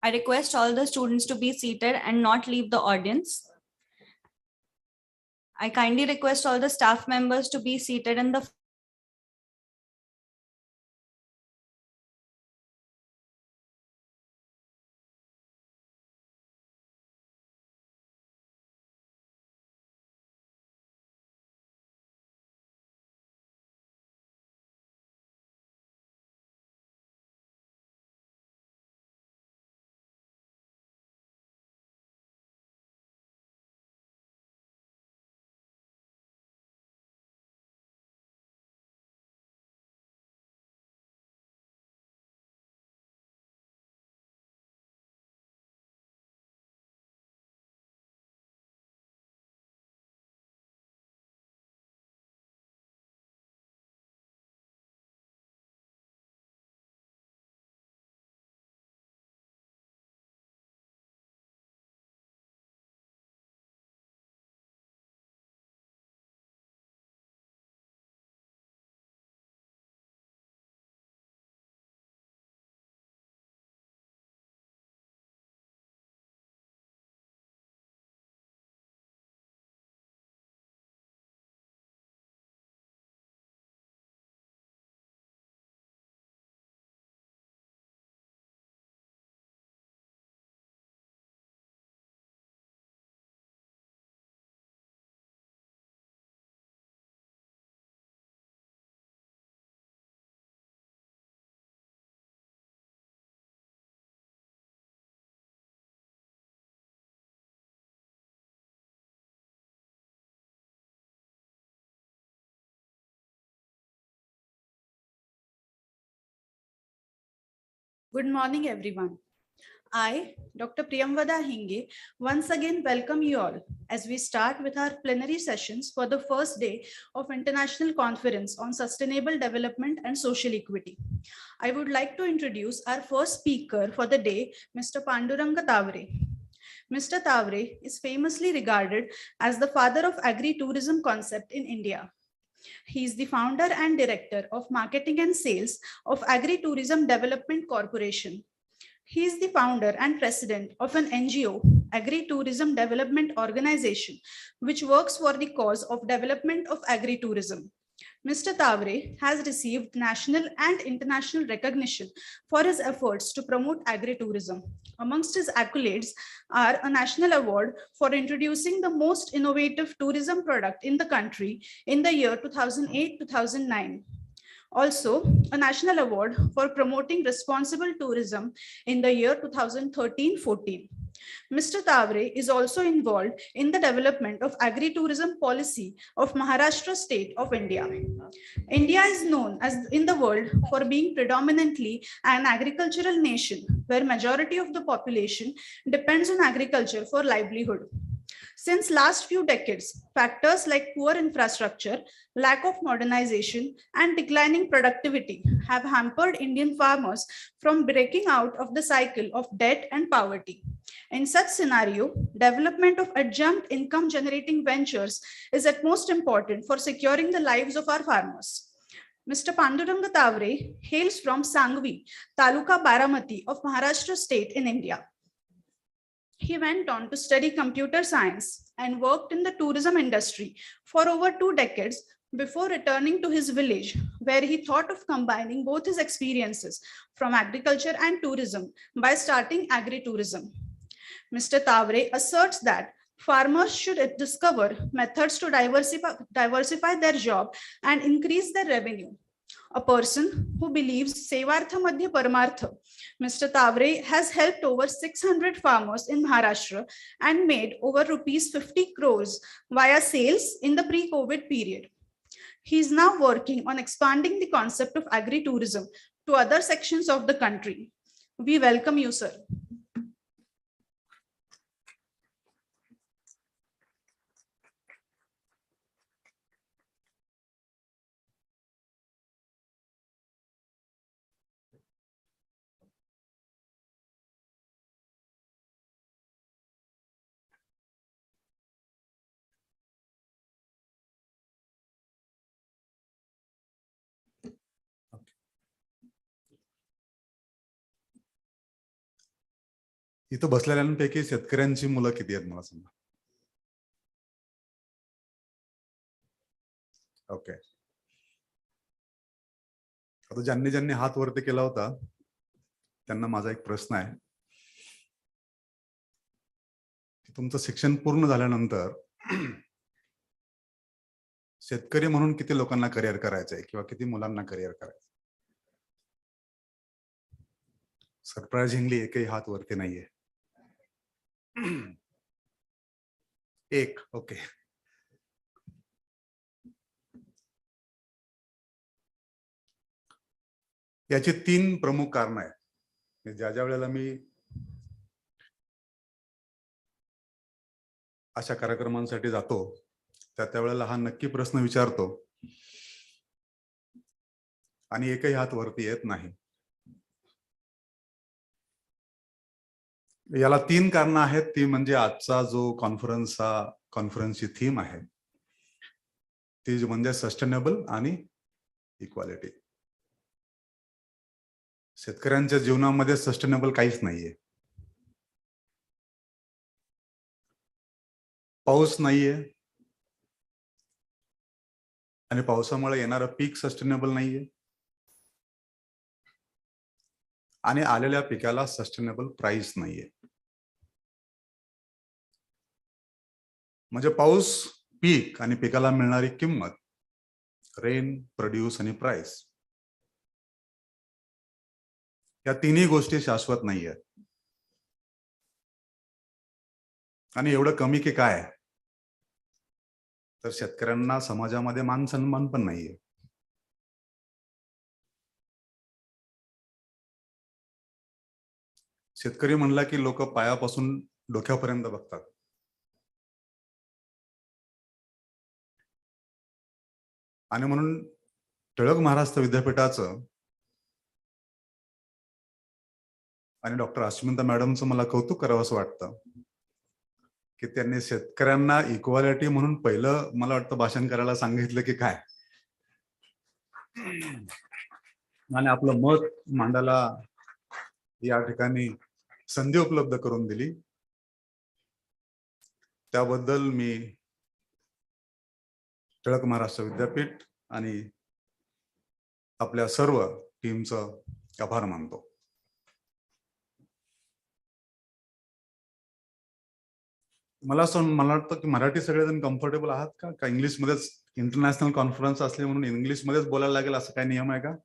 I request all the students to be seated and not leave the audience. I kindly request all the staff members to be seated in the Good morning, everyone. I, Dr. Priyamvada Hinge, once again welcome you all as we start with our plenary sessions for the first day of International Conference on Sustainable Development and Social Equity. I would like to introduce our first speaker for the day, Mr. Panduranga Tavre. Mr. Tavre is famously regarded as the father of agri-tourism concept in India. He is the founder and director of marketing and sales of Agri-Tourism Development Corporation. He is the founder and president of an NGO, Agri-Tourism Development Organization, which works for the cause of development of agri-tourism. Mr. Tavre has received national and international recognition for his efforts to promote agri-tourism. Amongst his accolades are a national award for introducing the most innovative tourism product in the country in the year 2008-2009. Also, a national award for promoting responsible tourism in the year 2013-14. Mr. Tavre is also involved in the development of agri-tourism policy of Maharashtra state of India. India is known as in the world for being predominantly an agricultural nation where majority of the population depends on agriculture for livelihood. Since last few decades, factors like poor infrastructure, lack of modernization, and declining productivity have hampered Indian farmers from breaking out of the cycle of debt and poverty. In such scenario, development of adjunct income generating ventures is at most important for securing the lives of our farmers. Mr. Panduranga Tavre hails from Sangvi, Taluka Baramati of Maharashtra state in India. He went on to study computer science and worked in the tourism industry for over 2 decades before returning to his village, where he thought of combining both his experiences from agriculture and tourism by starting agri-tourism. Mr. Tavre asserts that farmers should discover methods to diversify their job and increase their revenue. A person who believes Sevartha Madhya Paramartha, Mr. Tavre has helped over 600 farmers in Maharashtra and made over rupees 50 crores via sales in the pre-COVID period. He is now working on expanding the concept of agri-tourism to other sections of the country. We welcome you, sir. इथं बसलेल्यांपैकी शेतकऱ्यांची मुलं किती आहेत मला सांगा. Okay. आता ज्यांनी ज्यांनी हात वरती केला होता त्यांना माझा एक प्रश्न आहे की तुमचं शिक्षण पूर्ण झाल्यानंतर शेतकरी म्हणून किती लोकांना करिअर करायचंय किंवा किती मुलांना करिअर करायचं. सरप्राइझिंगली एकही हात वरती नाहीये. एक. ओके. याची 3 प्रमुख कारण आहेत. ज्या वेळेला मी अशा कार्यक्रमांसाठी जातो त्या वेळेला हा नक्की प्रश्न विचारतो आणि एकही हात वरती येत नाही. याला 3 कारणं आहेत. ती म्हणजे आजचा जो कॉन्फरन्सची थीम आहे ती म्हणजे सस्टेनेबल आणि इक्वालिटी. शेतकऱ्यांच्या जीवनामध्ये सस्टेनेबल काहीच नाहीये. पाऊस नाहीये आणि पावसामुळे येणारं पीक सस्टेनेबल नाहीये आणि आलेल्या पिकाला सस्टेनेबल प्राइस नाहीये. म्हणजे पाऊस, पीक आणि पिकाला मिळणारी किंमत, रेन, प्रोड्यूस आणि प्राइस, या तिन्ही गोष्टी शाश्वत नाहीये. आणि एवढं कमी की काय, तर शेतकऱ्यांना समाजामध्ये मान सन्मान पण नाहीये. शेतकरी म्हणला की लोक पायापासून डोक्यापर्यंत बघतात. आणि म्हणून टिळक महाराष्ट्र विद्यापीठाचं आणि डॉक्टर अस्मिता मॅडमचं मला कौतुक करावं असं वाटतं की त्यांनी शेतकऱ्यांना इक्वालिटी म्हणून पहिलं मला वाटतं भाषण करायला सांगितलं की काय, आणि आपलं मत मांडायला या ठिकाणी संधी उपलब्ध करून दिली. त्याबद्दल मी टिळक महाराष्ट्र विद्यापीठ आणि आपल्या सर्व टीमचं आभार मानतो. मला वाटतं की मराठी सगळेजण कम्फर्टेबल आहात का इंग्लिशमध्येच, इंटरनॅशनल कॉन्फरन्स असले म्हणून इंग्लिशमध्येच बोलायला लागेल असं काही नियम आहे का?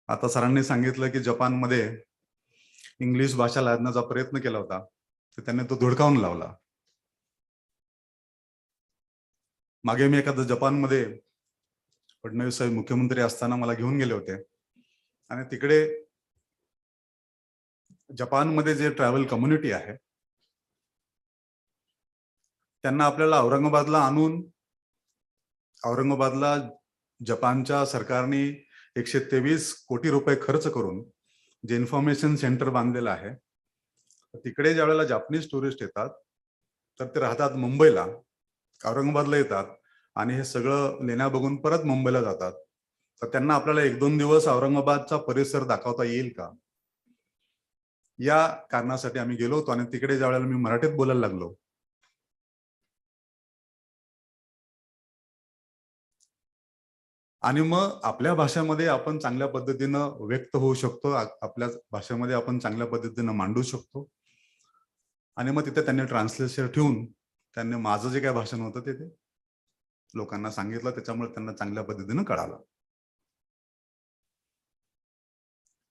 आता सरांनी सांगितलं की जपानमध्ये इंग्लिश भाषा लादण्याचा प्रयत्न केला होता तर त्यांनी तो धुडकावून लावला. मागे मी एखादं जपानमध्ये फडणवीस साहेब मुख्यमंत्री असताना मला घेऊन गेले होते आणि तिकडे जपानमध्ये जे ट्रॅव्हल कम्युनिटी आहे त्यांना आपल्याला औरंगाबादला आणून औरंगाबादला जपानच्या सरकारने 123 कोटी रुपये खर्च करून जे इन्फॉर्मेशन सेंटर बांधलेलं आहे, तिकडे ज्या वेळेला जापनीज टुरिस्ट येतात तर ते राहतात मुंबईला, औरंगाबादला येतात आणि हे सगळं लेण्या बघून परत मुंबईला जातात. तर त्यांना आपल्याला 1-2 दिवस औरंगाबादचा परिसर दाखवता येईल का, या कारणासाठी आम्ही गेलो होतो. आणि तिकडे ज्या वेळेला मी मराठीत बोलायला लागलो आणि मग आपल्या भाषेमध्ये आपण चांगल्या पद्धतीनं व्यक्त होऊ शकतो, आपल्या भाषेमध्ये आपण चांगल्या पद्धतीनं मांडू शकतो. आणि मग तिथे त्यांनी ट्रान्सलेशन ठेवून त्यांनी माझं जे काय भाषण होतं ते लोकांना सांगितलं, त्याच्यामुळे त्यांना चांगल्या पद्धतीनं कळालं.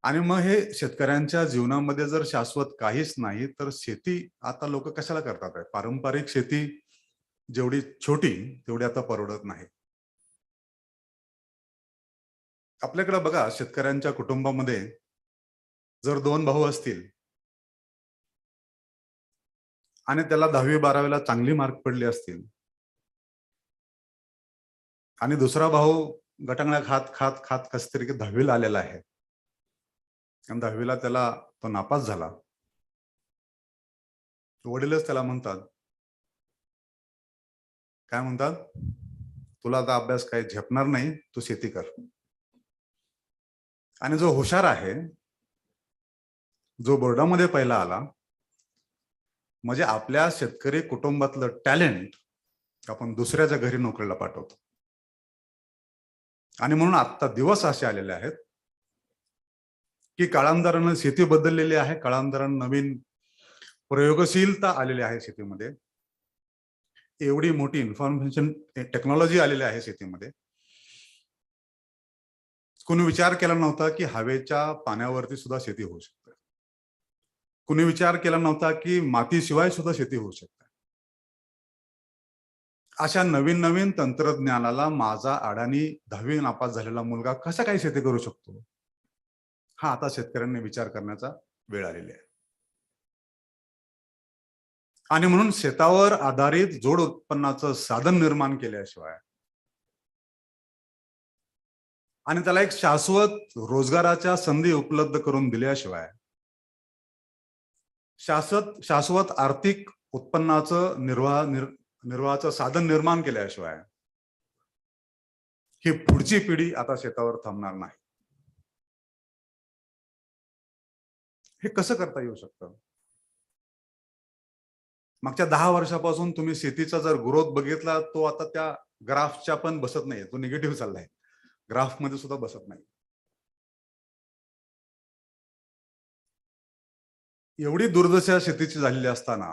आणि मग हे शेतकऱ्यांच्या जीवनामध्ये जर शाश्वत काहीच नाही तर शेती आता लोक कशाला करतात? पारंपरिक शेती जेवढी छोटी तेवढी आता परवडत नाही. आपल्याकडे बघा, शेतकऱ्यांच्या कुटुंबामध्ये जर 2 भाऊ असतील आणि त्याला 10वी-12वीला चांगली मार्क पडले असतील आणि दुसरा भाऊ गटांगळ्या खात खात खात कस तरी 10वीला आलेला आहे आणि 10वीला त्याला तो नापास झाला, वडीलच त्याला म्हणतात, काय म्हणतात, तुला आता अभ्यास काही झेपणार नाही, तू शेती कर. आणि जो हुशार आहे जो बोर्डामध्ये पहिला आला, म्हणजे आपल्या शेतकरी कुटुंबातलं टॅलेंट आपण दुसऱ्याच्या घरी नोकरीला पाठवतो. आणि म्हणून आता दिवस असे आलेले आहेत की काळांतरानं शेती बदललेली आहे, काळांतरानं नवीन प्रयोगशीलता आलेली आहे शेतीमध्ये. एवढी मोठी इन्फॉर्मेशन टेक्नॉलॉजी आलेली आहे शेतीमध्ये. कोणी विचार केला नव्हता की हवेच्या पाण्यावरती सुद्धा शेती होऊ शकते. कोणी विचार केला नव्हता की मातीशिवाय सुद्धा शेती होऊ शकते. अशा नवीन नवीन तंत्रज्ञानाला माझा अडाणी 10वी नापास झालेला मुलगा कसा काय शेती करू शकतो, हा आता शेतकऱ्यांनी विचार करण्याचा वेळ आलेली आहे. आणि म्हणून शेतावर आधारित जोड उत्पन्नाचं साधन निर्माण केल्याशिवाय आणि त्याला एक शाश्वत रोजगाराच्या संधी उपलब्ध करून दिल्याशिवाय, शाश्वत आर्थिक उत्पन्नाचं निर्वाहाचं साधन निर्माण केल्याशिवाय ही पुढची पिढी आता शेतावर थांबणार नाही. हे कसं करता येऊ शकतं? मागच्या 10 वर्षापासून तुम्ही शेतीचा जर ग्रोथ बघितला, तो आता त्या ग्राफच्या पण बसत नाहीये, तो निगेटिव्ह चाललाय. ग्राफ मध्ये सुद्धा बसत नाही. एवढी दुर्दशा शेतीची झालेली असताना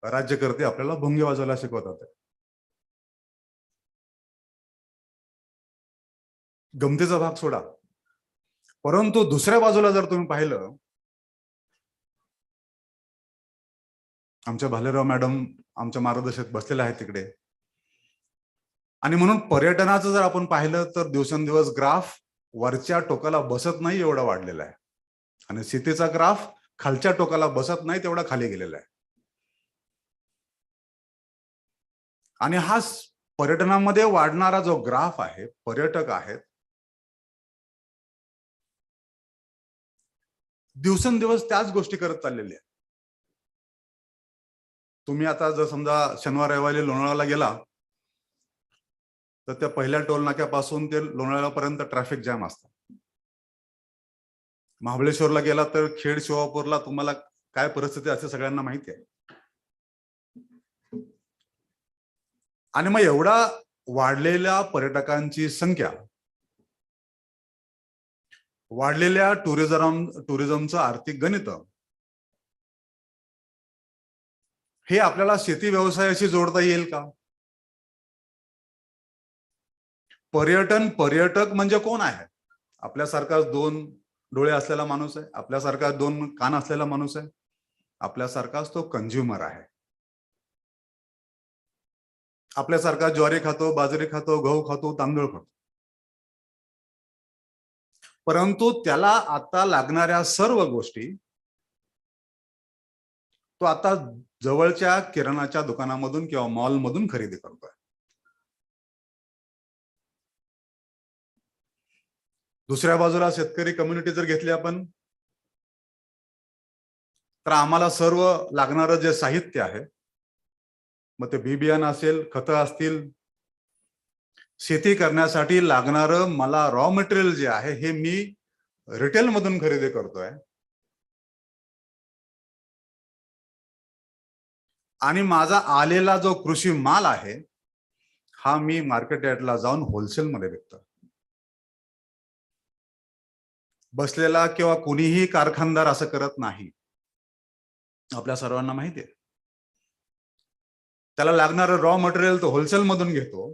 राज्यकर्ते आपल्याला भोंगे वाजवायला शिकवतात. गमतीचा भाग सोडा, परंतु दुसऱ्या बाजूला जर तुम्ही पाहिलं, आमच्या भालेराव मॅडम आमच्या मार्गदर्शक बसलेले आहेत तिकडे. आणि म्हणून पर्यटनाचं जर आपण पाहिलं तर दिवसेंदिवस ग्राफ वरच्या टोकाला बसत नाही एवढा वाढलेला आहे, आणि शेतीचा ग्राफ खालच्या टोकाला बसत नाही तेवढा खाली गेलेला आहे. आणि हा पर्यटनामध्ये वाढणारा जो ग्राफ आहे, पर्यटक आहेत, दिवसेंदिवस त्याच गोष्टी करत चाललेले आहेत. तुम्ही आता जर समजा शनिवार रविवारी लोणावळ्याला गेला तर त्या पहिल्या टोल नाक्यापासून ते लोणावळ्यापर्यंत ट्रॅफिक जॅम असतं. महाबळेश्वरला गेला तर खेड शिवापूरला तुम्हाला काय परिस्थिती असते सगळ्यांना माहिती आहे. आणि मग एवढा वाढलेल्या पर्यटकांची संख्या, वाढलेल्या टुरिझमचं आर्थिक गणित, हे आपल्याला शेती व्यवसायाशी जोडता येईल का? पर्यटक म्हणजे कोण आहे? आपल्यासारखा 2 डोळे असलेला माणूस आहे, आपल्यासारखा 2 कान असलेला माणूस आहे, आपल्यासारखाच तो कंझ्युमर आहे. आपल्यासारखा ज्वारी खातो, बाजरी खातो, गहू खातो, तांदूळ खातो. परंतु त्याला आता लागणाऱ्या सर्व गोष्टी तो आता जवळच्या किराणाच्या दुकानामधून किंवा मॉलमधून खरेदी करतोय. दुसऱ्या बाजूला शेतकरी कम्युनिटी जर घेतली आपण, तर आम्हाला सर्व लागणारं जे साहित्य आहे, मग ते बी बियाणं असेल, खतं असतील, शेती करण्यासाठी लागणारं मला रॉ मटेरियल जे आहे हे मी रिटेल मधून खरेदी करतोय. आणि माझा आलेला जो कृषी माल आहे हा मी मार्केट यार्डला जाऊन होलसेल मध्ये विकतो. बसलेला किंवा कुणीही कारखानदार असं करत नाही, आपल्या सर्वांना माहिती आहे. त्याला लागणारं रॉ मटेरियल तो होलसेल मधून घेतो,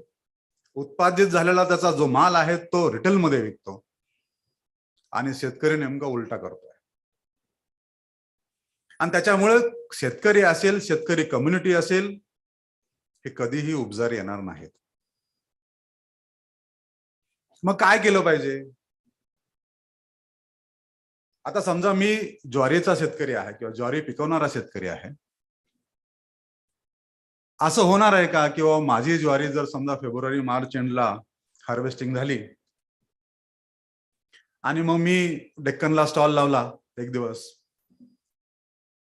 उत्पादित झालेला त्याचा जो माल आहे तो रिटेल मध्ये विकतो, आणि शेतकरी नेमका उलटा करतोय. आणि त्याच्यामुळे शेतकरी असेल, शेतकरी कम्युनिटी असेल, हे कधीही उपजारी येणार नाहीत. मग काय केलं पाहिजे? आता समजा मी ज्वारीचा शेतकरी आहे किंवा ज्वारी पिकवणारा शेतकरी आहे. असं होणार आहे का किंवा माझी ज्वारी जर समजा फेब्रुवारी मार्च एंडला हार्वेस्टिंग झाली आणि मग मी डेक्कनला स्टॉल लावला, एक दिवस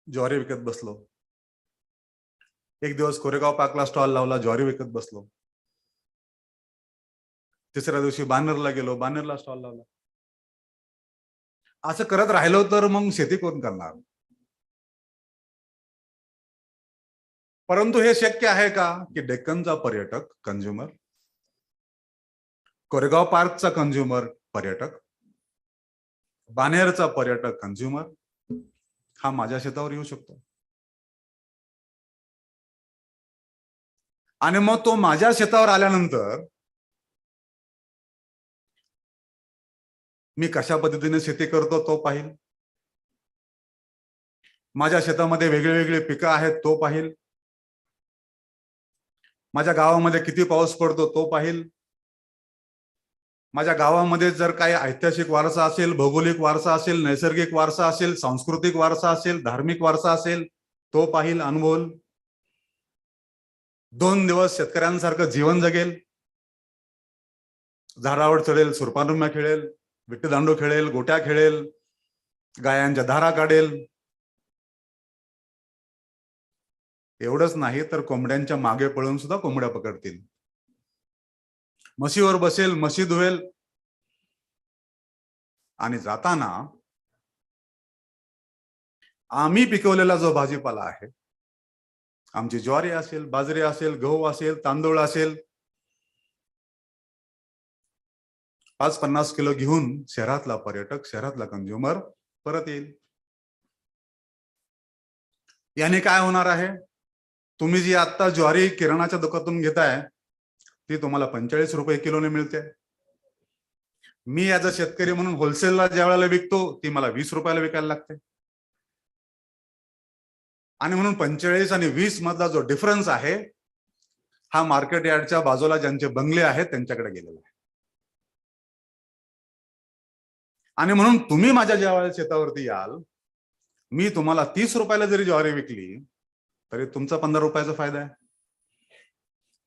ज्वारी विकत बसलो, एक दिवस कोरेगाव पार्कला स्टॉल लावला, ज्वारी विकत बसलो, तिसऱ्या दिवशी बानेरला गेलो, बानेरला स्टॉल लावला, असं करत राहिलो तर मग शेती कोण करणार? परंतु हे शक्य आहे का की डेक्कनचा पर्यटक कंझ्युमर, कोरेगाव पार्कचा कंझ्युमर पर्यटक, बानेरचा पर्यटक कंझ्युमर हा माझ्या शेतावर येऊ शकतो? आणि मग तो माझ्या शेतावर आल्यानंतर मी कशा पद्धतीने शेती करतो तो पाहिल, माझ्या शेतामध्ये वेगळे वेगळे पिकं आहेत तो पाहिल, माझ्या गावामध्ये किती पाऊस पडतो तो पाहिल, माझ्या गावामध्ये जर काही ऐतिहासिक वारसा असेल, भौगोलिक वारसा असेल, नैसर्गिक वारसा असेल, सांस्कृतिक वारसा असेल, धार्मिक वारसा असेल तो पाहिल, अनुभवल. 2 दिवस शेतकऱ्यांसारखं जीवन जगेल, झाडावर चढेल, सुरपानुम्या खेळेल, विट्टीदांडू खेळेल, गोट्या खेळेल, गायांच्या धारा काढेल. एवढंच नाही तर कोंबड्यांच्या मागे पळून सुद्धा कोंबड्या पकडतील, म्हशीवर बसेल, म्हशी धुवेल. आणि जाताना आम्ही पिकवलेला जो भाजीपाला आहे, आमची ज्वारी असेल, बाजरी असेल, गहू असेल, तांदूळ असेल, 5-50 किलो घेऊन शहरातला पर्यटक, शहरातला कंझ्युमर परत येईल. याने काय होणार आहे? तुम्ही जी आता ज्वारी किराणाच्या दुकानातून घेताय ती तुम्हाला 45 रुपये किलोने मिळते. मी ॲज अ शेतकरी म्हणून होलसेलला ज्या वेळेला विकतो ती मला 20 रुपयाला विकायला लागते. आणि म्हणून 45 आणि 20 मधला जो डिफरन्स आहे हा मार्केट यार्डच्या बाजूला ज्यांचे बंगले आहेत त्यांच्याकडे गेलेला आहे. आणि म्हणून तुम्ही माझ्या ज्या वेळेला शेतावरती याल, मी तुम्हाला 30 रुपयाला जरी ज्वारी विकली तरी तुमचा 15 रुपयाचा फायदा आहे.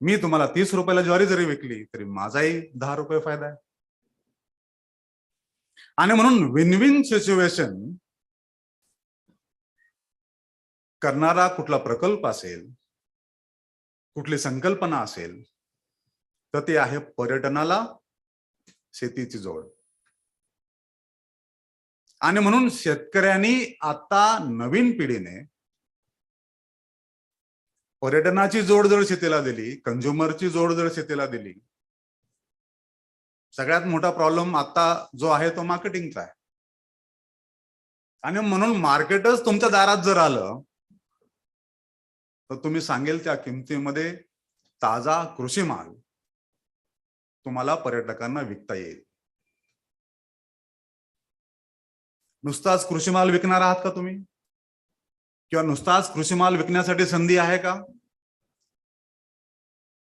मी तुम्हाला 30 रुपयाला ज्वारी जरी विकली तरी माझाही 10 रुपये फायदा आहे. आणि म्हणून विन विन सिच्युएशन करणारा कुठला प्रकल्प असेल, कुठली संकल्पना असेल तर ते आहे पर्यटनाला शेतीची जोड. आणि म्हणून शेतकऱ्यांनी आता नवीन पिढीने पर्यटनाची जोड जर शेतीला दिली, कंझ्युमरची जोड जर शेतीला दिली, सगळ्यात मोठा प्रॉब्लेम आता जो आहे तो मार्केटिंगचा आहे. आणि म्हणून मार्केटच तुमच्या दारात जर आलं तर तुम्ही सांगेल त्या किमतीमध्ये ताजा कृषी माल तुम्हाला पर्यटकांना विकता येईल. नुसताच कृषी माल विकणार आहात का तुम्ही? किंवा नुसताच कृषी माल विकण्यासाठी संधी आहे का?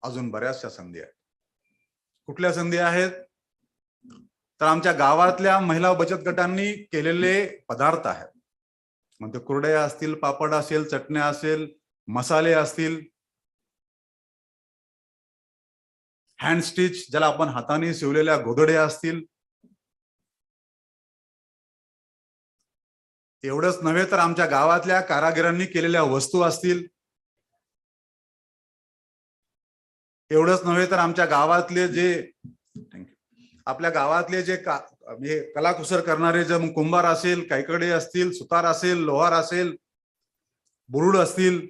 अजून बऱ्याचशा संधी आहेत. कुठल्या संधी आहेत? तर आमच्या गावातल्या महिला बचत गटांनी केलेले पदार्थ आहेत, म्हणजे कुरडया असतील, पापड असेल, चटण्या असेल, मसाले असतील, हँड स्टिच ज्याला आपण हाताने शिवलेल्या गोधड्या असतील. एवढंच नव्हे तर आमच्या गावातल्या कारागिरांनी केलेल्या वस्तू असतील. एवढंच नव्हे तर आमच्या गावातले जे आपल्या गावातले जे कलाकुसर करणारे जे कुंभार असेल, कायकडे असतील, सुतार असेल, लोहार असेल, बुरुड असतील,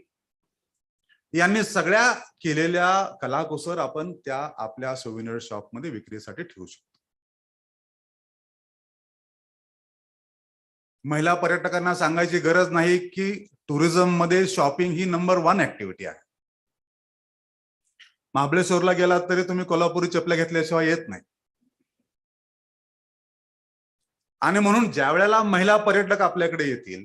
यांनी सगळ्या केलेल्या कलाकुसर आपण त्या आपल्या सोव्हिनियर शॉप मध्ये विक्रीसाठी ठेवू शकतो. महिला पर्यटकांना सांगायची गरज नाही की टुरिझम मध्ये शॉपिंग ही नंबर 1 ऍक्टिव्हिटी आहे. महाबळेश्वरला गेलात तरी तुम्ही कोल्हापुरी चपल्या घेतल्याशिवाय येत नाही. आणि म्हणून ज्या वेळेला महिला पर्यटक आपल्याकडे येतील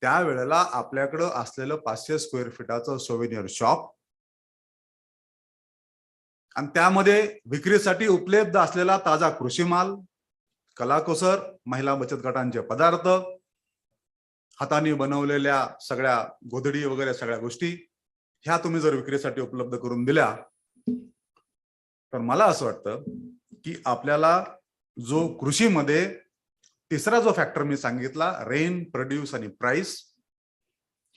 त्यावेळेला आपल्याकडे असलेलं 500 स्क्वेअर फीटाचं सोव्हिनियर शॉप आणि त्यामध्ये विक्रीसाठी उपलब्ध असलेला ताजा कृषी माल, कलाकुसर, महिला बचत गटांचे पदार्थ, हाताने बनवलेल्या सगळ्या गोधडी वगैरे सगळ्या गोष्टी ह्या तुम्ही जर विक्रीसाठी उपलब्ध करून दिल्या तर मला असं वाटतं की आपल्याला जो कृषीमध्ये तिसरा जो फॅक्टर मी सांगितला, रेन, प्रोड्यूस आणि प्राइस,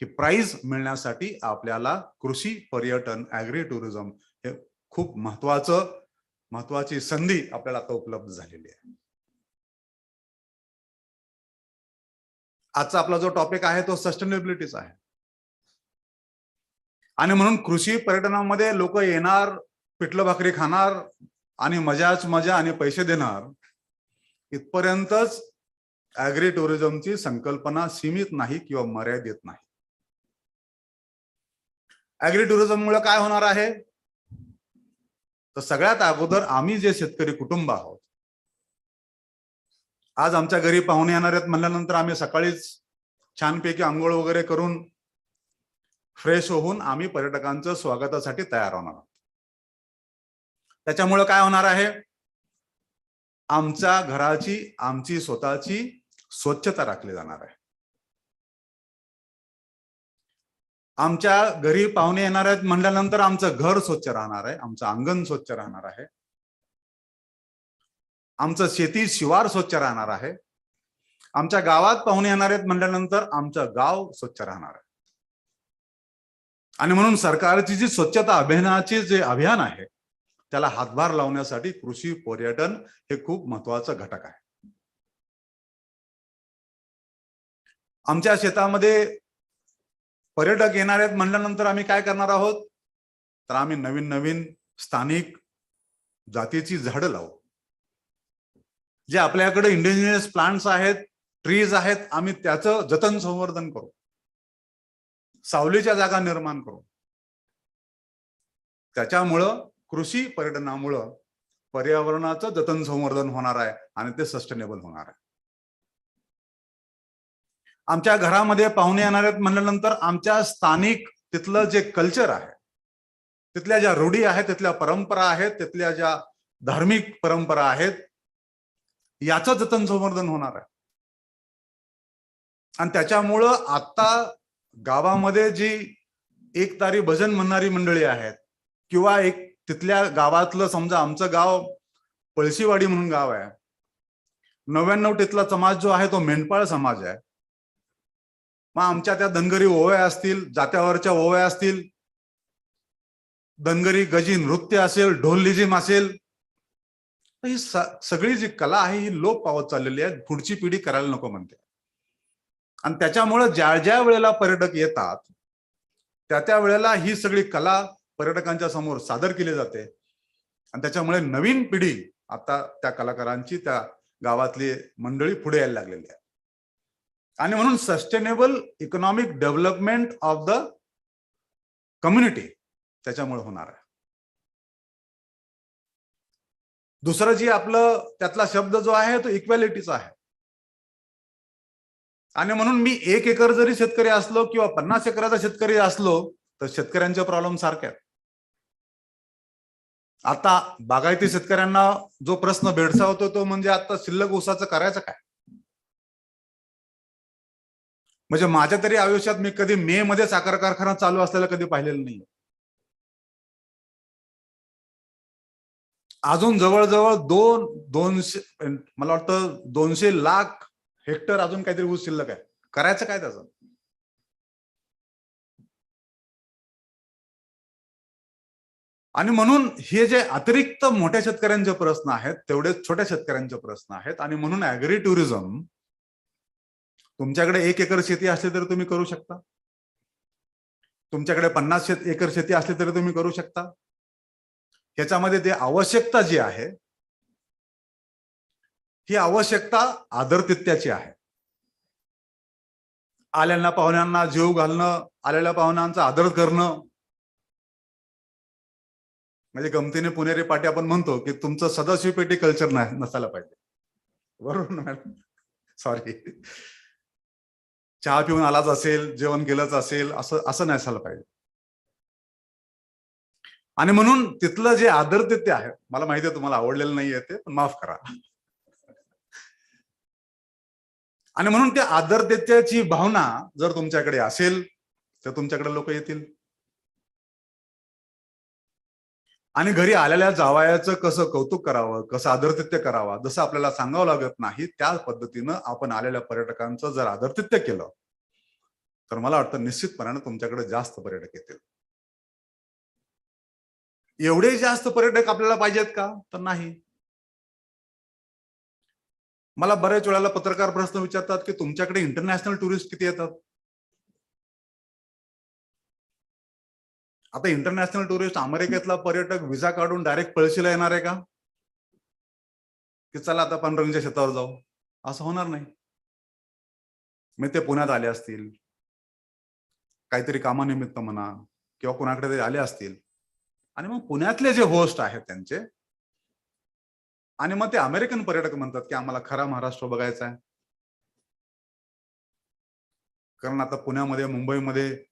ही प्राइस मिळण्यासाठी आपल्याला कृषी, पर्यटन, ऍग्री टुरिझम हे खूप महत्वाची संधी आपल्याला आता उपलब्ध झालेली आहे. आजचा आपला जो टॉपिक आहे तो सस्टेनेबिलिटीचा आहे. आणि म्हणून कृषी पर्यटनामध्ये लोक येणार, पिठलं भाकरी खाणार आणि मजाच मजा आणि पैसे देणार, इथपर्यंतच ऍग्री टुरिझमची संकल्पना सीमित नाही किंवा मर्यादित नाही. ऍग्री टुरिझम मुळे काय होणार आहे, तर सगळ्यात अगोदर आम्ही जे शेतकरी कुटुंब आहोत, आज आमच्या घरी पाहुणे येणार आहेत म्हणल्यानंतर आम्ही सकाळीच छानपैकी आंघोळ वगैरे करून फ्रेश होऊन आम्ही पर्यटकांचं स्वागतासाठी तयार होणार आहोत. त्याच्यामुळे काय होणार आहे, आमच्या घराची आमची स्वतःची स्वच्छता राखली जाणार आहे. आमच्या घरी पाहुणे येणार आहेत म्हणल्यानंतर आमचं घर स्वच्छ राहणार आहे, आमचं अंगण स्वच्छ राहणार आहे, आमचं शेती शिवार स्वच्छ राहणार आहे. आमच्या गावात पाहुणे येणार आहेत म्हणल्यानंतर आमचं गाव स्वच्छ राहणार आहे. आणि म्हणून सरकारची जी स्वच्छता अभियानाचे जे अभियान आहे त्याला हातभार लावण्यासाठी कृषी पर्यटन हे खूप महत्वाचं घटक आहे. आमच्या शेतामध्ये पर्यटक येणार आहेत म्हणल्यानंतर आम्ही काय करणार आहोत, तर आम्ही नवीन नवीन स्थानिक जातीची झाडं लावू. जे आपल्याकडे इंडिजिनियस प्लांट्स आहेत, ट्रीज आहेत, आम्ही त्याचं जतन संवर्धन करू, सावलीच्या जागा निर्माण करू. त्याच्यामुळं कृषी पर्यटनामुळं पर्यावरणाचं जतन संवर्धन होणार आहे आणि ते सस्टेनेबल होणार आहे. आमच्या घरामध्ये पाहुणे येणार आहेत म्हणल्यानंतर आमच्या स्थानिक तिथलं जे कल्चर आहे, तिथल्या ज्या रूढी आहेत, तिथल्या परंपरा आहेत, तिथल्या ज्या धार्मिक परंपरा आहेत, याचं जतन संवर्धन होणार आहे. आणि त्याच्यामुळं आता गावामध्ये जी एक तारी भजन म्हणणारी मंडळी आहेत किंवा एक तिथल्या गावातलं, समजा आमचं गाव पळशीवाडी म्हणून गाव आहे, 99 तिथला समाज जो आहे तो मेंढपाळ समाज आहे. मग आमच्या त्या धनगरी ओव्या असतील, जात्यावरच्या ओव्या असतील, धनगरी गजी नृत्य असेल, ढोल लेझिम असेल, ही सगळी जी कला आहे ही लोप पावत चाललेली आहे. पुढची पिढी करायला नको म्हणते. आणि त्याच्यामुळे ज्या ज्या वेळेला पर्यटक येतात त्या वेळेला ही सगळी कला पर्यटकांच्या समोर सादर केली जाते. आणि त्याच्यामुळे नवीन पिढी आता त्या कलाकारांची, त्या गावातली मंडळी पुढे यायला लागलेली आहे. आणि म्हणून sustainable economic development of the community त्याच्यामुळे होणार आहे. दुसरं जी आपलं त्यातला शब्द जो आहे तो इक्वॅलिटीचा आहे. आणि म्हणून मी 1 एकर जरी शेतकरी असलो किंवा 50 एकराचा शेतकरी असलो तर शेतकऱ्यांचे प्रॉब्लेम सारखे आहेत. आता बागायती शेतकऱ्यांना जो प्रश्न भेडसावतो तो म्हणजे आता शिल्लक ऊसाचं करायचं काय. म्हणजे माझ्या तरी आयुष्यात मी कधी मे मध्ये साखर कारखाना चालू असलेला कधी पाहिलेलं नाही. अजून जवळजवळ 200 मला वाटतं 200 लाख हेक्टर अजून काहीतरी ऊस शिल्लक आहे. करायचं काय त्याचं. आणि म्हणून हे जे अतिरिक्त मोठ्या शेतकऱ्यांचे प्रश्न आहेत तेवढेच छोट्या शेतकऱ्यांचे प्रश्न आहेत. आणि म्हणून ऍग्री टुरिझम, तुमच्याकडे 1 एकर शेती असली तरी तुम्ही करू शकता, तुमच्याकडे 50 एकर शेती असली तरी तुम्ही करू शकता. ह्याच्यामध्ये ते आवश्यकता जी आहे ही आवश्यकता आदरातिथ्याची आहे. आलेल्या पाहुण्यांना जीव घालणं, आलेल्या पाहुण्यांचा आदर करणं. म्हणजे गमतीने पुणेरी पाटी आपण म्हणतो की तुमचं सदाशिव पेटी कल्चर नसायला पाहिजे. बरोबर ना मॅडम. सॉरी, चहा पिऊन आलाच असेल, जेवण केलंच असेल, असं नसायला पाहिजे. आणि म्हणून तिथलं जे आदरातिथ्य आहे, मला माहिती आहे तुम्हाला आवडलेलं नाहीये ते, पण माफ करा. आणि म्हणून त्या आदरातिथ्याची भावना जर तुमच्याकडे असेल तर तुमच्याकडे लोक येतील. आणि घरी आलेल्या जावयाचं कसं कौतुक करावं, कसं आदरातिथ्य करावं, जसं आपल्याला सांगावं लागत नाही त्या पद्धतीनं आपण आलेल्या पर्यटकांचं जर आदरातिथ्य केलं तर मला वाटतं निश्चितपणाने तुमच्याकडे जास्त पर्यटक येतील. एवढे जास्त पर्यटक आपल्याला पाहिजेत का, तर नाही. मला बऱ्याच वेळेला पत्रकार प्रश्न विचारतात की तुमच्याकडे इंटरनॅशनल टुरिस्ट किती येतात. आता इंटरनॅशनल टुरिस्ट अमेरिकेतला पर्यटक व्हिसा काढून डायरेक्ट पळशीला येणार आहे का, की चला आता पांडुरंगाच्या शेतावर जाऊ? असं होणार नाही. मग ते पुण्यात आले असतील, काहीतरी कामानिमित्त म्हणा किंवा कोणाकडे तरी आले असतील, आणि मग पुण्यातले जे होस्ट आहेत त्यांचे, आणि मग ते अमेरिकन पर्यटक म्हणतात की आम्हाला खरा महाराष्ट्र बघायचा आहे. कारण आता पुण्यामध्ये मुंबईमध्ये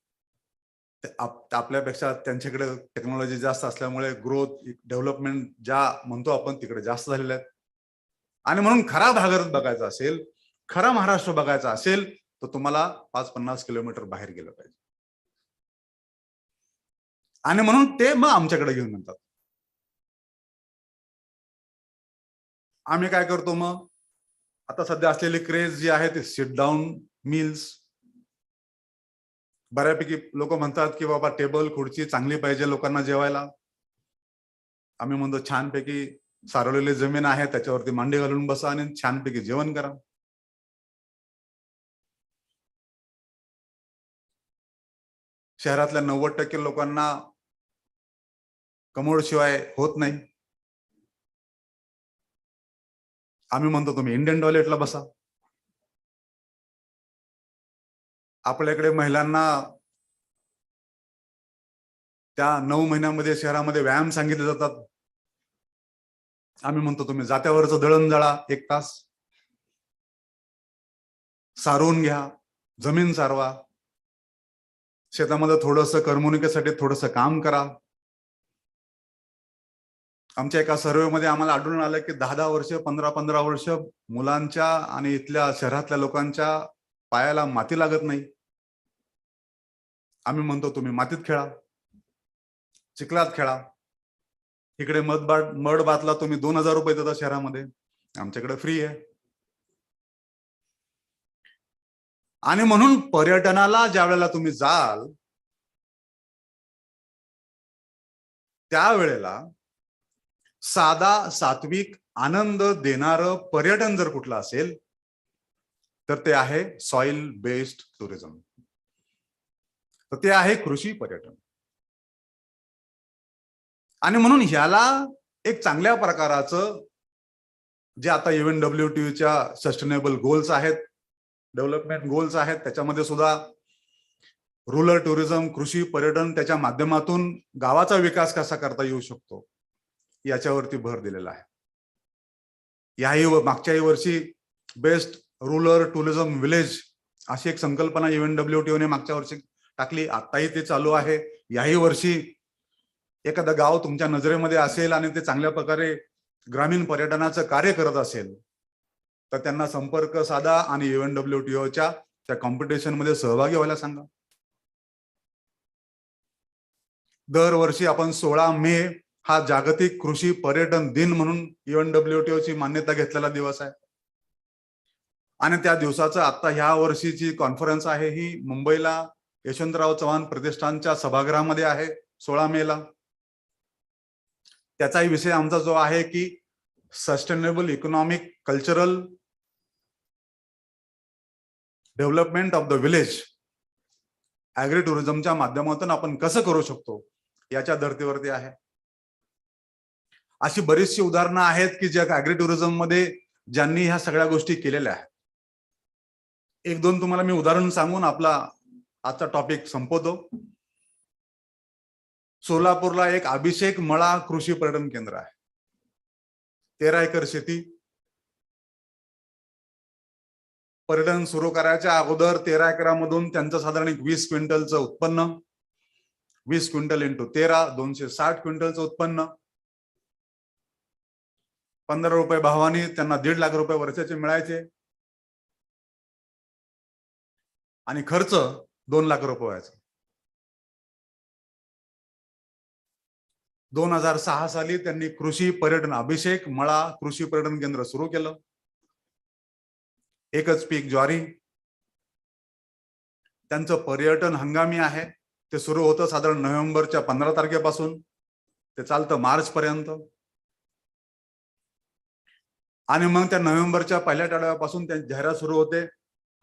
आपल्यापेक्षा त्यांच्याकडे टेक्नॉलॉजी जास्त असल्यामुळे ग्रोथ डेव्हलपमेंट ज्या म्हणतो आपण तिकडे जास्त झालेल्या आहेत. आणि म्हणून खरा भागात बघायचा असेल, खरा महाराष्ट्र बघायचा असेल तर तुम्हाला 5-50 किलोमीटर बाहेर गेलं पाहिजे. आणि म्हणून ते मग आमच्याकडे घेऊन म्हणतात. आम्ही काय करतो मग, आता सध्या असलेली क्रेज जी आहे ते सिट डाऊन मील्स. बऱ्यापैकी लोक म्हणतात की बाबा टेबल खुर्ची चांगली पाहिजे लोकांना जेवायला. आम्ही म्हणतो छानपैकी सारवलेली जमीन आहे त्याच्यावरती मांडी घालून बसा आणि छानपैकी जेवण करा. शहरातल्या 90% लोकांना कमोड शिवाय होत नाही. आम्ही म्हणतो तुम्ही इंडियन टॉयलेटला बसा. आपल्याकडे महिलांना त्या 9 महिन्यामध्ये शहरामध्ये व्यायाम सांगितले जातात. आम्ही म्हणतो तुम्ही जात्यावरचं दळण दळा 1 तास, सारवून घ्या, जमीन सारवा, शेतामध्ये थोडंसं करमणुकीसाठी थोडंसं काम करा. आमच्या एका सर्वेमध्ये आम्हाला आढळून आलं की 10-10 वर्ष 15-15 वर्ष मुलांच्या आणि इथल्या शहरातल्या लोकांच्या पायाला माती लागत नाही. आम्ही म्हणतो तुम्ही मातीत खेळा, चिखलात खेळा. इकडे मड बातला तुम्ही 2000 रुपये देता शहरामध्ये, आमच्याकडे फ्री आहे. आणि म्हणून पर्यटनाला ज्या वेळेला तुम्ही जाल त्यावेळेला साधा सात्विक आनंद देणारं पर्यटन जर कुठलं असेल तर ते आहे सॉइल बेस्ड टुरिझम, तर ते आहे कृषी पर्यटन. आणि म्हणून ह्याला एक चांगल्या प्रकाराचं जे आता UNWTOच्या सस्टेनेबल गोल्स आहेत, डेव्हलपमेंट गोल्स आहेत, त्याच्यामध्ये सुद्धा रुरल टुरिझम कृषी पर्यटन त्याच्या माध्यमातून गावाचा विकास कसा करता येऊ शकतो याच्यावरती भर दिलेला आहे. याही मागच्याही वर्षी बेस्ट रुरल टुरिझम विलेज अशी एक संकल्पना UNWTOने मागच्या वर्षी टाकली. आताही ते चालू आहे. याही वर्षी एखादं गाव तुमच्या नजरेमध्ये असेल आणि ते चांगल्या प्रकारे ग्रामीण पर्यटनाचं कार्य करत असेल तर त्यांना संपर्क साधा आणि UNWTOच्या त्या कॉम्पिटिशन मध्ये सहभागी व्हायला सांगा. दरवर्षी आपण 16 मे हा जागतिक कृषी पर्यटन दिन म्हणून UNWTOची मान्यता घेतलेला दिवस आहे. आणि त्या दिवसाचं आता ह्या वर्षीची कॉन्फरन्स आहे ही मुंबईला यशवंतराव चव्हाण प्रतिष्ठानच्या सभागृहामध्ये आहे 16 मेला. त्याचाही विषय आमचा जो आहे की sustainable economic cultural development of the village, agri टुरिझमच्या माध्यमातून आपण कसं करू शकतो याच्या धर्तीवरती आहे. अशी बरीचशी उदाहरणं आहेत की ज्या ऍग्री टुरिझम मध्ये ज्यांनी ह्या सगळ्या गोष्टी केलेल्या आहेत. 1-2 तुम्हाला मी उदाहरण सांगून आपला आजचा टॉपिक संपवतो. सोलापूरला एक अभिषेक मळा कृषी पर्यटन केंद्र आहे. 13 एकर शेती. पर्यटन सुरू करायच्या अगोदर 13 एकरामधून त्यांचं साधारण 20 क्विंटलचं उत्पन्न, 20 क्विंटल इंटू 13 260 क्विंटलचं उत्पन्न, 15 रुपये भावाने त्यांना 1.5 लाख रुपये वर्षाचे मिळायचे आणि खर्च 2 लाख रुपये व्हायचा. 2006 साली त्यांनी कृषी पर्यटन अभिषेक मळा कृषी पर्यटन केंद्र सुरू केलं. एकच पीक ज्वारी. त्यांचं पर्यटन हंगामी आहे. ते सुरू होतं साधारण नोव्हेंबरच्या 15 तारखेपासून ते चालतं मार्च पर्यंत. आणि मग त्या नोव्हेंबरच्या पहिल्या आठवड्यापासून त्यांची जाहिरात सुरू होते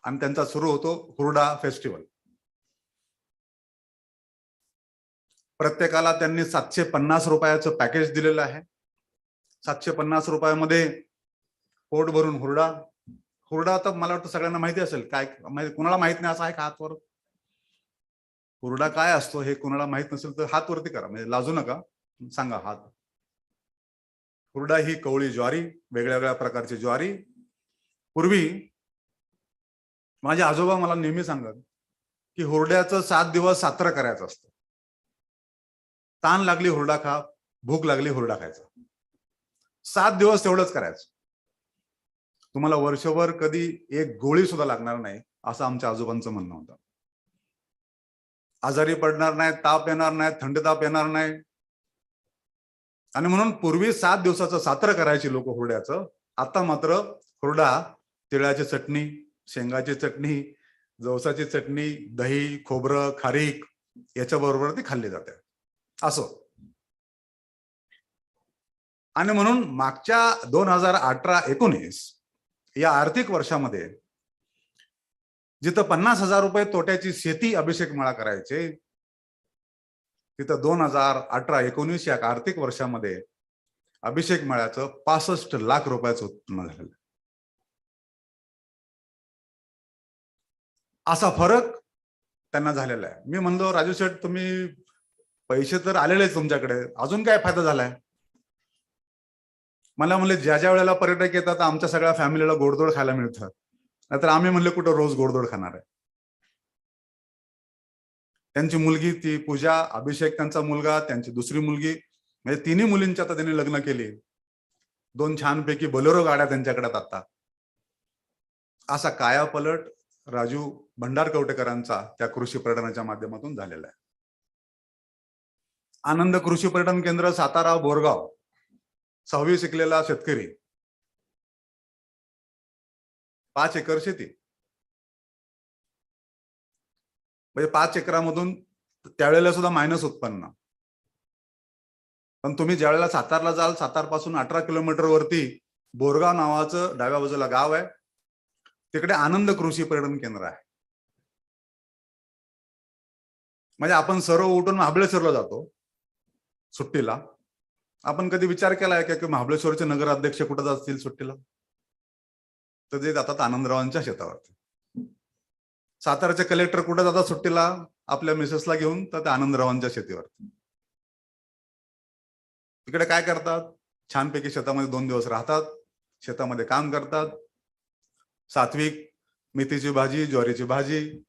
आणि त्यांचा सुरू होतो हुरडा फेस्टिवल. प्रत्येकाला त्यांनी 750 रुपयाचं पॅकेज दिलेलं आहे. 750 रुपयामध्ये पोट भरून हुरडा. हुरडा तर मला वाटतं सगळ्यांना माहिती असेल. काय कुणाला माहित नाही असं आहे का हातवर? हुरडा काय असतो हे कुणाला माहित नसेल तर हात वरती करा, म्हणजे लाजू नका, सांगा हात. हुरडा ही कवळी ज्वारी, वेगळ्या वेगळ्या प्रकारची ज्वारी. पूर्वी माझे आजोबा मला नेहमी सांगत की हुरड्याचं 7 दिवस सात्र करायचं असतं. ताण लागली हुरडा खा, भूक लागली हुरडा खायचा. 7 दिवस तेवढंच करायचं. तुम्हाला वर्षभर कधी एक गोळी सुद्धा लागणार नाही असं आमच्या आजोबांचं म्हणणं होतं. आजारी पडणार नाही, ताप येणार नाही, थंड ताप येणार नाही. आणि म्हणून पूर्वी 7 दिवसाचं सात्र करायची लोक हुरड्याचं. आता मात्र हुरडा तिळाची चटणी, शेंगाची चटणी, जवसाची चटणी, दही, खोबरं, खारीक याच्या बरोबर ती खाल्ली जाते असं. आणि म्हणून मागच्या 2018-19 या आर्थिक वर्षामध्ये जिथं 50,000 रुपये तोट्याची शेती अभिषेक मळा करायचे, तिथं 2018-19 या आर्थिक वर्षामध्ये अभिषेक मळ्याचं 65 लाख रुपयाचं उत्पन्न झालेलं. असा फरक त्यांना झालेला आहे. मी म्हणलो राजू शेठ तुम्ही पैसे तर आलेले तुमच्याकडे, अजून काय फायदा झालाय? मला म्हणले ज्या वेळेला पर्यटक येतात आमच्या सगळ्या फॅमिलीला गोडधोड खायला मिळतं, नाहीतर आम्ही म्हणले कुठं रोज गोडधोड खाणार आहे. त्यांची मुलगी ती पूजा, अभिषेक त्यांचा मुलगा, त्यांची दुसरी मुलगी, म्हणजे तिन्ही मुलींची आता त्यांनी लग्न केली. 2 छानपैकी बोलेरो गाड्या त्यांच्याकडे आता. असा कायापलट राजू भंडारकवटेकरांचा त्या कृषी पर्यटनाच्या माध्यमातून झालेला आहे. आनंद कृषी पर्यटन केंद्र सातारा बोरगाव, 6वी शिकलेला शेतकरी, 5 एकर शेती, म्हणजे 5 एकरामधून त्यावेळेला सुद्धा मायनस उत्पन्न. पण तुम्ही ज्यावेळेला सातारला जाल, सातारपासून 18 किलोमीटर वरती बोरगाव नावाचं डाव्या बाजूला गाव आहे, तिकडे आनंद कृषी पर्यटन केंद्र आहे. म्हणजे आपण सर्व उठून महाबळेश्वरला जातो सुट्टीला. आपण कधी विचार केलाय का की महाबळेश्वरचे नगराध्यक्ष कुठे जातील सुट्टीला? तर ते जातात आनंदरावांच्या शेतावरती. साताराचे कलेक्टर कुठे जातात सुट्टीला आपल्या मिसेसला घेऊन? तर ते आनंदरावांच्या शेतीवरती. तिकडे काय करतात? छानपैकी शेतामध्ये 2 दिवस राहतात, शेतामध्ये काम करतात, सात्विक मेथीची भाजी, ज्वारीची भाजी,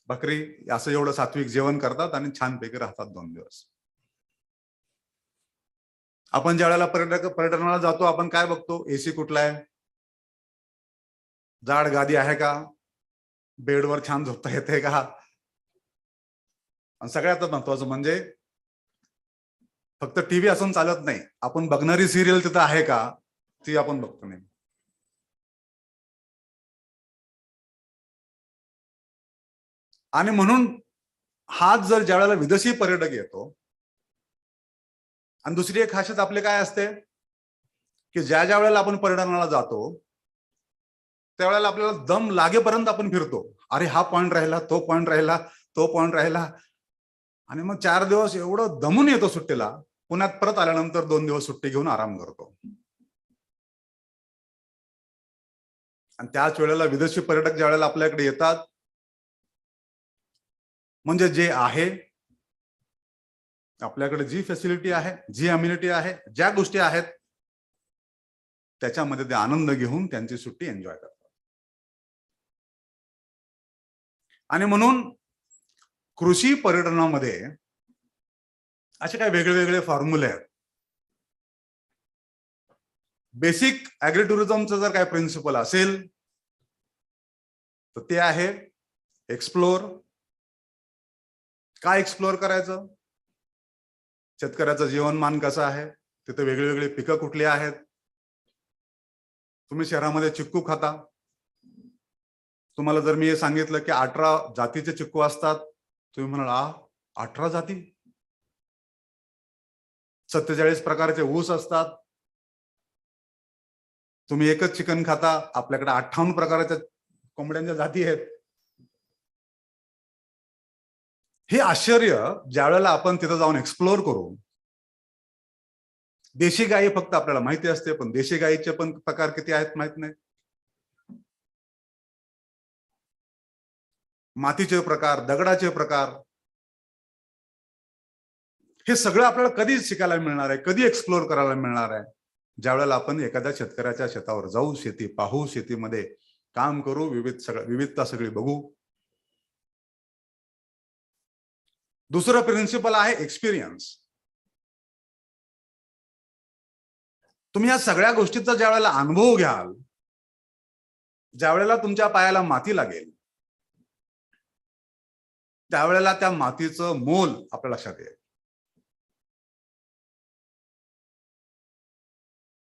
भाकरी असं एवढं सात्विक जेवण करतात आणि छानपैकी राहतात 2 दिवस. आपण ज्या वेळेला पर्यटनाला जातो आपण काय बघतो? एसी कुठला आहे, जाड गादी आहे का, बेडवर छान झोपता येते का, आणि सगळ्यात महत्वाचं म्हणजे फक्त टीव्ही असून चालत नाही, आपण बघणारी सिरियल तिथं आहे का ती आपण बघतो नाही. आणि म्हणून हाच जर ज्या वेळेला विदेशी पर्यटक येतो, आणि दुसरी एक खासियत आपली काय असते की ज्या वेळेला आपण पर्यटनाला जातो त्यावेळेला आपल्याला दम लागेपर्यंत आपण फिरतो. अरे हा पॉइंट राहिला, तो पॉइंट राहिला, तो पॉइंट राहिला, आणि मग 4 दिवस एवढं दमून येतो सुट्टीला. पुण्यात परत आल्यानंतर 2 दिवस सुट्टी घेऊन आराम करतो. आणि त्याच वेळेला विदेशी पर्यटक ज्या वेळेला आपल्याकडे येतात, म्हणजे जे आहे आपल्याकडे जी फॅसिलिटी आहे, जी अम्युनिटी आहे, ज्या गोष्टी आहेत त्याच्यामध्ये ते आनंद घेऊन त्यांची सुट्टी एन्जॉय करतात. आणि म्हणून कृषी पर्यटनामध्ये असे काही वेगळे फॉर्म्युले आहेत. बेसिक ऍग्री टुरिझमचं जर काय प्रिन्सिपल असेल तर ते आहे एक्सप्लोर. काय एक्सप्लोर करायचं? शेतकऱ्याचं जीवनमान कसं आहे, तिथे वेगळी पिकं कुठली आहेत. तुम्ही शहरामध्ये चिक्कू खाता, तुम्हाला जर मी हे सांगितलं की 18 जातीचे चिक्कू असतात, तुम्ही म्हणाल 18 जाती, 47 प्रकारचे ऊस असतात, तुम्ही एकच चिकन खाता, आपल्याकडे 58 प्रकारच्या कोंबड्यांच्या जाती आहेत. हे आश्चर्य ज्या वेळेला आपण तिथं जाऊन एक्सप्लोर करू, देशी गायी फक्त आपल्याला माहिती असते, पण देशी गायीचे पण प्रकार किती आहेत माहित नाही. मातीचे प्रकार, दगडाचे प्रकार, हे सगळं आपल्याला कधी शिकायला मिळणार आहे, कधी एक्सप्लोर करायला मिळणार आहे? ज्या वेळेला आपण एखाद्या शेतकऱ्याच्या शेतावर जाऊ, शेती पाहू, शेतीमध्ये काम करू, विविधता सगळी बघू. दुसरं प्रिन्सिपल आहे एक्सपिरियन्स. तुम्ही या सगळ्या गोष्टीचा ज्या वेळेला अनुभव घ्याल, ज्या वेळेला तुमच्या पायाला माती लागेल, त्यावेळेला त्या मातीचं मोल आपल्या लक्षात येईल.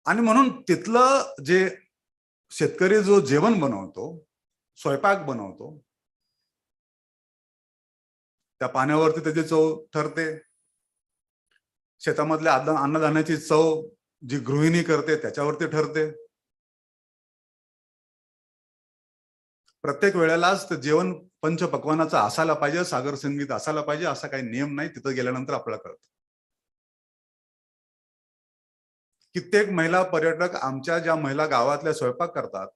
आणि म्हणून तिथलं जे शेतकरी जो जेवण बनवतो, स्वयंपाक बनवतो, त्या पाण्यावरती त्याची चव ठरते. शेतामधल्या अन्नधान्याची चव जी गृहिणी करते त्याच्यावरती ठरते. प्रत्येक वेळेलाच जेवण पंचपक्वानाचं असायला पाहिजे, सागर संगीत असायला पाहिजे, असा काही नियम नाही. तिथं गेल्यानंतर आपल्याला कळतं. कित्येक महिला पर्यटक आमच्या ज्या महिला गावातल्या स्वयंपाक करतात,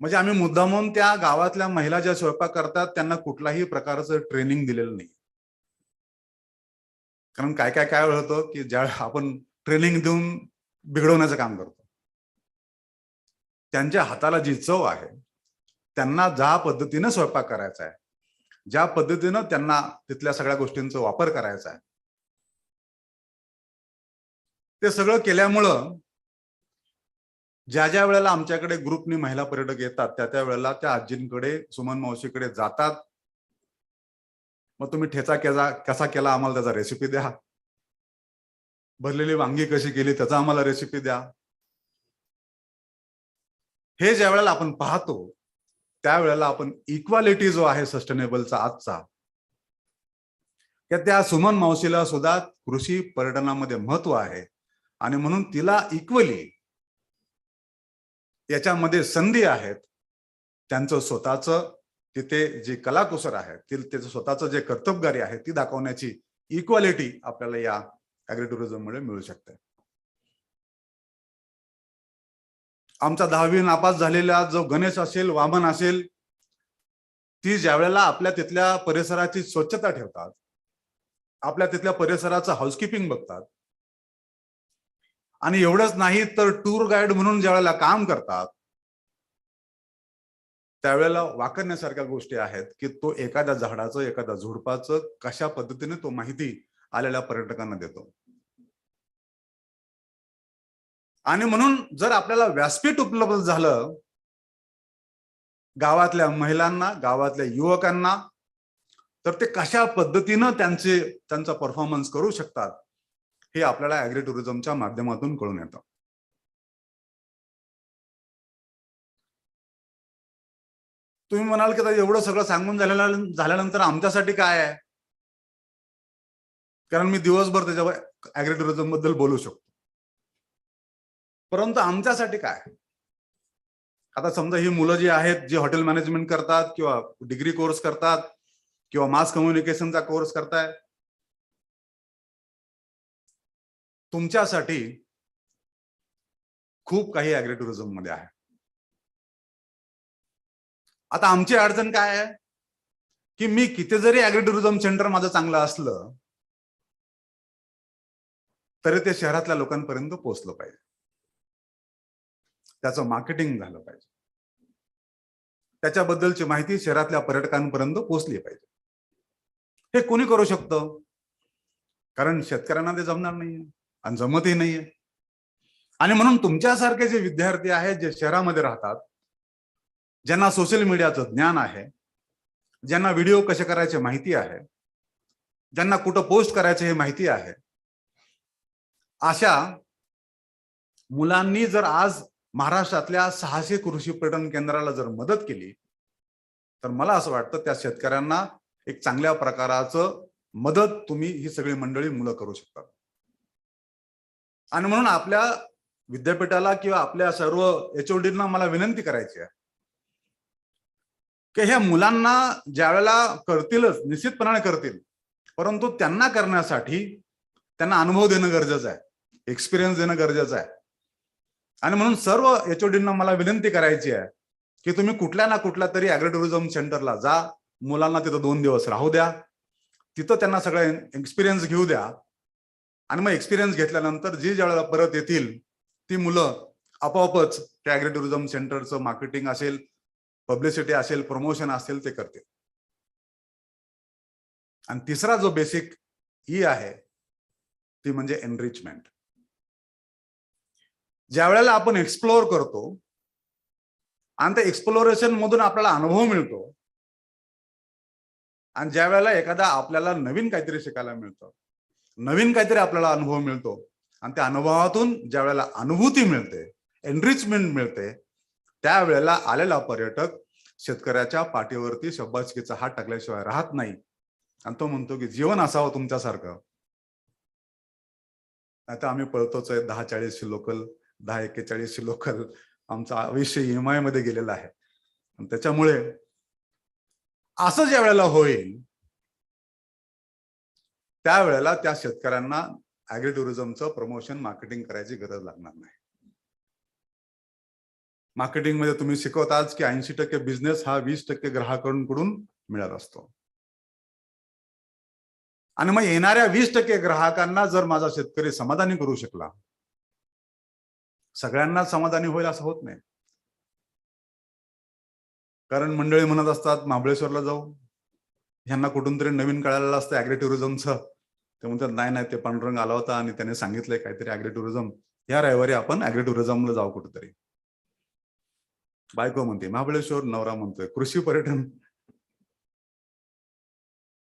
म्हणजे आम्ही मुद्दामून त्या गावातल्या महिला ज्या स्वयंपाक करतात त्यांना कुठलाही प्रकारचं ट्रेनिंग दिलेलं नाही. कारण काय वेळ होतं की ज्या आपण ट्रेनिंग देऊन बिघडवण्याचं काम करतो. त्यांच्या हाताला जी चव आहे, त्यांना ज्या पद्धतीने स्वयंपाक करायचा आहे, ज्या पद्धतीनं त्यांना तिथल्या सगळ्या गोष्टींचा वापर करायचा आहे, ते सगळं केल्यामुळं ज्या वेळेला आमच्याकडे ग्रुपनी महिला पर्यटक येतात त्या वेळेला त्या आजींकडे, सुमन मावशीकडे जातात. मग तुम्ही ठेचा कसा केला आम्हाला त्याचा रेसिपी द्या, भरलेली वांगी कशी केली त्याचा आम्हाला रेसिपी द्या. हे ज्या वेळेला आपण पाहतो त्यावेळेला आपण इक्वालिटी जो आहे सस्टेनेबलचा आजचा, त्या सुमन मावशीला सुद्धा कृषी पर्यटनामध्ये महत्व आहे आणि म्हणून तिला इक्वली याच्यामध्ये संधी आहेत. त्यांचं स्वतःचं तिथे जे कलाकुसर आहे, त्याचं स्वतःचं जे कर्तबगारी आहे ती दाखवण्याची इक्वालिटी आपल्याला या ऍग्री टुरिझम मुळे मिळू शकते. आमचा 10वी नापास झालेला जो गणेश असेल, वामन असेल, ती ज्या वेळेला आपल्या तिथल्या परिसराची स्वच्छता ठेवतात, आपल्या तिथल्या परिसराचं हाऊसकीपिंग बघतात, आणि एवढंच नाही तर टूर गाईड म्हणून ज्या वेळेला काम करतात, त्यावेळेला वाकरण्यासारख्या गोष्टी आहेत की तो एखाद्या झाडाचं, एखाद्या झुडपाचं कशा पद्धतीने तो माहिती आलेल्या पर्यटकांना देतो. आणि म्हणून जर आपल्याला व्यासपीठ उपलब्ध झालं गावातल्या महिलांना, गावातल्या युवकांना, तर ते कशा पद्धतीनं त्यांचा परफॉर्मन्स करू शकतात हे आपल्याला ऍग्री टुरिझमच्या माध्यमातून कळून येतं. तुम्ही म्हणाल की एवढं सगळं सांगून झाल्यानंतर आमच्यासाठी काय आहे? कारण मी दिवसभर त्याच्यावर ऍग्री टुरिझम बद्दल बोलू शकतो, परंतु आमच्यासाठी काय? आता समजा ही मुलं जी आहेत, जे हॉटेल मॅनेजमेंट करतात किंवा डिग्री कोर्स करतात किंवा मास कम्युनिकेशनचा कोर्स करताय, तुमच्यासाठी खूप काही ऍग्री टुरिझम मध्ये आहे. आता आमची अडचण काय आहे की मी किती जरी ऍग्री टुरिझम सेंटर माझं चांगलं असलं तरी ते शहरातल्या लोकांपर्यंत पोहोचलं पाहिजे, त्याचं मार्केटिंग झालं पाहिजे, त्याच्याबद्दलची माहिती शहरातल्या पर्यटकांपर्यंत पोहोचली पाहिजे. हे कोणी करू शकतं? कारण शेतकऱ्यांना ते जमणार नाहीये आणि जमतही नाहीये. आणि म्हणून तुमच्यासारखे जे विद्यार्थी आहेत, जे शहरामध्ये राहतात, ज्यांना सोशल मीडियाचं ज्ञान आहे, ज्यांना व्हिडिओ कसे करायचे माहिती आहे, ज्यांना कुठं पोस्ट करायचे हे माहिती आहे, अशा मुलांनी जर आज महाराष्ट्रातल्या 600 कृषी पर्यटन केंद्राला जर मदत केली तर मला असं वाटतं त्या शेतकऱ्यांना एक चांगल्या प्रकाराचं मदत तुम्ही ही सगळी मंडळी मुलं करू शकतात. आणि म्हणून आपल्या विद्यापीठाला किंवा आपल्या सर्व HODना मला विनंती करायची आहे की ह्या मुलांना ज्यावेळेला करतीलच, निश्चितपणाने करतील, परंतु त्यांना करण्यासाठी त्यांना अनुभव देणं गरजेचं आहे, एक्सपिरियन्स देणं गरजेचं आहे. आणि म्हणून सर्व HODना मला विनंती करायची आहे की तुम्ही कुठल्या ना कुठल्या तरी ॲग्रोटुरिझम सेंटरला जा, मुलांना तिथं 2 दिवस राहू द्या, तिथं त्यांना सगळं एक्सपिरियन्स घेऊ द्या. आणि मग एक्सपिरियन्स घेतल्यानंतर जी ज्यावेळेला परत येतील ती मुलं आपोआपच त्या ॲग्रोटुरिझम सेंटरचं मार्केटिंग असेल, पब्लिसिटी असेल, प्रमोशन असेल ते करतील. आणि तिसरा जो बेसिक आहे ती म्हणजे एनरिचमेंट. ज्या वेळेला आपण एक्सप्लोअर करतो आणि त्या एक्सप्लोरेशन मधून आपल्याला अनुभव मिळतो आणि ज्या वेळेला एखादा आपल्याला नवीन काहीतरी शिकायला मिळतं, नवीन काहीतरी आपल्याला अनुभव मिळतो आणि त्या अनुभवातून ज्या वेळेला अनुभूती मिळते, एनरिचमेंट मिळते, त्यावेळेला आलेला पर्यटक शेतकऱ्याच्या पाठीवरती शब्बासकीचा हात टाकल्याशिवाय राहत नाही आणि तो म्हणतो की जीवन असावं तुमच्यासारखं. आता आम्ही पळतोच आहे 10-40ची लोकल, 10-41ची लोकल, आमचं आयुष्य EMI मध्ये गेलेलं आहे. त्याच्यामुळे असं ज्या वेळेला होईल त्यावेळेला त्या शेतकऱ्यांना ॲग्रोटुरिझमचं प्रमोशन, मार्केटिंग करायची गरज लागणार नाही. मार्केटिंग मध्ये तुम्ही शिकवताच की 80% बिझनेस हा 20% ग्राहकांकडून मिळत असतो. आणि मग येणाऱ्या 20% ग्राहकांना जर माझा शेतकरी समाधानी करू शकला, सगळ्यांना समाधानी होईल असं होत नाही. कारण मंडळी म्हणत असतात महाबळेश्वरला जाऊ, ह्यांना कुठून तरी नवीन कळालेलं असतं ॲग्रोटुरिझमचं. ते म्हणतात नाही नाही, ते पांडुरंग आला होता आणि त्याने सांगितलंय काहीतरी ॲग्रोटुरिझम, या रविवारी आपण ॲग्रोटुरिझमला जाऊ कुठेतरी. बायको म्हणते महाबळेश्वर, नवरा म्हणतोय कृषी पर्यटन.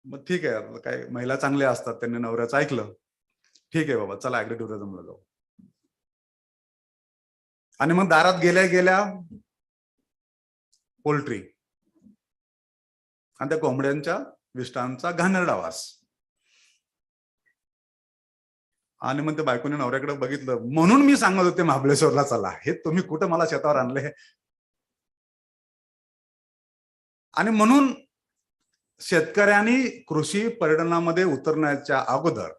मग ठीक आहे, काय महिला चांगल्या असतात, त्यांनी नवऱ्याचं ऐकलं, ठीक आहे बाबा चला ॲग्रोटुरिझमला जाऊ. आणि मग दारात गेल्या गेल्या पोल्ट्री आणि त्या कोंबड्यांच्या विष्टांचा घाणेरडा वास. आणि मग त्या बायकोने नवऱ्याकडे बघितलं, म्हणून मी सांगत होते महाबळेश्वरला चला, हे तुम्ही कुठं मला शेतावर आणले. आणि म्हणून शेतकऱ्यांनी कृषी पर्यटनामध्ये उतरण्याच्या अगोदर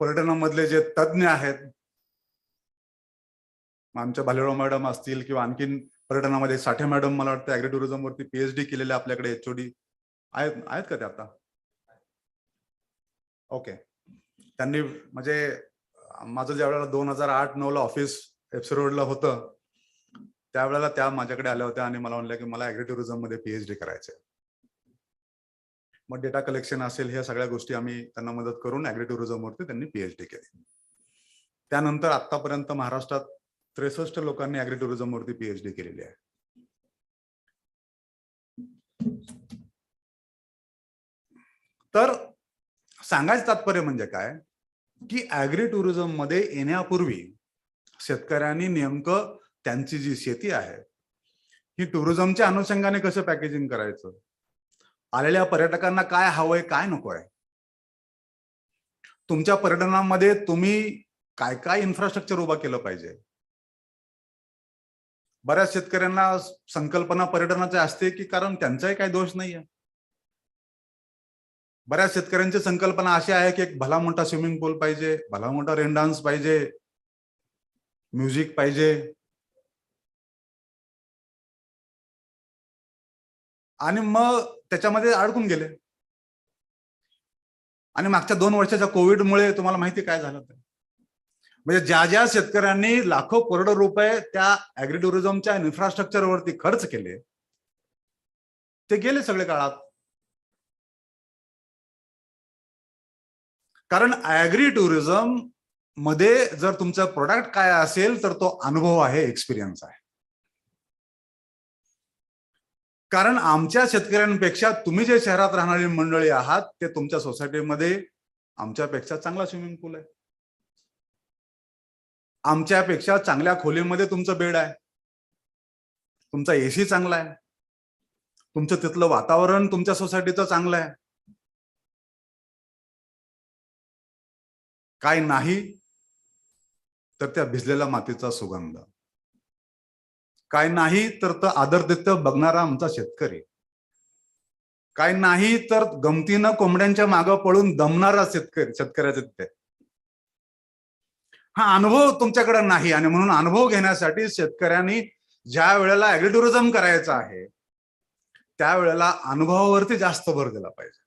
पर्यटनामधले जे तज्ज्ञ आहेत, आमच्या भालेराव मॅडम असतील किंवा आणखीन पर्यटनामध्ये साठे मॅडम, मला वाटतं ॲग्रोटुरिझम वरती PhD केलेले आपल्याकडे HOD आहेत का ते आता? ओके. त्यांनी म्हणजे माझं ज्या वेळेला 2008-9ला ऑफिस FC रोडला होतं, त्यावेळेला त्या माझ्याकडे आल्या होत्या आणि मला म्हणल्या की मला ॲग्रोटुरिझम मध्ये PhD करायचंय. मग डेटा कलेक्शन असेल, ह्या सगळ्या गोष्टी आम्ही त्यांना मदत करून ॲग्रोटुरिझम वरती त्यांनी PhD केली. त्यानंतर आतापर्यंत महाराष्ट्रात 63 लोकांनी ॲग्रोटुरिझम वरती PhD केलेली आहे. तर सांगायचं तात्पर्य म्हणजे काय की ॲग्रोटुरिझम मध्ये येण्यापूर्वी शेतकऱ्यांनी नेमकं त्यांची जी शेती आहे ही टुरिझमच्या अनुषंगाने कसं पॅकेजिंग करायचं, आलेल्या पर्यटकांना काय हवंय काय नकोय, तुमच्या पर्यटनामध्ये तुम्ही काय काय इन्फ्रास्ट्रक्चर उभा केलं पाहिजे. बऱ्याच शेतकऱ्यांना संकल्पना पर्यटनाची असते की कारण त्यांचाही काही दोष नाहीये. बऱ्याच शेतकऱ्यांची संकल्पना अशी आहे की एक भला मोठा स्विमिंग पूल पाहिजे, भला मोठा रेन डान्स पाहिजे, म्युझिक पाहिजे. आणि मग त्याच्यामध्ये अडकून गेले. आणि मागच्या 2 वर्षाच्या कोविडमुळे तुम्हाला माहिती काय झालं, म्हणजे ज्या ज्या शेतकऱ्यांनी लाखो करोडो रुपये त्या ॲग्रोटुरिझमच्या इन्फ्रास्ट्रक्चरवरती खर्च केले ते गेले सगळे काळात. कारण ॲग्रोटुरिझम मध्ये जर तुमचं प्रोडक्ट काय असेल तर तो अनुभव आहे, एक्सपिरियन्स आहे. कारण आमच्या शेतकऱ्यांपेक्षा तुम्ही जे शहरात राहणारी मंडळी आहात ते तुमच्या सोसायटीमध्ये आमच्यापेक्षा चांगला स्विमिंग पूल आहे, आमच्यापेक्षा चांगल्या खोलीमध्ये तुमचं बेड आहे, तुमचा AC चांगला आहे, तुमचं तिथलं वातावरण तुमच्या सोसायटीचं चांगलं आहे. काय नाही तर त्या भिजलेल्या मातीचा सुगंध, काय नाही तर तो आदरातिथ्य बघणारा आमचा शेतकरी, काय नाही तर गमतीनं कोंबड्यांच्या मागं पळून दमणारा शेतकऱ्याचे ते हा अनुभव तुमच्याकडे नाही. आणि म्हणून अनुभव घेण्यासाठी शेतकऱ्यांनी ज्या वेळेला ॲग्रिटुरिझम करायचं आहे त्यावेळेला अनुभवावरती जास्त भर दिला पाहिजे.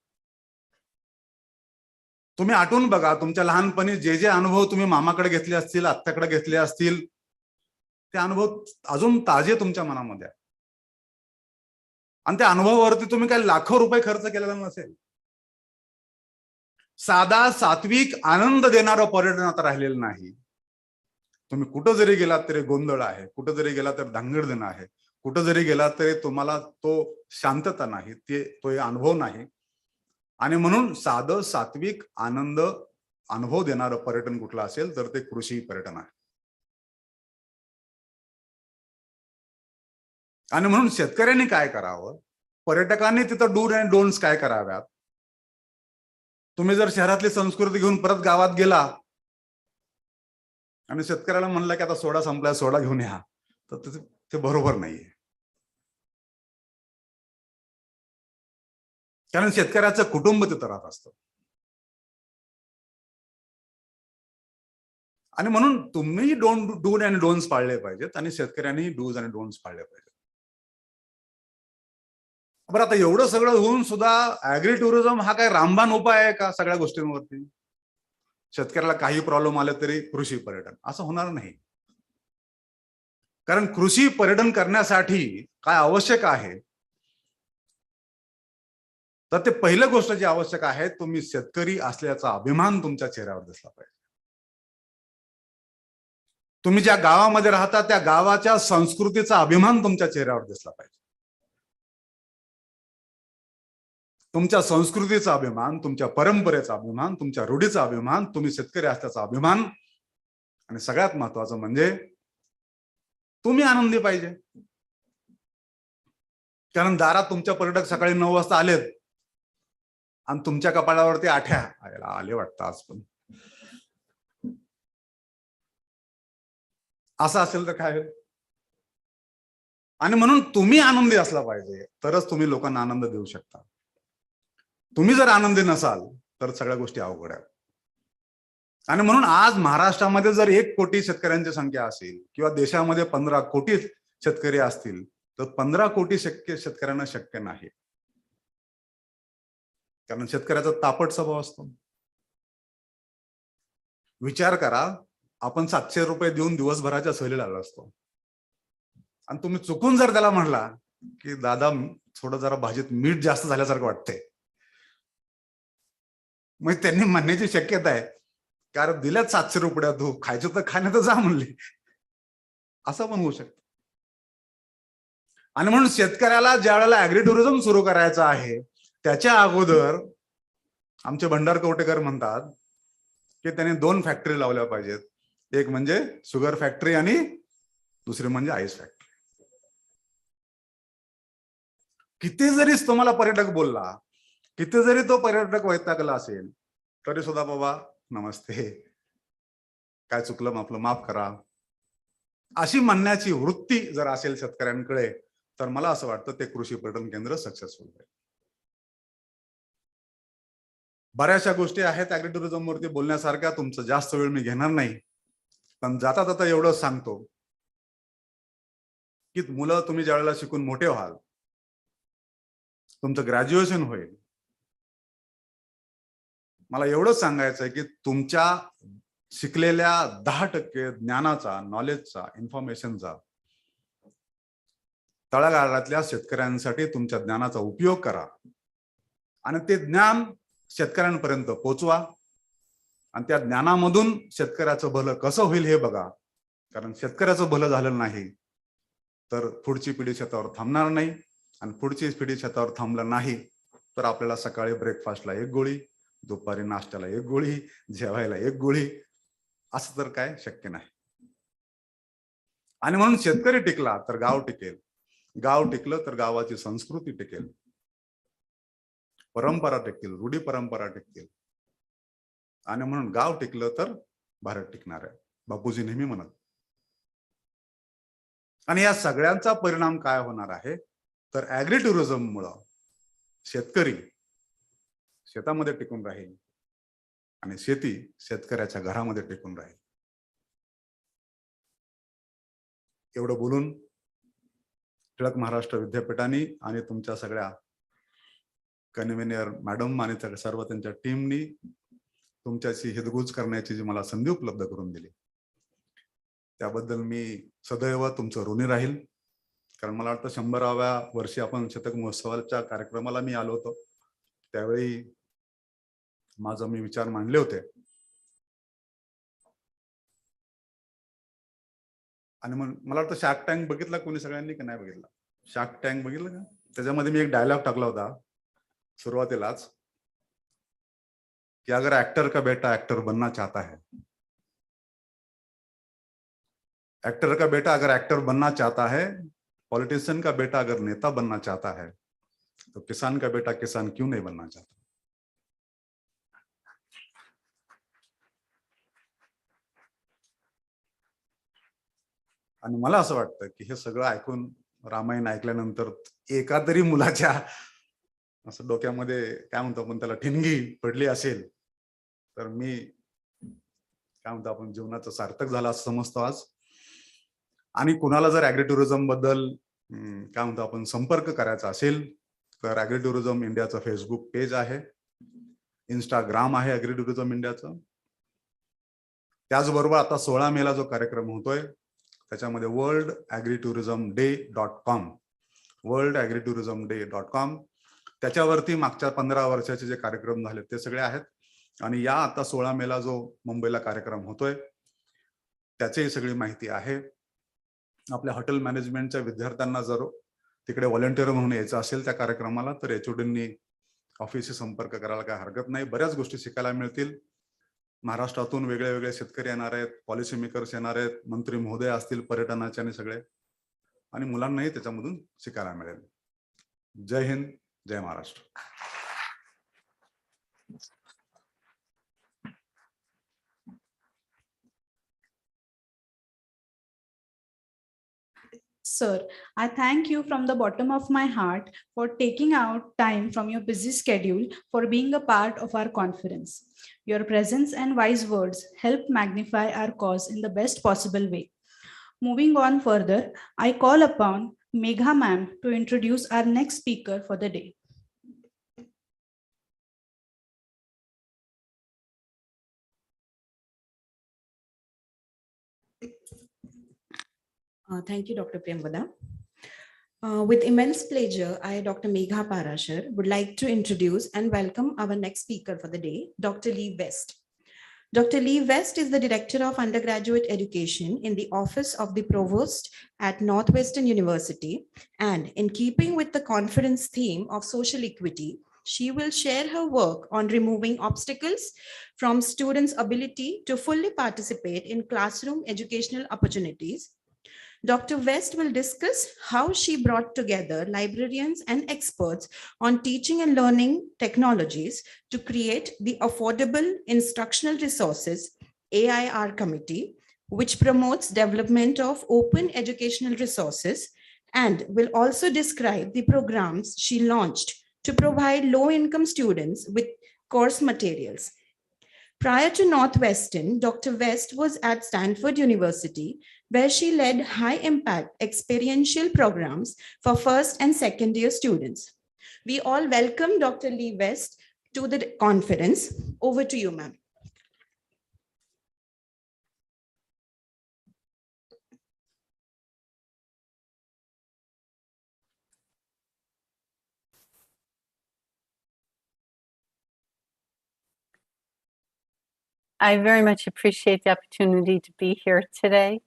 तुम्ही आठवून बघा, तुमच्या लहानपणी जे जे अनुभव तुम्ही मामाकडे घेतले असतील, आत्याकडे घेतले असतील, ते अनुभव अजून ताजे तुमच्या मनामध्ये आहे. आणि त्या अनुभवावरती तुम्ही काही लाखो रुपये खर्च केलेला नसेल. साधा सात्विक आनंद देणारं पर्यटन आता राहिलेलं नाही. तुम्ही कुठं जरी गेलात तरी गोंधळ आहे, कुठं जरी गेलात तर धांगडधिंगा आहे, कुठं जरी गेलात तरी तुम्हाला तो शांतता नाही, तो अनुभव नाही. आणि म्हणून साधं सात्विक आनंद अनुभव देणारं पर्यटन कुठलं असेल तर ते कृषी पर्यटन आहे. आणि म्हणून शेतकऱ्यांनी काय करावं, पर्यटकांनी तिथं डू अँड डोंट्स काय कराव्यात. तुम्ही जर शहरातली संस्कृती घेऊन परत गावात गेला आणि शेतकऱ्याला म्हणलं की आता सोडा संपलाय, सोडा घेऊन या, तर ते बरोबर नाहीये. कारण शेतकऱ्याचं कुटुंब तिथं राहत असतं. आणि म्हणून तुम्ही डू अँड डोंट्स पाळले पाहिजेत आणि शेतकऱ्यांनी डूज अँड डोंट्स पाळले पाहिजेत. बरं, आता एवढं सगळं होऊन सुद्धा ऍग्री टुरिझम हा काय रामबाण उपाय आहे का सगळ्या गोष्टींवरती? शेतकऱ्याला काही प्रॉब्लेम आले तरी कृषी पर्यटन, असं होणार नाही. कारण कृषी पर्यटन करण्यासाठी काय आवश्यक आहे, तर ते पहिलं गोष्ट जी आवश्यक आहे, तुम्ही शेतकरी असल्याचा अभिमान तुमच्या चेहऱ्यावर दिसला पाहिजे. तुम्ही ज्या गावामध्ये राहता त्या गावाच्या संस्कृतीचा अभिमान तुमच्या चेहऱ्यावर दिसला पाहिजे. तुमच्या संस्कृतीचा अभिमान, तुमच्या परंपरेचा अभिमान, तुमच्या रूढीचा अभिमान, तुम्ही शेतकरी असल्याचा अभिमान, आणि सगळ्यात महत्वाचं म्हणजे तुम्ही आनंदी पाहिजे. कारण दारात तुमच्या पर्यटक सकाळी 9 वाजता आलेत आणि तुमच्या कपाळावरती आठ्या आले वाटतं आज पण, असं असेल तर काय? आणि म्हणून तुम्ही आनंदी असला पाहिजे तरच तुम्ही लोकांना आनंद देऊ शकता. तुम्ही जर आनंदी नसाल तर सगळ्या गोष्टी अवघड आहेत. आणि म्हणून आज महाराष्ट्रामध्ये जर 1 कोटी शेतकऱ्यांची संख्या असेल किंवा देशामध्ये 15 कोटी शेतकरी असतील तर 15 कोटी शेतकऱ्यांना शक्य नाही. कारण शेतकऱ्याचा तापट स्वभाव असतो. विचार करा, आपण 700 रुपये देऊन दिवसभराच्या सहलीला आलो असतो आणि तुम्ही चुकून जर त्याला म्हणला की दादा थोडं जरा भाजीत मीठ जास्त झाल्यासारखं वाटतंय, मग त्यांनी म्हणण्याची शक्यता आहे कारण दिल्यात 700 रुपये, तू खायचं तर खाण्यात जा म्हणले, असं पण होऊ शकतं. आणि म्हणून शेतकऱ्याला ज्या वेळेला ऍग्री टुरिझम सुरू करायचं आहे त्याच्या अगोदर आमचे भंडार कवटेकर म्हणतात की त्यांनी 2 फॅक्टरी लावल्या पाहिजेत. एक म्हणजे शुगर फॅक्टरी आणि दुसरी म्हणजे आईस फॅक्टरी. किती जरी तुम्हाला पर्यटक बोलला, किती जरी तो पर्यटक वैतागला असेल तरी सुद्धा बाबा नमस्ते, काय चुकलं आपलं माफ करा, अशी म्हणण्याची वृत्ती जर असेल शेतकऱ्यांकडे तर मला असं वाटतं ते कृषी पर्यटन केंद्र सक्सेसफुल आहे. बऱ्याचशा गोष्टी आहेत ऍग्री टुरिझम वरती बोलण्यासारख्या, तुमचं जास्त वेळ मी घेणार नाही. पण जाता जाता एवढं सांगतो की मुलं तुम्ही ज्या वेळेला शिकून मोठे व्हाल, तुमचं ग्रॅज्युएशन होईल, मला एवढंच सांगायचं आहे की तुमच्या शिकलेल्या 10% ज्ञानाचा, नॉलेजचा, इन्फॉर्मेशनचा तळागाळातल्या शेतकऱ्यांसाठी तुमच्या ज्ञानाचा उपयोग करा आणि ते ज्ञान शेतकऱ्यांपर्यंत पोहोचवा आणि त्या ज्ञानामधून शेतकऱ्याचं भलं कसं होईल हे बघा. कारण शेतकऱ्याचं भलं झालं नाही तर पुढची पिढी शेतावर थांबणार नाही आणि पुढची पिढी शेतावर थांबलं नाही तर आपल्याला सकाळी ब्रेकफास्टला 1 गोळी, दुपारी नाश्त्याला 1 गोळी, जेवायला 1 गोळी, असं तर काय शक्य नाही. आणि म्हणून शेतकरी टिकला तर गाव टिकेल, गाव टिकलं तर गावाची संस्कृती टिकेल, परंपरा टिकतील, रूढी परंपरा टिकतील. आणि म्हणून गाव टिकलं तर भारत टिकणार आहे, बापूजी नेहमी म्हणत. आणि या सगळ्यांचा परिणाम काय होणार आहे तर ऍग्री टुरिझम मुळे शेतकरी शेतामध्ये टिकून राहील आणि शेती शेतकऱ्याच्या घरामध्ये टिकून राहील. एवढं बोलून टिळक महाराष्ट्र विद्यापीठाने आणि तुमच्या सगळ्या कन्व्हेनियर मॅडम आणि सर्व त्यांच्या टीमनी तुमच्याशी हितगुज करण्याची जी मला संधी उपलब्ध करून दिली त्याबद्दल मी सदैव तुमचं ऋणी राहील. कारण मला वाटतं 100व्या वर्षी आपण शतक महोत्सवाच्या कार्यक्रमाला मी आलो होतो, त्यावेळी माझं मी विचार मांडले होते. आणि मग मला वाटतं शार्क टँक बघितला कोणी सगळ्यांनी की नाही बघितला? शार्क टँक बघितलं का? त्याच्यामध्ये मी एक डायलॉग टाकला होता सुरुवातीलाच कि अगर एक्टर का बेटा एक्टर बनना चाहता है, एक्टर का बेटा अगर एक्टर बनना चाहता है, पॉलिटिशियन का बेटा अगर नेता बनना चाहता है, तो किसान का बेटा किसान क्यों नहीं बनना चाहता? आणि मला असं वाटतं की हे सगळं ऐकून रामायण ऐकल्यानंतर एका तरी मुलाच्या असं डोक्यामध्ये काय म्हणतो आपण त्याला ठिणगी पडली असेल तर मी काय म्हणतो आपण जीवनाचं सार्थक झालं असं समजतो आज. आणि कुणाला जर ऍग्री टुरिझम बद्दल काय म्हणतो आपण संपर्क करायचा असेल तर ऍग्री टुरिझम इंडियाचं फेसबुक पेज आहे, इंस्टाग्राम आहे ऍग्री टुरिझम इंडियाचं. त्याचबरोबर आता 16 मेला जो कार्यक्रम होतोय त्याच्यामध्ये worldagritourismday.com worldagritourismday.com त्याच्यावरती मागच्या 15 वर्षाचे जे कार्यक्रम झाले ते सगळे आहेत. आणि या आता 16 मेला जो मुंबईला कार्यक्रम होतोय त्याची सगळी माहिती आहे. आपल्या हॉटेल मॅनेजमेंटच्या विद्यार्थ्यांना जर तिकडे व्हॉलंटियर म्हणून यायचं असेल त्या कार्यक्रमाला तर एचओडींनी ऑफिसशी संपर्क करायला काय हरकत नाही. बऱ्याच गोष्टी शिकायला मिळतील. महाराष्ट्रातून वेगळे वेगळे शेतकरी येणार आहेत, पॉलिसी मेकर्स येणार आहेत, मंत्री महोदय असतील पर्यटनाचे आणि सगळे, आणि मुलांनाही त्याच्यामधून शिकायला मिळेल. जय हिंद, जय Maharashtra. Sir, I thank you from the bottom of my heart for taking out time from your busy schedule for being a part of our conference. Your presence and wise words help magnify our cause in the best possible way. Moving on further, I call upon Megha ma'am to introduce our next speaker for the day. Thank you, Dr. Priyamvada. With immense pleasure, I, Dr. Megha Parashar, would like to introduce and welcome our next speaker for the day, Dr. Lee West. Dr. Lee West is the Director of Undergraduate Education in the Office of the Provost at Northwestern University, and in keeping with the conference theme of social equity, she will share her work on removing obstacles from students' ability to fully participate in classroom educational opportunities. Dr. West will discuss how she brought together librarians and experts on teaching and learning technologies to create the Affordable Instructional Resources AIR Committee, which promotes development of open educational resources, and will also describe the programs she launched to provide low-income students with course materials. Prior to Northwestern, Dr. West was at Stanford University, where she led high-impact experiential programs for first and second year students. We all welcome Dr. Lee West to the conference. Over to you, ma'am. I very much appreciate the opportunity to be here today.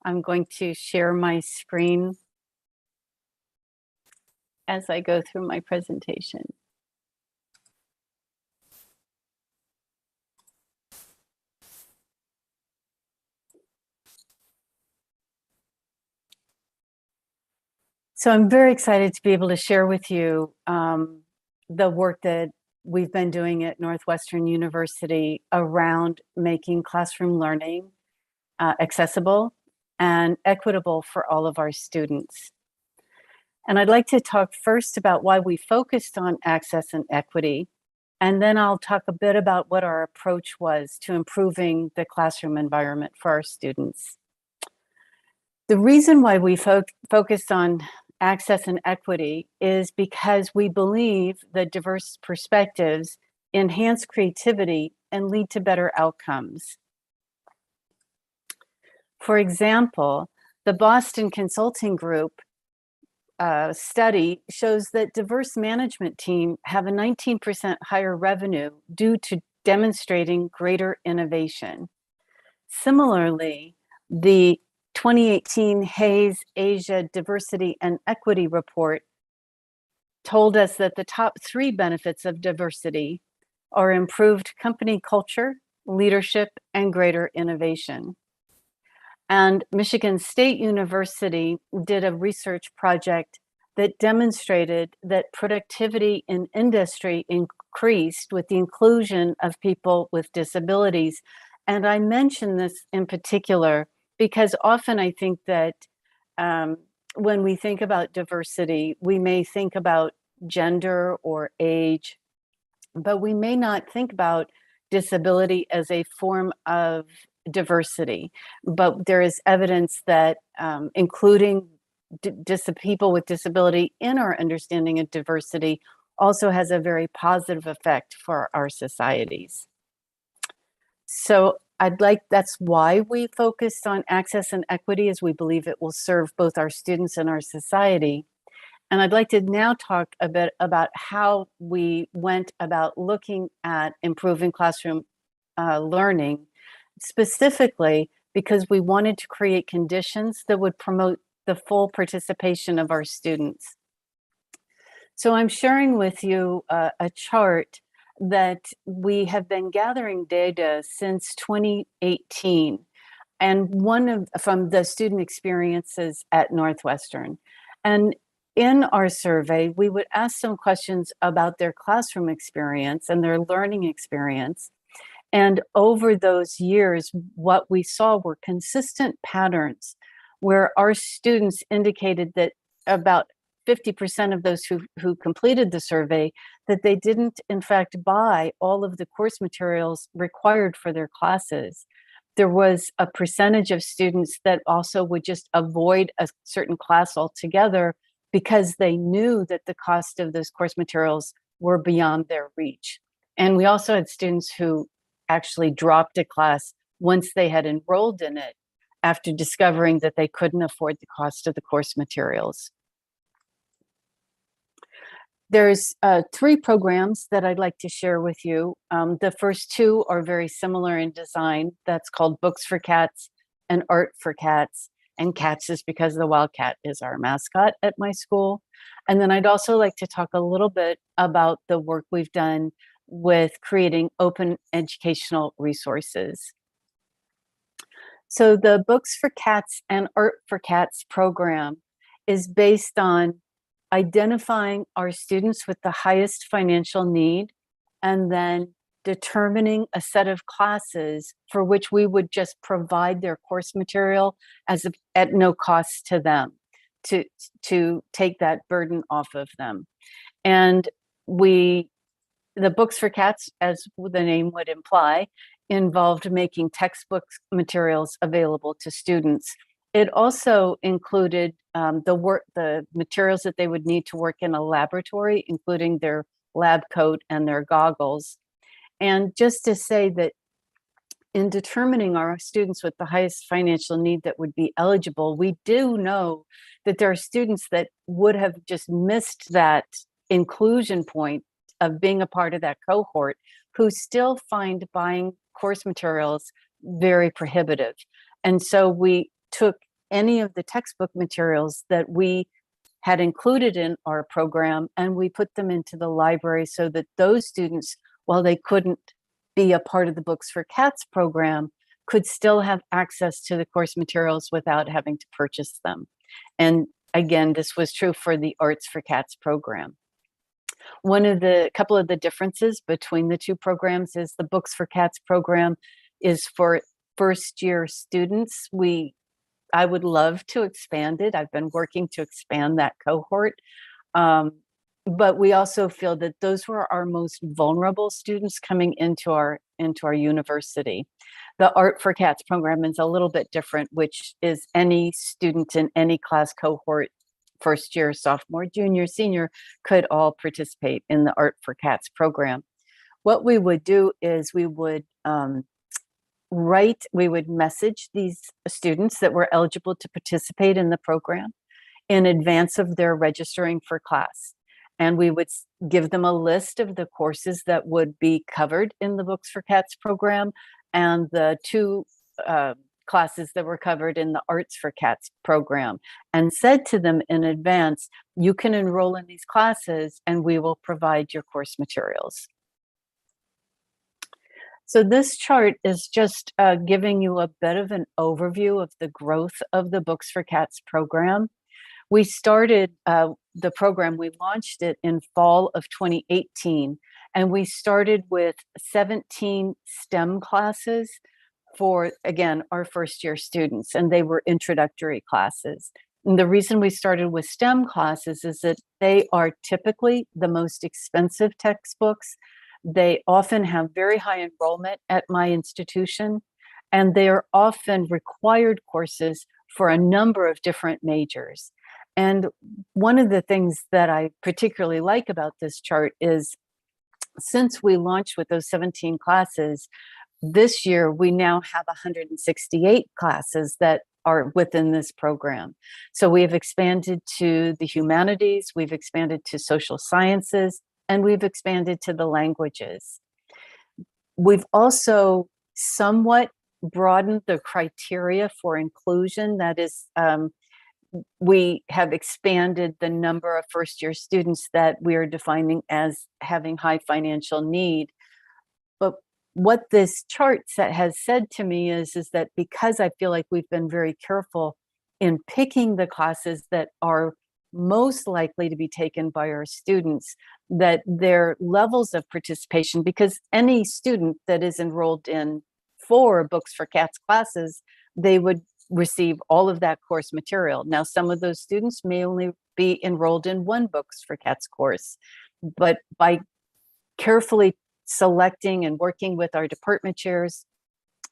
I'm going to share my screen as I go through my presentation. So I'm very excited to be able to share with you the work that we've been doing at Northwestern University around making classroom learning accessible and equitable for all of our students. And I'd like to talk first about why we focused on access and equity, and then I'll talk a bit about what our approach was to improving the classroom environment for our students. The reason why we focused on access and equity is because we believe that diverse perspectives enhance creativity and lead to better outcomes. For example, the Boston Consulting Group study shows that diverse management teams have a 19% higher revenue due to demonstrating greater innovation. Similarly, the 2018 Hayes Asia Diversity and Equity Report told us that the top 3 benefits of diversity are improved company culture, leadership, and greater innovation. And Michigan State University did a research project that demonstrated that productivity in industry increased with the inclusion of people with disabilities. And I mention this in particular because often I think that when we think about diversity, we may think about gender or age, but we may not think about disability as a form of diversity. But there is evidence that including people with disability in our understanding of diversity also has a very positive effect for our societies. So that's why we focused on access and equity, as we believe it will serve both our students and our society. And I'd like to now talk a bit about how we went about looking at improving classroom learning, specifically because we wanted to create conditions that would promote the full participation of our students. So I'm sharing with you a chart that we have been gathering data since 2018, and from the student experiences at Northwestern. And in our survey, we would ask some questions about their classroom experience and their learning experience. And over those years, what we saw were consistent patterns where our students indicated that about 50% of those who completed the survey, that they didn't in fact buy all of the course materials required for their classes. There was a percentage of students that also would just avoid a certain class altogether because they knew that the cost of those course materials were beyond their reach. And we also had students who actually dropped a class once they had enrolled in it after discovering that they couldn't afford the cost of the course materials. There's 3 programs that I'd like to share with you. The first 2 are very similar in design. That's called Books for Cats and Art for Cats. And cats is because the wildcat is our mascot at my school. And then I'd also like to talk a little bit about the work we've done with creating open educational resources. So the Books for Cats and Art for Cats program is based on identifying our students with the highest financial need and then determining a set of classes for which we would just provide their course material at no cost to them to take that burden off of them. And the Books for Cats, as the name would imply, involved making textbook materials available to students. It also included the materials that they would need to work in a laboratory, including their lab coat and their goggles. And just to say that in determining our students with the highest financial need that would be eligible, we do know that there are students that would have just missed that inclusion point of being a part of that cohort who still find buying course materials very prohibitive. And so we took any of the textbook materials that we had included in our program and we put them into the library so that those students, while they couldn't be a part of the Books for Cats program, could still have access to the course materials without having to purchase them. And again, this was true for the Arts for Cats program. One of the couple of the differences between the two programs is the Books for Cats program is for first year students. I would love to expand it. I've been working to expand that cohort. But we also feel that those were our most vulnerable students coming into our university. The Art for Cats program is a little bit different, which is any student in any class cohort, first year, sophomore, junior, senior, could all participate in the Art for Cats program. What we would do is we would message these students that were eligible to participate in the program in advance of their registering for class. And we would give them a list of the courses that would be covered in the Books for Cats program and the two classes that were covered in the Arts for Cats program, and said to them in advance, you can enroll in these classes and we will provide your course materials. So this chart is just giving you a bit of an overview of the growth of the Books for Cats program. We started the program, we launched it in fall of 2018, and we started with 17 STEM classes for, again, our first year students, and they were introductory classes. And the reason we started with STEM classes is that they are typically the most expensive textbooks. They often have very high enrollment at my institution, and they are often required courses for a number of different majors. And one of the things that I particularly like about this chart is, since we launched with those 17 classes, this year we now have 168 classes that are within this program. So we have expanded to the humanities, we've expanded to social sciences, and we've expanded to the languages. We've also somewhat broadened the criteria for inclusion. That is, we have expanded the number of first year students that we are defining as having high financial need. But what this chart has said to me is that because I feel like we've been very careful in picking the classes that are most likely to be taken by our students, that their levels of participation, because any student that is enrolled in 4 Books for Cats classes, they would receive all of that course material. Now, some of those students may only be enrolled in 1 Books for Cats course, but by carefully selecting and working with our department chairs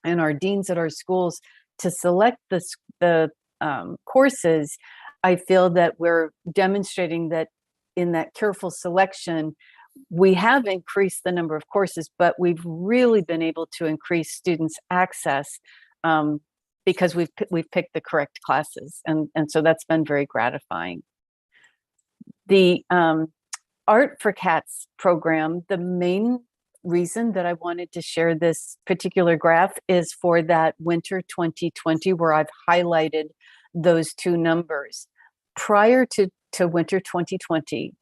and our deans at our schools to select the courses, I feel that we're demonstrating that in that careful selection, we have increased the number of courses, but we've really been able to increase students' access because we've picked the correct classes, and so that's been very gratifying. The Art for Cats program, the main reason that I wanted to share this particular graph is for that winter 2020, where I've highlighted those 2 numbers. Prior to winter 2020,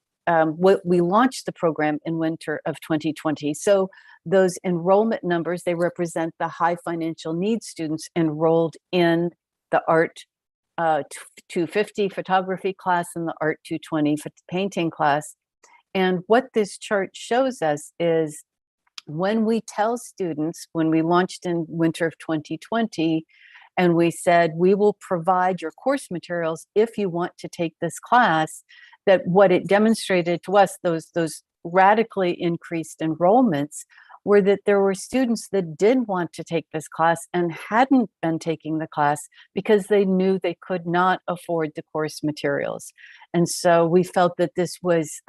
we launched the program in winter of 2020. So those enrollment numbers, they represent the high financial needs students enrolled in the Art 250 photography class and the Art 220 painting class. And what this chart shows us is, when we tell students, when we launched in winter of 2020, and we said, we will provide your course materials if you want to take this class, that what it demonstrated to us, those radically increased enrollments, were that there were students that did want to take this class and hadn't been taking the class because they knew they could not afford the course materials. And so we felt that this was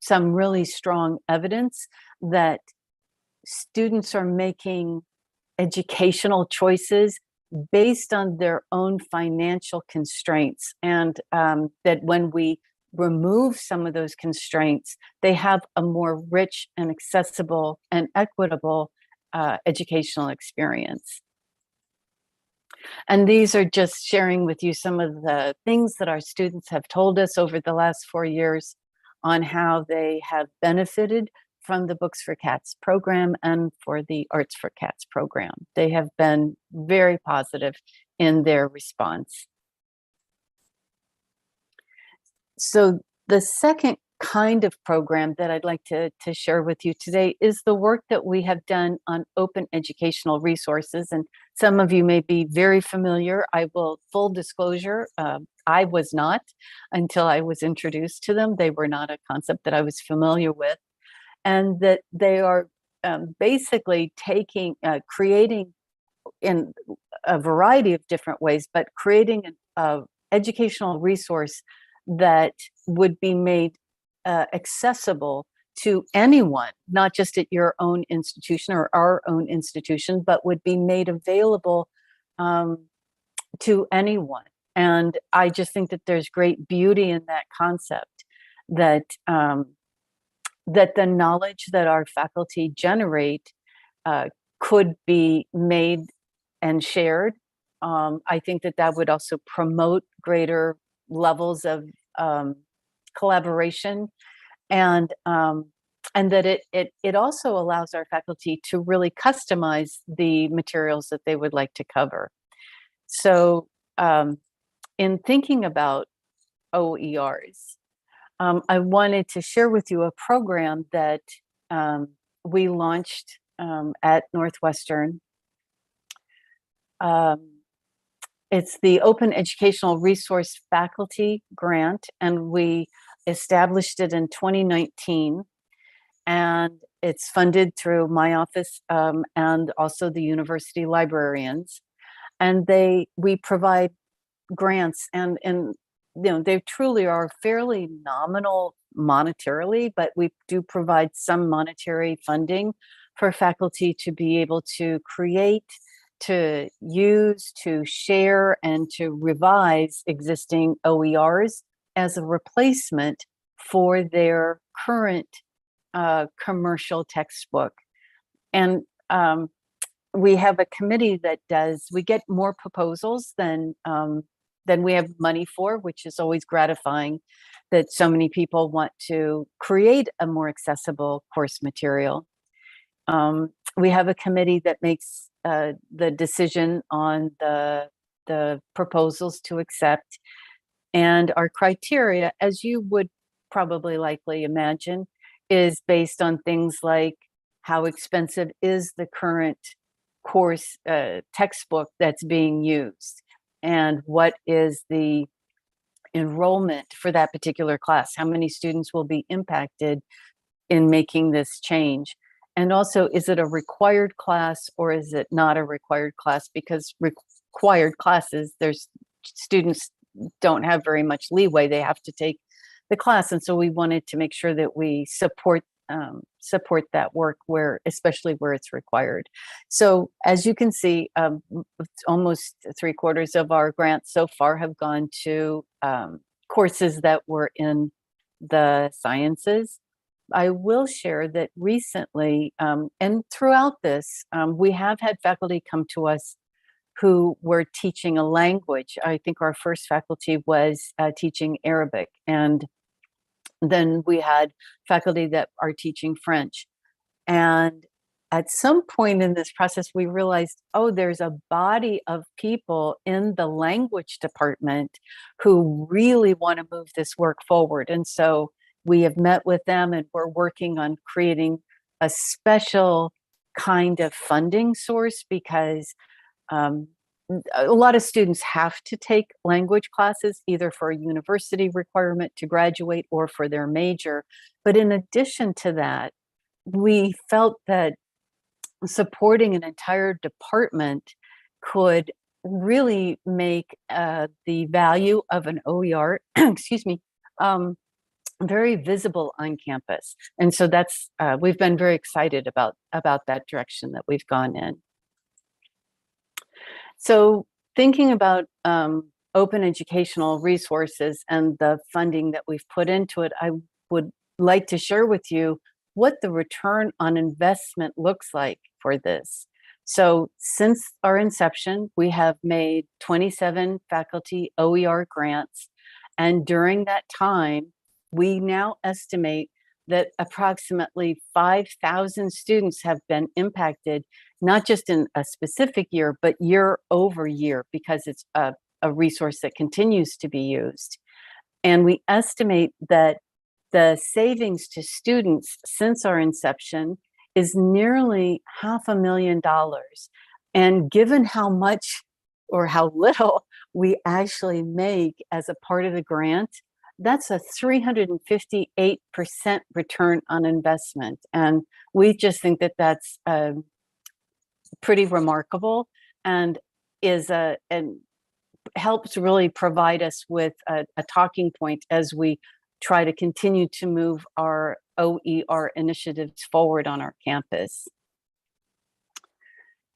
some really strong evidence that students are making educational choices based on their own financial constraints, and that when we remove some of those constraints, they have a more rich and accessible and equitable educational experience. And these are just sharing with you some of the things that our students have told us over the last 4 years on how they have benefited from the Books for Cats program and for the Arts for Cats program. They have been very positive in their response. So the second kind of program that I'd like to share with you today is the work that we have done on open educational resources. And some of you may be very familiar. I will, full disclosure, I was not until I was introduced to them. They were not a concept that I was familiar with. And that they are basically creating in a variety of different ways, but creating an educational resource that would be made accessible to anyone, not just at your own institution or our own institution, but would be made available to anyone. And I just think that there's great beauty in that concept, that that the knowledge that our faculty generate could be made and shared. I think that that would also promote greater levels of collaboration, and that it also allows our faculty to really customize the materials that they would like to cover. So in thinking about OERs, I wanted to share with you a program that we launched at Northwestern. It's the Open Educational Resource Faculty Grant, and we established it in 2019. And it's funded through my office and also the university librarians. And we provide grants, and they truly are fairly nominal monetarily, but we do provide some monetary funding for faculty to be able to create, to use, to share, and to revise existing OERs as a replacement for their current commercial textbook. And we have a committee that we get more proposals than we have money for, which is always gratifying that so many people want to create a more accessible course material. We have a committee that makes the decision on the proposals to accept. And our criteria, as you would probably likely imagine, is based on things like how expensive is the current course textbook that's being used, and what is the enrollment for that particular class, how many students will be impacted in making this change. And also, is it a required class or is it not a required class? Because required classes, students don't have very much leeway. They have to take the class. And so we wanted to make sure that we support that work, especially where it's required. So as you can see, almost 3/4 of our grants so far have gone to courses that were in the sciences. I will share that recently, and throughout this, we have had faculty come to us who were teaching a language. I think our first faculty was teaching Arabic, and then we had faculty that are teaching French. And at some point in this process, we realized, there's a body of people in the language department who really want to move this work forward. And so we have met with them, and we're working on creating a special kind of funding source, because a lot of students have to take language classes, either for a university requirement to graduate or for their major. But in addition to that, we felt that supporting an entire department could really make the value of an OER, excuse me, very visible on campus. And so that's we've been very excited about that direction that we've gone in. So thinking about open educational resources and the funding that we've put into it, I would like to share with you what the return on investment looks like for this. So since our inception, we have made 27 faculty OER grants. And during that time, we now estimate that approximately 5,000 students have been impacted, not just in a specific year, but year over year, because it's a resource that continues to be used. And we estimate that The savings to students since our inception is nearly $500,000. And given how much or how little we actually make as a part of the grant, that's a 358% return on investment. And we just think that that's pretty remarkable and helps really provide us with a talking point as we try to continue to move our OER initiatives forward on our campus.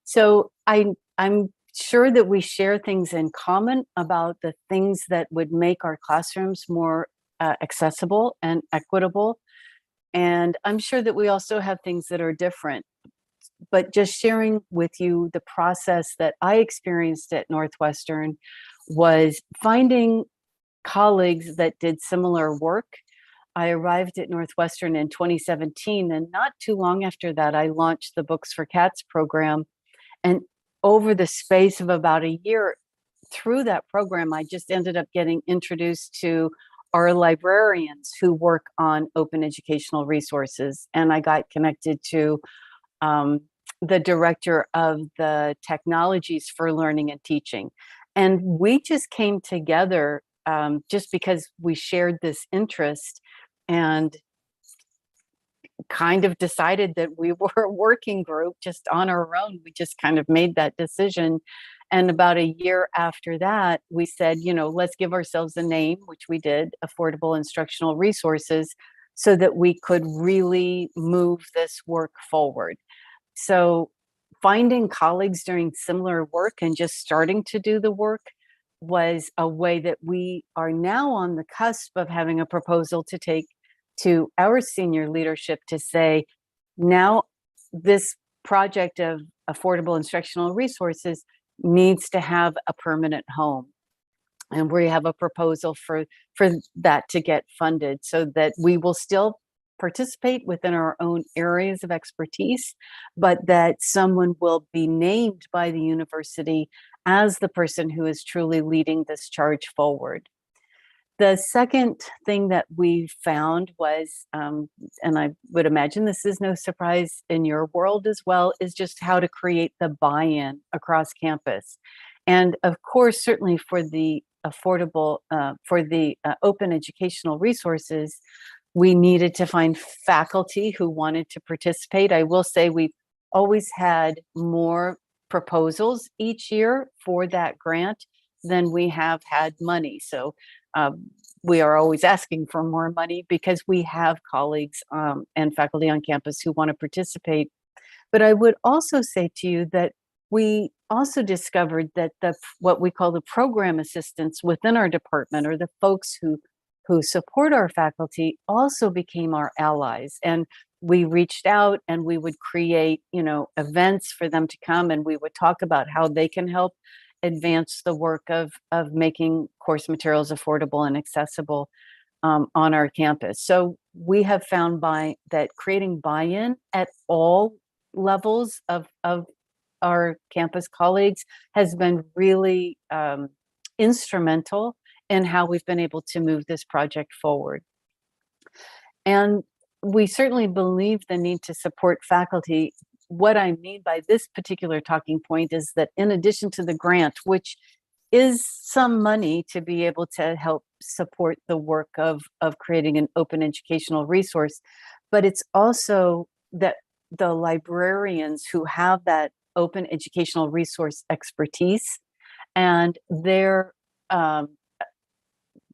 So I'm sure that we share things in common about the things that would make our classrooms more accessible and equitable. And I'm sure that we also have things that are different. But just sharing with you the process that I experienced at Northwestern was finding colleagues that did similar work. I arrived at Northwestern in 2017, and not too long after that, I launched the Books for Cats program. And over the space of about a year through that program, I just ended up getting introduced to our librarians who work on open educational resources. And I got connected to the director of the technologies for learning and teaching. And we just came together just because we shared this interest and kind of decided that we were a working group just on our own. We just kind of made that decision. And about a year after that, we said, let's give ourselves a name, which we did, Affordable Instructional Resources, so that we could really move this work forward. So finding colleagues doing similar work and just starting to do the work was a way that we are now on the cusp of having a proposal to take to our senior leadership to say, now this project of affordable instructional resources needs to have a permanent home. And we have a proposal for that to get funded so that we will still participate within our own areas of expertise, but that someone will be named by the university as the person who is truly leading this charge forward. The second thing that we found was, and I would imagine this is no surprise in your world as well, is just how to create the buy-in across campus. And of course, certainly for the open educational resources, we needed to find faculty who wanted to participate. I will say we've always had more proposals each year for that grant than we have had money. So we are always asking for more money because we have colleagues and faculty on campus who want to participate. But I would also say to you that we also discovered that what we call the program assistants within our department, or the folks who support our faculty, also became our allies. And we reached out and we would create, events for them to come, and we would talk about how they can help advance the work of making course materials affordable and accessible on our campus. So we have found that creating buy-in at all levels of our campus colleagues has been really instrumental in how we've been able to move this project forward. And we certainly believe the need to support faculty. What I mean by this particular talking point is that in addition to the grant, which is some money to be able to help support the work of creating an open educational resource, but it's also that the librarians who have that open educational resource expertise and their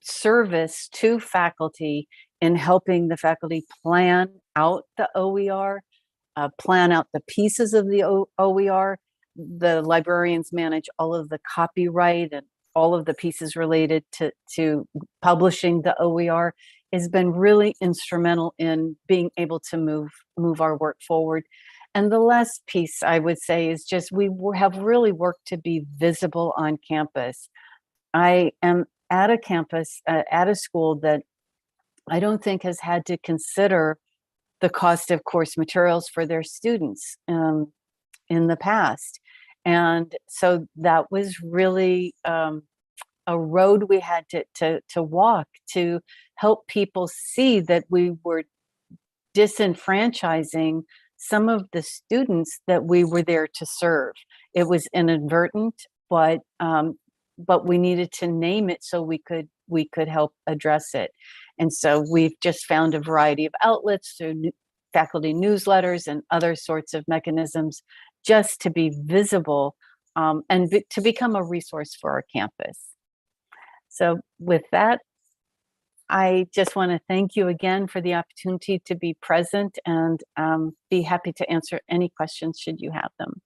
service to faculty in helping the faculty plan out the OER, plan out the pieces of the OER. The librarians manage all of the copyright and all of the pieces related to publishing the OER. Has been really instrumental in being able to move our work forward. And the last piece I would say is just we have really worked to be visible on campus. I am at a campus, at a school that I don't think has had to consider the cost of course materials for their students in the past. And so that was really a a road we had to walk to help people see that we were disenfranchising some of the students that we were there to serve. It was inadvertent, but we needed to name it so we could help address it. And so we've just found a variety of outlets through faculty newsletters and other sorts of mechanisms just to be visible and to become a resource for our campus. So with that, I just want to thank you again for the opportunity to be present and be happy to answer any questions should you have them.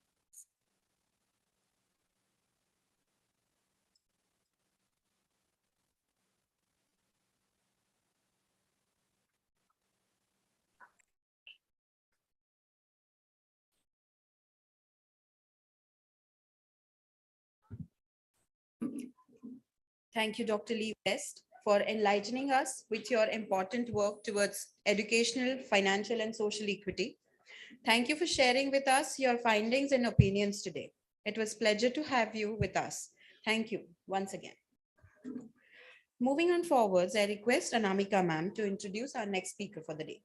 Thank you, Dr. Lee West, for enlightening us with your important work towards educational, financial, and social equity. Thank you for sharing with us your findings and opinions today. It was a pleasure to have you with us. Thank you once again. Moving on forwards, I request Anamika ma'am to introduce our next speaker for the day.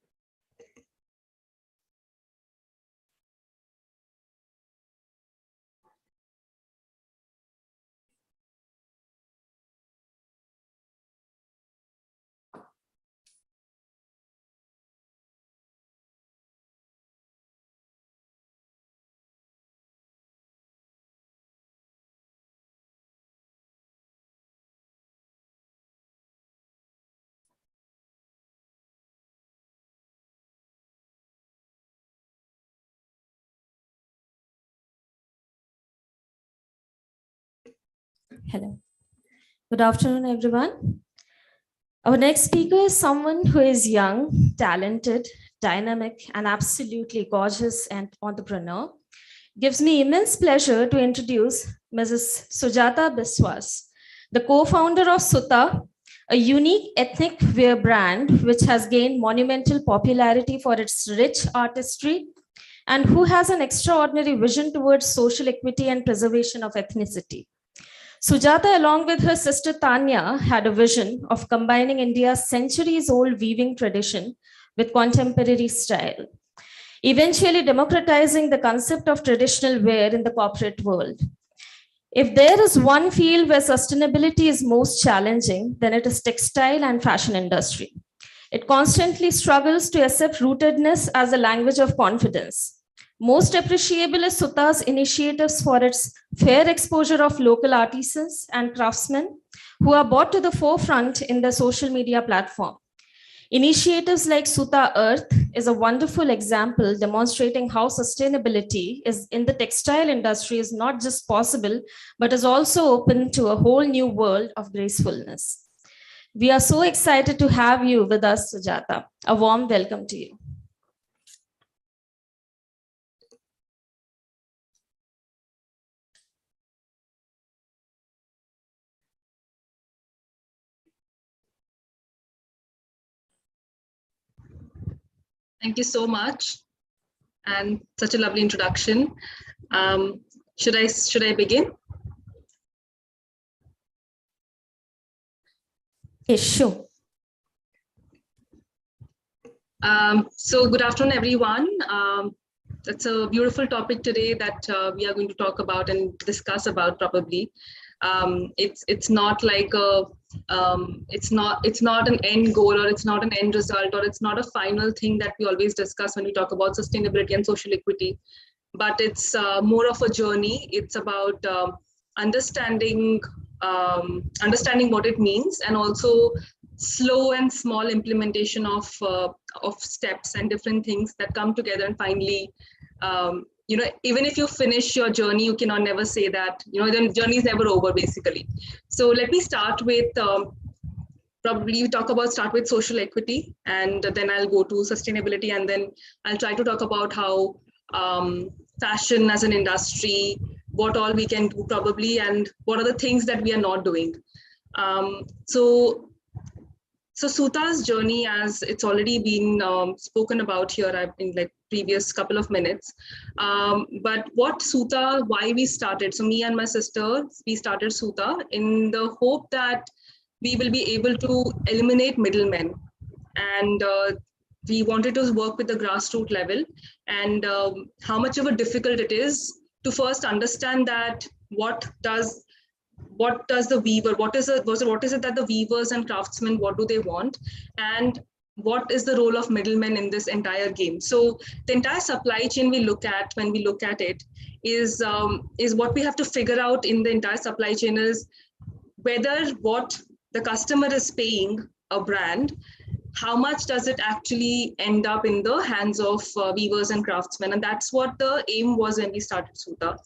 Hello. Good afternoon, everyone. Our next speaker is someone who is young, talented, dynamic, and absolutely gorgeous and entrepreneur. Gives me immense pleasure to introduce Mrs. Sujata Biswas, the co-founder of Suta, a unique ethnic wear brand which has gained monumental popularity for its rich artistry and who has an extraordinary vision towards social equity and preservation of ethnicity. Sujata, along with her sister Tanya, had a vision of combining India's centuries-old weaving tradition with contemporary style, eventually democratizing the concept of traditional wear in the corporate world. If there is one field where sustainability is most challenging, then it is textile and fashion industry. It constantly struggles to accept rootedness as a language of confidence. Most appreciable is Suta's initiatives for its fair exposure of local artisans and craftsmen who are brought to the forefront in the social media platform. Initiatives like Suta Earth is a wonderful example demonstrating how sustainability is in the textile industry is not just possible, but is also open to a whole new world of gracefulness. We are so excited to have you with us, Sujata. A warm welcome to you. Thank you so much, and such a lovely introduction. Should I begin? Yes, sure. So good afternoon, everyone. That's a beautiful topic today that we are going to talk about and discuss about probably. It's not like a it's not an end goal, or it's not an end result, or it's not a final thing that we always discuss when we talk about sustainability and social equity, but it's more of a journey. It's about understanding what it means, and also slow and small implementation of steps and different things that come together, and finally even if you finish your journey, you cannot never say that the journey is never over, basically. So let me start with probably start with social equity, and then I'll go to sustainability, and then I'll try to talk about how fashion as an industry, what all we can do probably, and what are the things that we are not doing. So So Suta's journey, as it's already been spoken about here in like previous couple of minutes. But what Suta, why we started, so me and my sister, we started Suta in the hope that we will be able to eliminate middlemen. And we wanted to work with the grassroots level, and how much of a difficult it is to first understand that what does the weaver, what is it that the weavers and craftsmen, what do they want, and what is the role of middlemen in this entire game. So the entire supply chain we look at, when we look at it, is what we have to figure out in the entire supply chain is whether what the customer is paying a brand, how much does it actually end up in the hands of weavers and craftsmen. And that's what the aim was when we started Suta.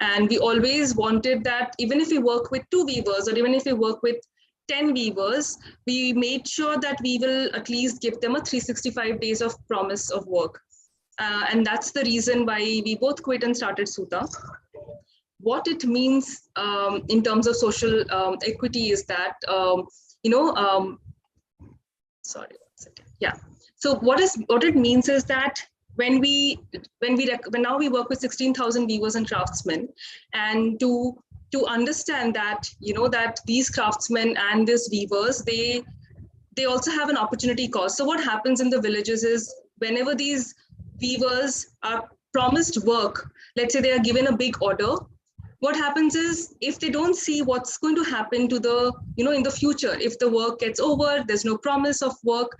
And we always wanted that even if we work with 2 weavers, or even if we work with 10 weavers, we made sure that we will at least give them a 365 days of promise of work. And that's the reason why we both quit and started Suta. What it means in terms of social equity is that, sorry, 1 second. Yeah. So what it means is that when now we work with 16,000 weavers and craftsmen, and to understand that, that these craftsmen and these weavers, they also have an opportunity cost. So what happens in the villages is whenever these weavers are promised work, let's say they are given a big order, what happens is if they don't see what's going to happen to the, in the future, if the work gets over, there's no promise of work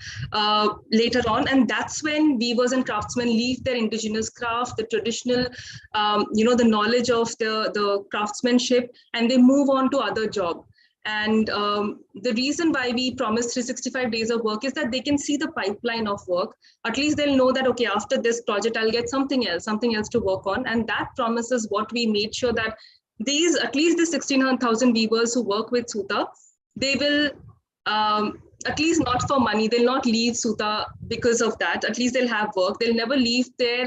later on. And that's when weavers and craftsmen leave their indigenous craft, the traditional, the knowledge of the craftsmanship, and they move on to other job. And the reason why we promise 365 days of work is that they can see the pipeline of work. At least they'll know that, okay, after this project, I'll get something else to work on. And that promise is what we made sure that at least the 16,000 weavers who work with Suta, they will, at least not for money, they'll not leave Suta because of that. At least they'll have work. They'll never leave their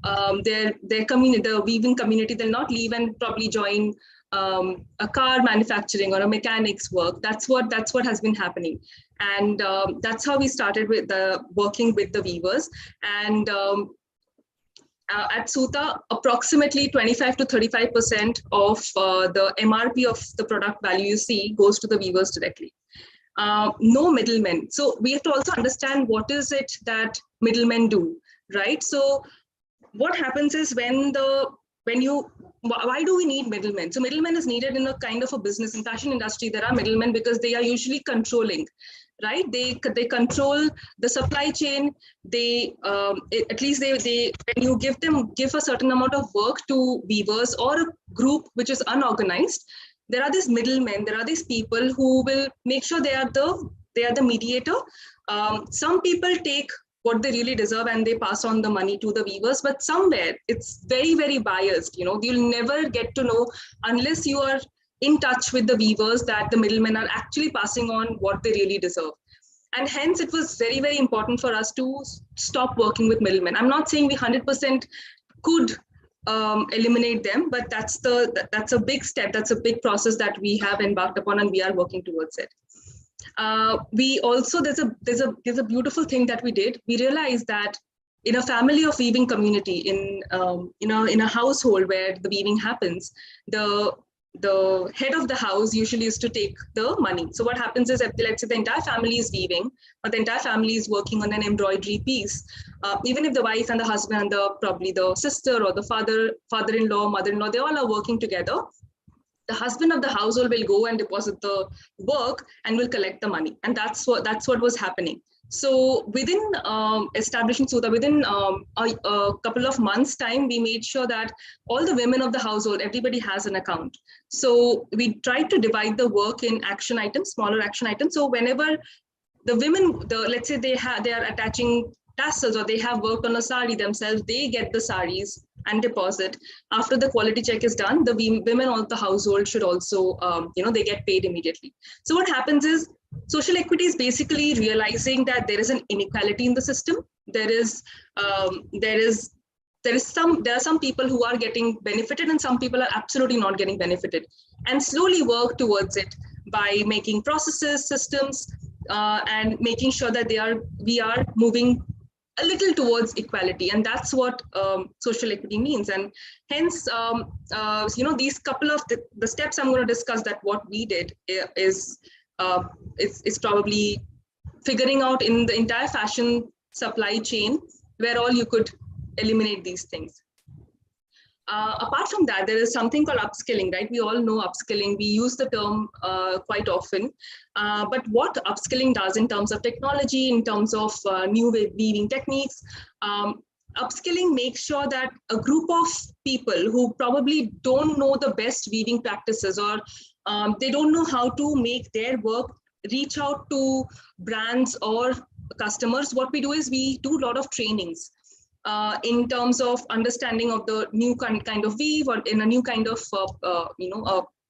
community, the weaving community. They'll not leave and probably join a car manufacturing or a mechanics work. That's what has been happening. And that's how we started with working with the weavers. And at Suta, approximately 25 to 35% of the MRP of the product value you see goes to the weavers directly. No middlemen. So we have to also understand what is it that middlemen do, right? So what happens is why do we need middlemen? So middlemen is needed in a kind of a business. In fashion industry, there are middlemen because they are usually controlling, right? They control the supply chain. At least they when you give a certain amount of work to weavers or a group which is unorganized, there are these middlemen. There are these people who will make sure they are the mediator. Some people take what they really deserve and they pass on the money to the weavers, but somewhere it's very, very biased. You'll never get to know unless you are in touch with the weavers that the middlemen are actually passing on what they really deserve. And hence it was very, very important for us to stop working with middlemen. I'm not saying we 100% could eliminate them, but that's a big step. That's a big process that we have embarked upon, and we are working towards it. We also, there's a beautiful thing that we did. We realized that in a family of weaving community, in a household where the weaving happens, the head of the house usually is to take the money. So what happens is, let's say the entire family is weaving, or the entire family is working on an embroidery piece. Even if the wife and the husband and probably the sister or the father-in-law, mother-in-law, they all are working together, the husband of the household will go and deposit the work and will collect the money. And that's what was happening. So within establishing Suta, within a couple of months' time, we made sure that all the women of the household, everybody has an account. So we tried to divide the work in action items, smaller action items. So whenever the women, let's say they are attaching tassels or they have worked on a sari themselves, they get the saris and deposit. After the quality check is done, the women of the household should also, they get paid immediately. So what happens is, social equity is basically realizing that there is an inequality in the system. There are some people who are getting benefited and some people are absolutely not getting benefited, and slowly work towards it by making processes, systems, and making sure that we are moving a little towards equality, and that's what social equity means. And hence, these couple of the steps I'm going to discuss, that what we did is probably figuring out in the entire fashion supply chain where all you could eliminate these things. Apart from that, there is something called upskilling, right? We all know upskilling. We use the term quite often. But what upskilling does in terms of technology, in terms of new weaving techniques, upskilling makes sure that a group of people who probably don't know the best weaving practices, or they don't know how to make their work reach out to brands or customers, what we do is we do a lot of trainings. In terms of understanding of the new kind of weave, or in a new kind of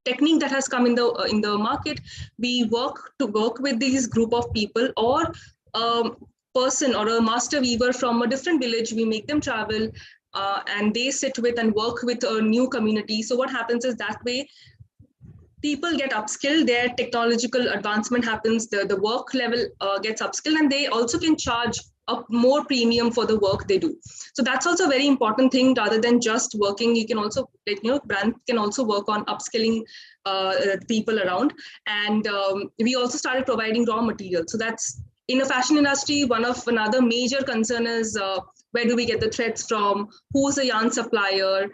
technique that has come in the market, we work with these group of people, or a person or a master weaver from a different village. We make them travel, and they sit with and work with a new community. So what happens is that way people get upskilled, their technological advancement happens, the work level gets upskilled, and they also can charge a more premium for the work they do. So that's also a very important thing. Rather than just working, you can also, brand can also work on upskilling people around. And we also started providing raw materials. So that's, in a fashion industry, another major concern is where do we get the threads from? Who's the yarn supplier?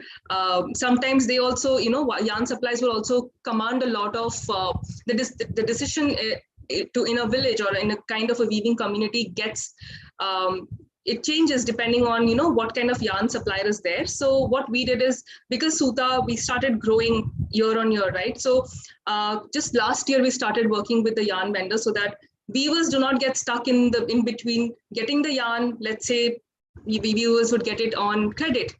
Sometimes they also, yarn suppliers will also command a lot of the decision in a village or in a kind of a weaving community gets, it changes depending on, what kind of yarn supplier is there. So what we did is, because Suta, we started growing year on year, right? So just last year, we started working with the yarn vendors so that weavers do not get stuck in between getting the yarn. Let's say viewers would get it on credit,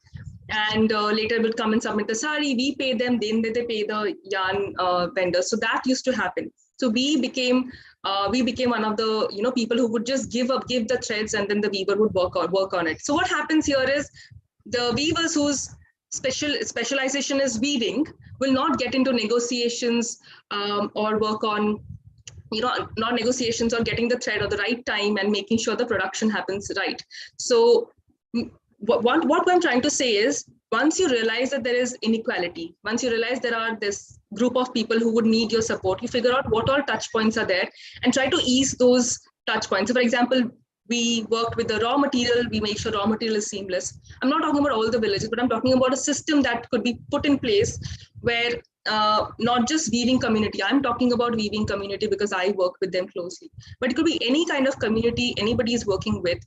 and later would come and submit the sari. We pay them, then they pay the yarn vendors. So that used to happen. So we became one of the people who would just give the threads, and then the weaver would work on it. So what happens here is the weavers whose specialization is weaving will not get into negotiations or work on not negotiations or getting the thread at the right time and making sure the production happens right. So what I'm trying to say is, once you realize that there is inequality, once you realize there are this group of people who would need your support, you figure out what all touch points are there and try to ease those touch points. So for example, we worked with the raw material, we make sure raw material is seamless. I'm not talking about all the villages, but I'm talking about a system that could be put in place where not just weaving community, I'm talking about weaving community because I work with them closely, but it could be any kind of community anybody is working with,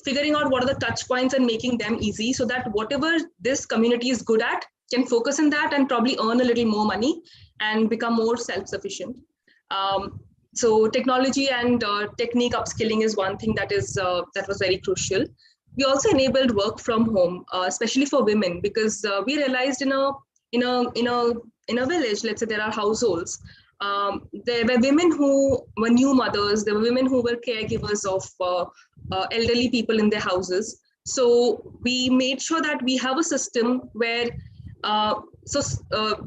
figuring out what are the touch points and making them easy so that whatever this community is good at can focus on that and probably earn a little more money and become more self-sufficient. So technology and technique upskilling is one thing that was very crucial. We also enabled work from home, especially for women, because we realized in a village, let's say there are households, there were women who were new mothers, there were women who were caregivers of elderly people in their houses. So we made sure that we have a system where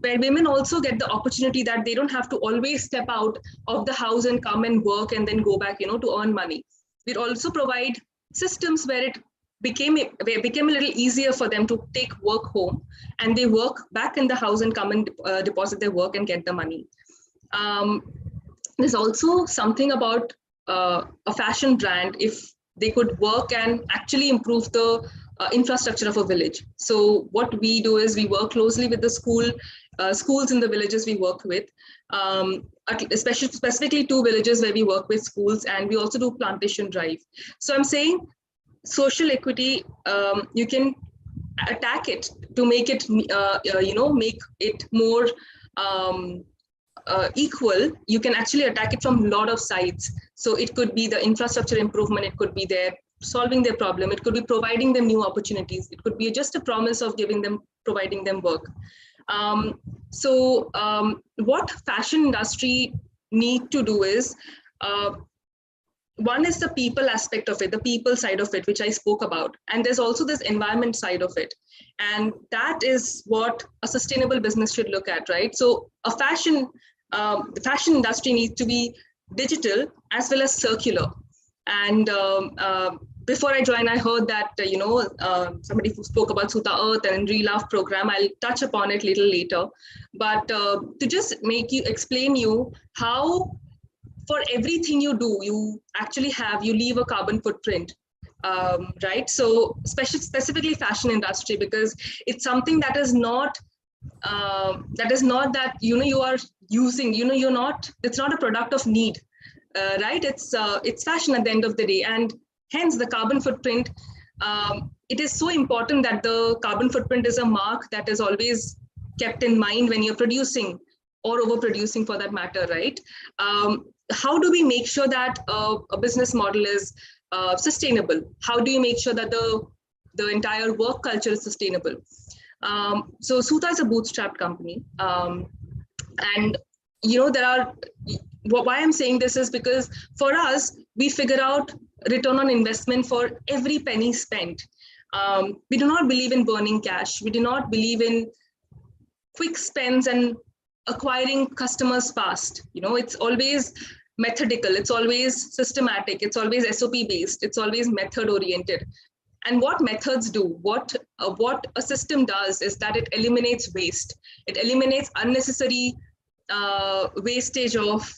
where women also get the opportunity that they don't have to always step out of the house and come and work and then go back, to earn money. We'd also provide systems where it became a little easier for them to take work home and they work back in the house and come and deposit their work and get the money. There's also something about a fashion brand, if they could work and actually improve the infrastructure of a village. So what we do is we work closely with the schools in the villages we work with, specifically 2 villages where we work with schools, and we also do plantation drive. So I'm saying social equity, you can attack it to make it, make it more equal. You can actually attack it from a lot of sides. So it could be the infrastructure improvement, it could be their solving their problem, it could be providing them new opportunities, it could be just a promise of providing them work. What fashion industry need to do is, one is the people aspect of it, the people side of it, which I spoke about. And there's also this environment side of it. And that is what a sustainable business should look at, right? So the fashion industry needs to be digital as well as circular. And before I joined, I heard that, somebody who spoke about Suta Earth and Relove program. I'll touch upon it a little later. But to just explain you how for everything you do, you actually you leave a carbon footprint. Right? So specifically fashion industry, because it's something that is not that, you are using, it's not a product of need. Right? It's fashion at the end of the day, and hence the carbon footprint. It is so important that the carbon footprint is a mark that is always kept in mind when you're producing or overproducing, for that matter, right? How do we make sure that a business model is sustainable? How do you make sure that the entire work culture is sustainable? So Suta is a bootstrapped company, and why I'm saying this is because for us, we figure out return on investment for every penny spent. We do not believe in burning cash. We do not believe in quick spends and acquiring customers fast. It's always methodical, it's always systematic, it's always SOP based, it's always method oriented. And what methods do, what a system does is that it eliminates waste. It eliminates unnecessary wastage of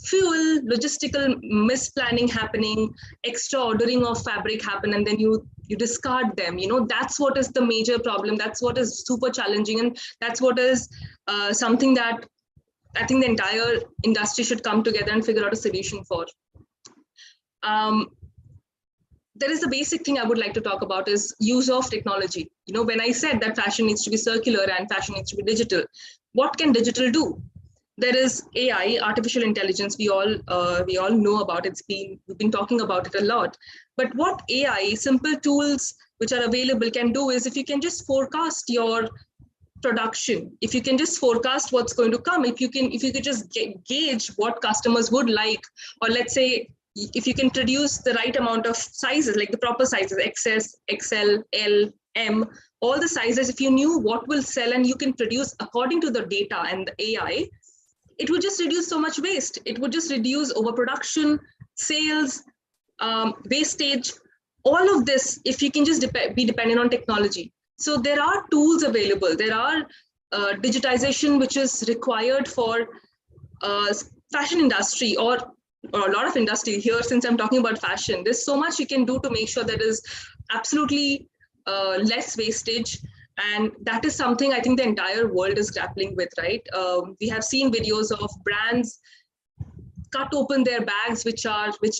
fuel, logistical misplanning happening, extra ordering of fabric happen, and then you discard them. That's what is the major problem. That's what is super challenging, and that's what is something that I think the entire industry should come together and figure out a solution for. There is a basic thing I would like to talk about is use of technology. When I said that fashion needs to be circular and fashion needs to be digital, what can digital do? There is AI, artificial intelligence. We all know about it. We've been talking about it a lot. But what AI, simple tools which are available can do is, if you can just forecast your production, if you can just forecast what's going to come, if you could just gauge what customers would like, or let's say if you can produce the right amount of sizes, like the proper sizes, XS, XL, L, M, all the sizes, if you knew what will sell and you can produce according to the data and the AI, it would just reduce so much waste. It would just reduce overproduction, sales, wastage, all of this, if you can just be dependent on technology. So there are tools available. There are digitization which is required for fashion industry or a lot of industry here. Since I'm talking about fashion, there's so much you can do to make sure there is absolutely less wastage. And that is something I think the entire world is grappling with, right? We have seen videos of brands cut open their bags which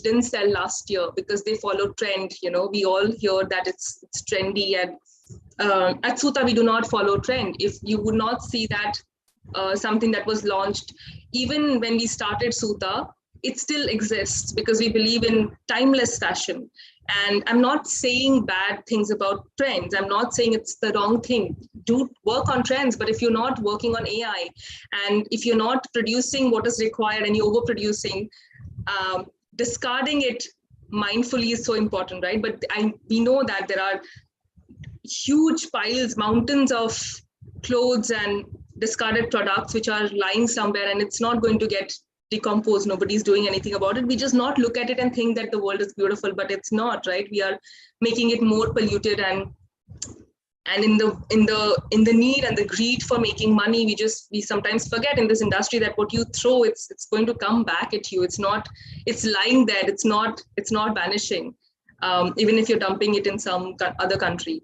didn't sell last year because they followed trend. We all hear that it's trendy, and at Suta we do not follow trend. If you would not see that something that was launched even when we started Suta, it still exists because we believe in timeless fashion. And I'm not saying bad things about trends. I'm not saying it's the wrong thing. Do work on trends, but if you're not working on AI, and if you're not producing what is required and you're overproducing, discarding it mindfully is so important, right? But we know that there are huge piles, mountains of clothes and discarded products which are lying somewhere, and it's not going to get decomposed. Nobody's doing anything about it. We just not look at it and think that the world is beautiful, but it's not, right? We are making it more polluted, and in the need and the greed for making money, we sometimes forget in this industry that what you throw, it's going to come back at you. It's lying there. It's not vanishing, even if you're dumping it in some other country.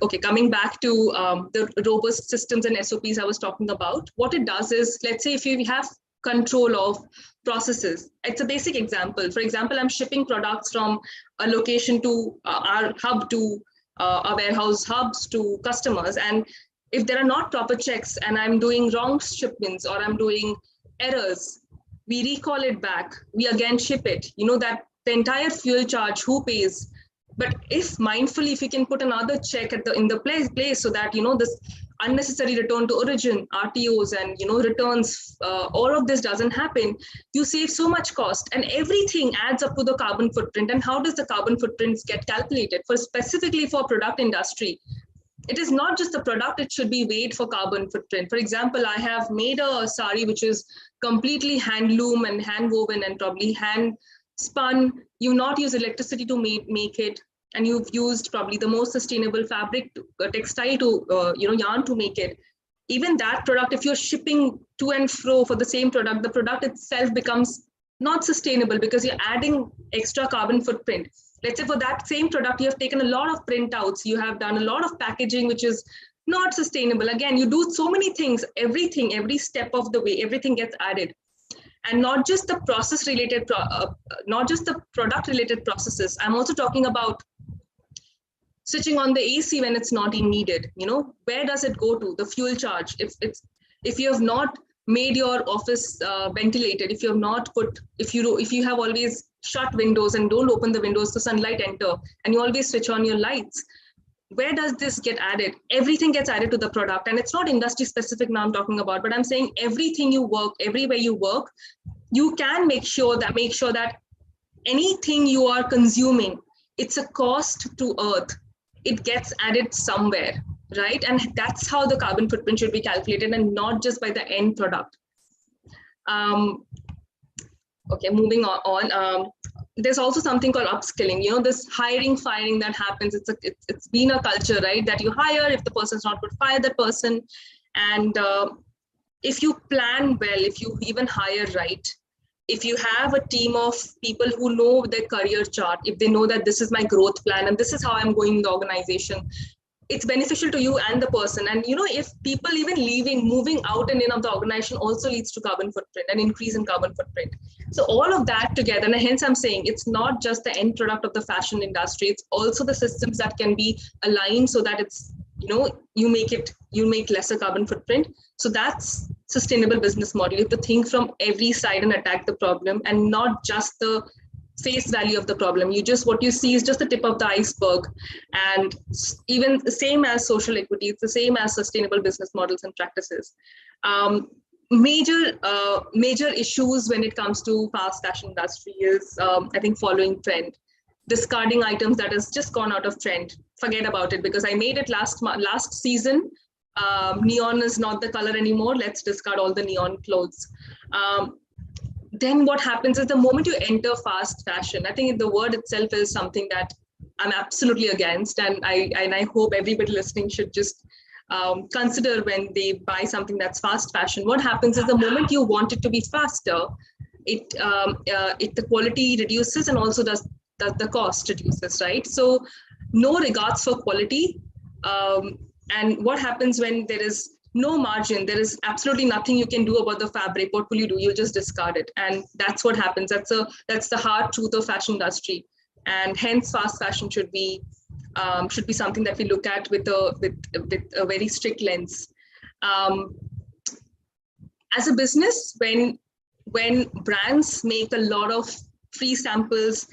Okay, coming back to the robust systems and SOPs I was talking about, what it does is, let's say if you have control of processes, it's a basic example. For example, I'm shipping products from a location to our hub to our warehouse hubs to customers. And if there are not proper checks and I'm doing wrong shipments or I'm doing errors, we recall it back, we again ship it. That the entire fuel charge, who pays? But if mindfully, if you can put another check in the place so that, this unnecessary return to origin, RTOs and, returns, all of this doesn't happen, you save so much cost, and everything adds up to the carbon footprint. And how does the carbon footprints get calculated? Specifically for product industry, it is not just the product, it should be weighed for carbon footprint. For example, I have made a sari which is completely handloom and hand woven and probably hand spun. You not use electricity to make it, and you've used probably the most sustainable fabric, textile to, yarn to make it. Even that product, if you're shipping to and fro for the same product, the product itself becomes not sustainable because you're adding extra carbon footprint. Let's say for that same product, you have taken a lot of printouts, you have done a lot of packaging, which is not sustainable. Again, you do so many things, everything, every step of the way, everything gets added. And not just the process related, not just the product related processes. I'm also talking about switching on the AC when it's not needed. Where does it go to? The fuel charge. If you have not made your office ventilated, if you have not put, if you have always shut windows and don't open the windows so sunlight enter, and you always switch on your lights, where does this get added? Everything gets added to the product. And it's not industry specific now I'm talking about, but I'm saying everything you work, everywhere you work, you can make sure that anything you are consuming, it's a cost to earth. It gets added somewhere, right? And that's how the carbon footprint should be calculated, and not just by the end product. Okay, moving on. There's also something called upskilling. This hiring, firing that happens. It's been a culture, right? That you hire, if the person's not good, fire that person. And if you plan well, if you even hire right, if you have a team of people who know their career chart, if they know that this is my growth plan and this is how I'm going in the organization, it's beneficial to you and the person. And if people even moving out and in of the organization also leads to carbon footprint, an increase in carbon footprint. So all of that together, and hence I'm saying it's not just the end product of the fashion industry, it's also the systems that can be aligned so that it's, you make lesser carbon footprint. So that's sustainable business model. You have to think from every side and attack the problem, and not just the face value of the problem. What you see is just the tip of the iceberg. And even the same as social equity, it's the same as sustainable business models and practices. Major issues when it comes to fast fashion industry is, I think, following trend. Discarding items that has just gone out of trend. Forget about it because I made it last season. Neon is not the color anymore. Let's discard all the neon clothes. Then what happens is the moment you enter fast fashion, I think the word itself is something that I'm absolutely against, and I hope everybody listening should just consider when they buy something that's fast fashion. What happens is the moment you want it to be faster, the quality reduces, and also does the cost reduces, right? So no regards for quality. And what happens when there is no margin, there is absolutely nothing you can do about the fabric. What will you do? You'll just discard it. And that's what happens. That's the hard truth of fashion industry. And hence fast fashion should be something that we look at with a very strict lens. As a business, when brands make a lot of free samples,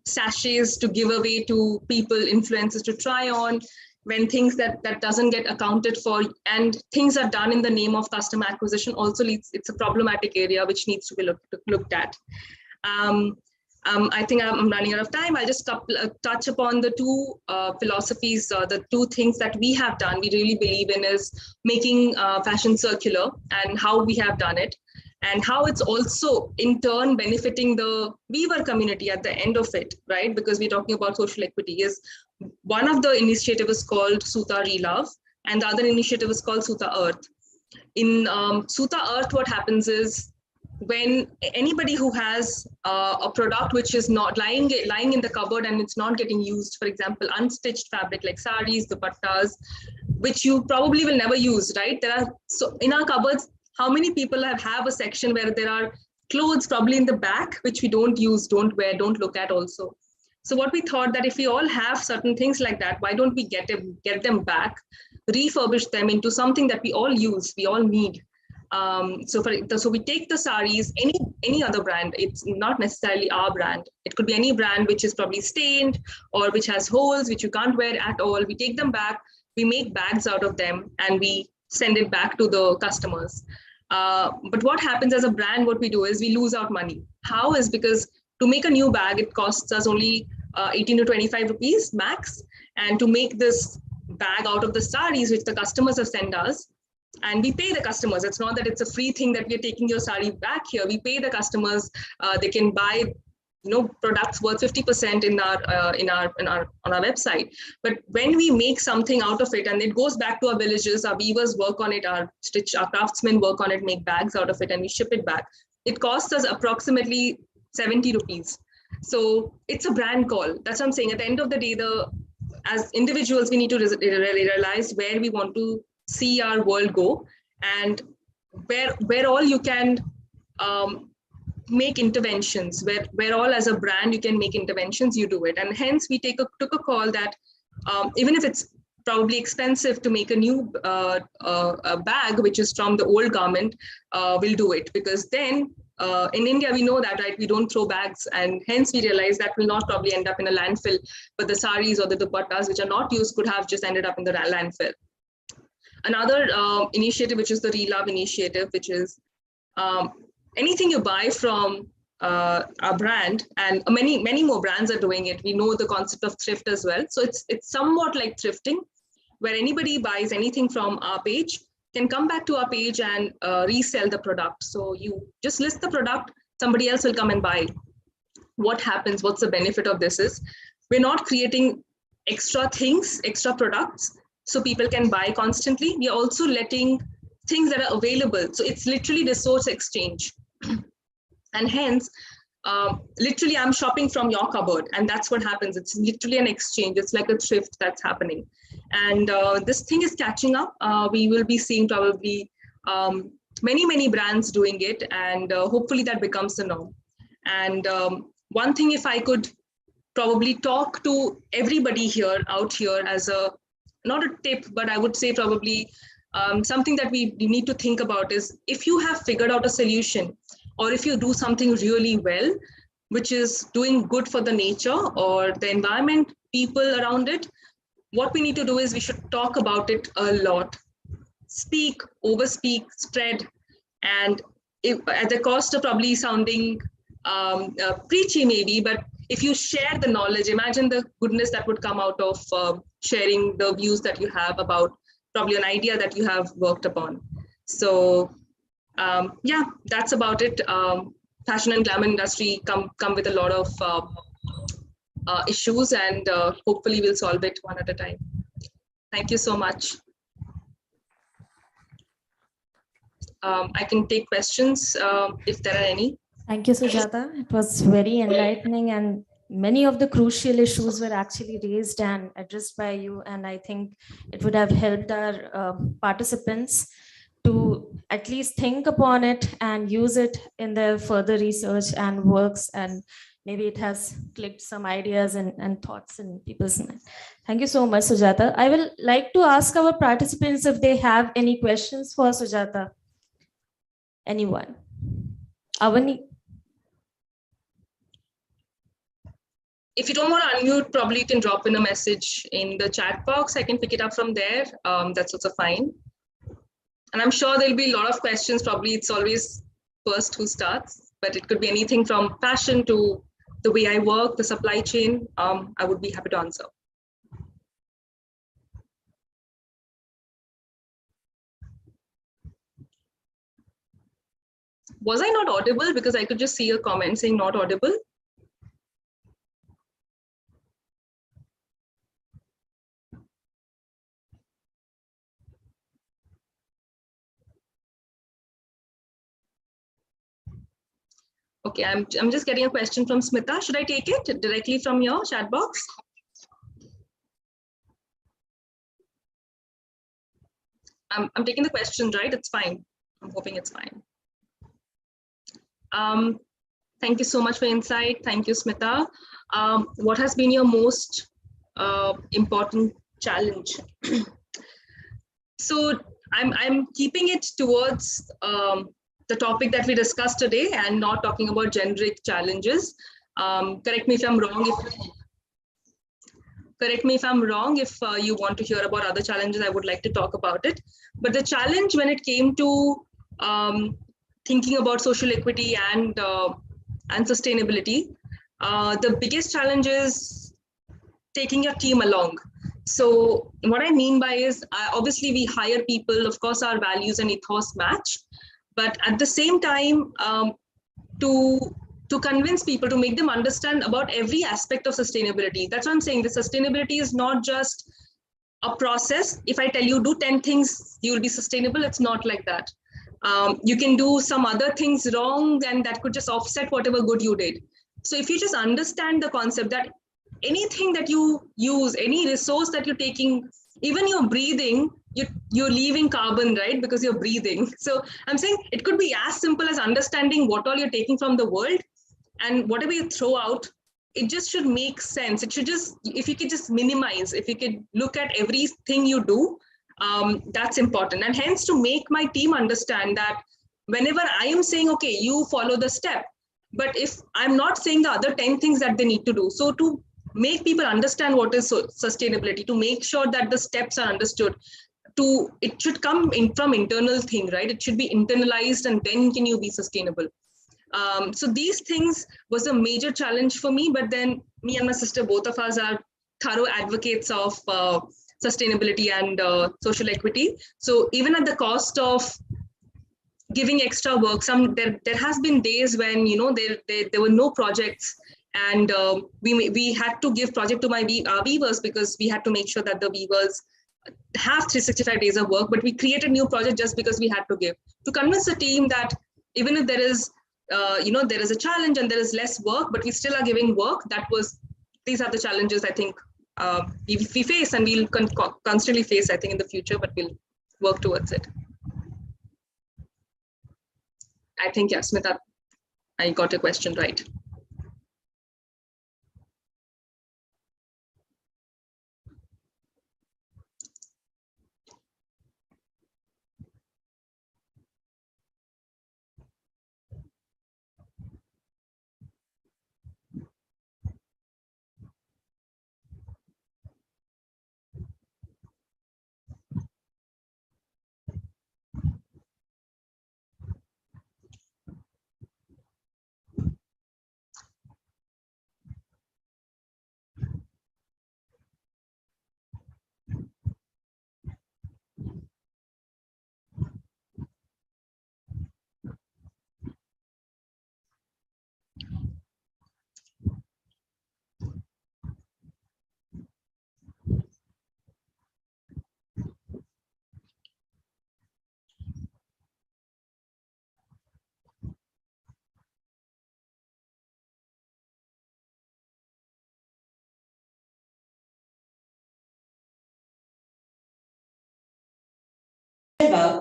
sachets to give away to people, influencers to try on, when things that doesn't get accounted for, and things are done in the name of customer acquisition, also it's a problematic area which needs to be looked at. I think I'm running out of time. I'll just touch upon the two philosophies, the two things that we have done, we really believe in, is making fashion circular, and how we have done it, and how it's also in turn benefiting the weaver community at the end of it, right? Because we're talking about social equity. Is one of the initiative is called Suta Relove, and the other initiative is called Suta Earth. In Suta Earth, what happens is, when anybody who has a product which is not lying in the cupboard and it's not getting used, for example, unstitched fabric like saris, dupattas, which you probably will never use, right? So in our cupboards, how many people have a section where there are clothes probably in the back, which we don't use, don't wear, don't look at also. So what we thought, that if we all have certain things like that, why don't we get them back, refurbish them into something that we all use, we all need. So we take the saris, any other brand, it's not necessarily our brand. It could be any brand which is probably stained or which has holes, which you can't wear at all. We take them back, we make bags out of them, and we send it back to the customers. But what happens as a brand, what we do is we lose out money. How is because to make a new bag, it costs us only 18 to 25 rupees max. And to make this bag out of the saris which the customers have sent us, and we pay the customers. It's not that it's a free thing that we're taking your sari back here. We pay the customers. They can buy, products worth 50% on our website. But when we make something out of it and it goes back to our villages, our weavers work on it, our craftsmen work on it, make bags out of it, and we ship it back. It costs us approximately 70 rupees. So it's a brand call. That's what I'm saying. At the end of the day, as individuals, we need to realize where we want to see our world go, and where all you can make interventions, where all as a brand you can make interventions, you do it. And hence we took a call that even if it's probably expensive to make a new a bag which is from the old garment, we'll do it, because then in India we know that, right, we don't throw bags, and hence we realize that will not probably end up in a landfill, but the saris or the dupattas which are not used could have just ended up in the landfill. Another initiative, which is the Relove initiative, which is anything you buy from our brand, and many more brands are doing it. We know the concept of thrift as well. So it's somewhat like thrifting, where anybody buys anything from our page can come back to our page and resell the product. So you just list the product, somebody else will come and buy. What happens? What's the benefit of this is we're not creating extra things, extra products, so people can buy constantly. We are also letting things that are available. So it's literally resource exchange. And hence, literally I'm shopping from your cupboard, and that's what happens. It's literally an exchange. It's like a thrift that's happening. And this thing is catching up. We will be seeing probably many brands doing it, and hopefully that becomes the norm. And one thing, if I could probably talk to everybody out here as not a tip, but I would say probably something that we need to think about is, if you have figured out a solution, or if you do something really well, which is doing good for the nature or the environment, people around it, what we need to do is we should talk about it a lot. Speak, overspeak, spread, and at the cost of probably sounding preachy maybe, but if you share the knowledge, imagine the goodness that would come out of sharing the views that you have about probably an idea that you have worked upon. So yeah, that's about it. Fashion and glamour industry come with a lot of issues, and hopefully we'll solve it one at a time. Thank you so much. I can take questions if there are any. Thank you, Sujata. It was very enlightening, and many of the crucial issues were actually raised and addressed by you. And I think it would have helped our participants to at least think upon it and use it in their further research and works. And maybe it has clicked some ideas and thoughts in people's mind. Thank you so much, Sujata. I will like to ask our participants if they have any questions for Sujata. Anyone? Avani? If you don't want to unmute, probably you can drop in a message in the chat box. I can pick it up from there. That's also fine. And I'm sure there'll be a lot of questions. Probably it's always first who starts, but it could be anything from fashion to the way I work, the supply chain. I would be happy to answer. Was I not audible? Because I could just see a comment saying not audible. Okay, I'm just getting a question from Smita. Should I take it directly from your chat box? I'm taking the question, right? It's fine. I'm hoping it's fine. Thank you so much for insight. Thank you, Smita. What has been your most important challenge? So I'm keeping it towards the topic that we discussed today and not talking about generic challenges. Correct me if I'm wrong. Correct me if I'm wrong. If you want to hear about other challenges, I would like to talk about it. But the challenge when it came to thinking about social equity and sustainability, the biggest challenge is taking your team along. So what I mean by is, obviously we hire people, of course our values and ethos match, but at the same time, to convince people, to make them understand about every aspect of sustainability. That's what I'm saying. The sustainability is not just a process. If I tell you do 10 things, you will be sustainable. It's not like that. You can do some other things wrong and that could just offset whatever good you did. So if you just understand the concept that anything that you use, any resource that you're taking, even your breathing, you're leaving carbon, right? Because you're breathing. So I'm saying it could be as simple as understanding what all you're taking from the world, and whatever you throw out, it just should make sense. It should just, if you could just minimize, if you could look at everything you do, that's important. And hence, to make my team understand that whenever I am saying, okay, you follow the step, but if I'm not saying the other 10 things that they need to do, so to make people understand what is sustainability, to make sure that the steps are understood, it should come in from internal thing, right? It should be internalized, and then can you be sustainable. So these things was a major challenge for me, but then me and my sister, both of us are thorough advocates of sustainability and social equity. So even at the cost of giving extra work, there has been days when there were no projects, and we had to give project to my weavers, because we had to make sure that the weavers have 365 days of work, but we created new project just because we had to give, to convince the team that even if there is there is a challenge and there is less work, but we still are giving work. These are the challenges I think we face, and we'll constantly face, I think, in the future, but we'll work towards it. I think, yeah, Smita, I got your question right.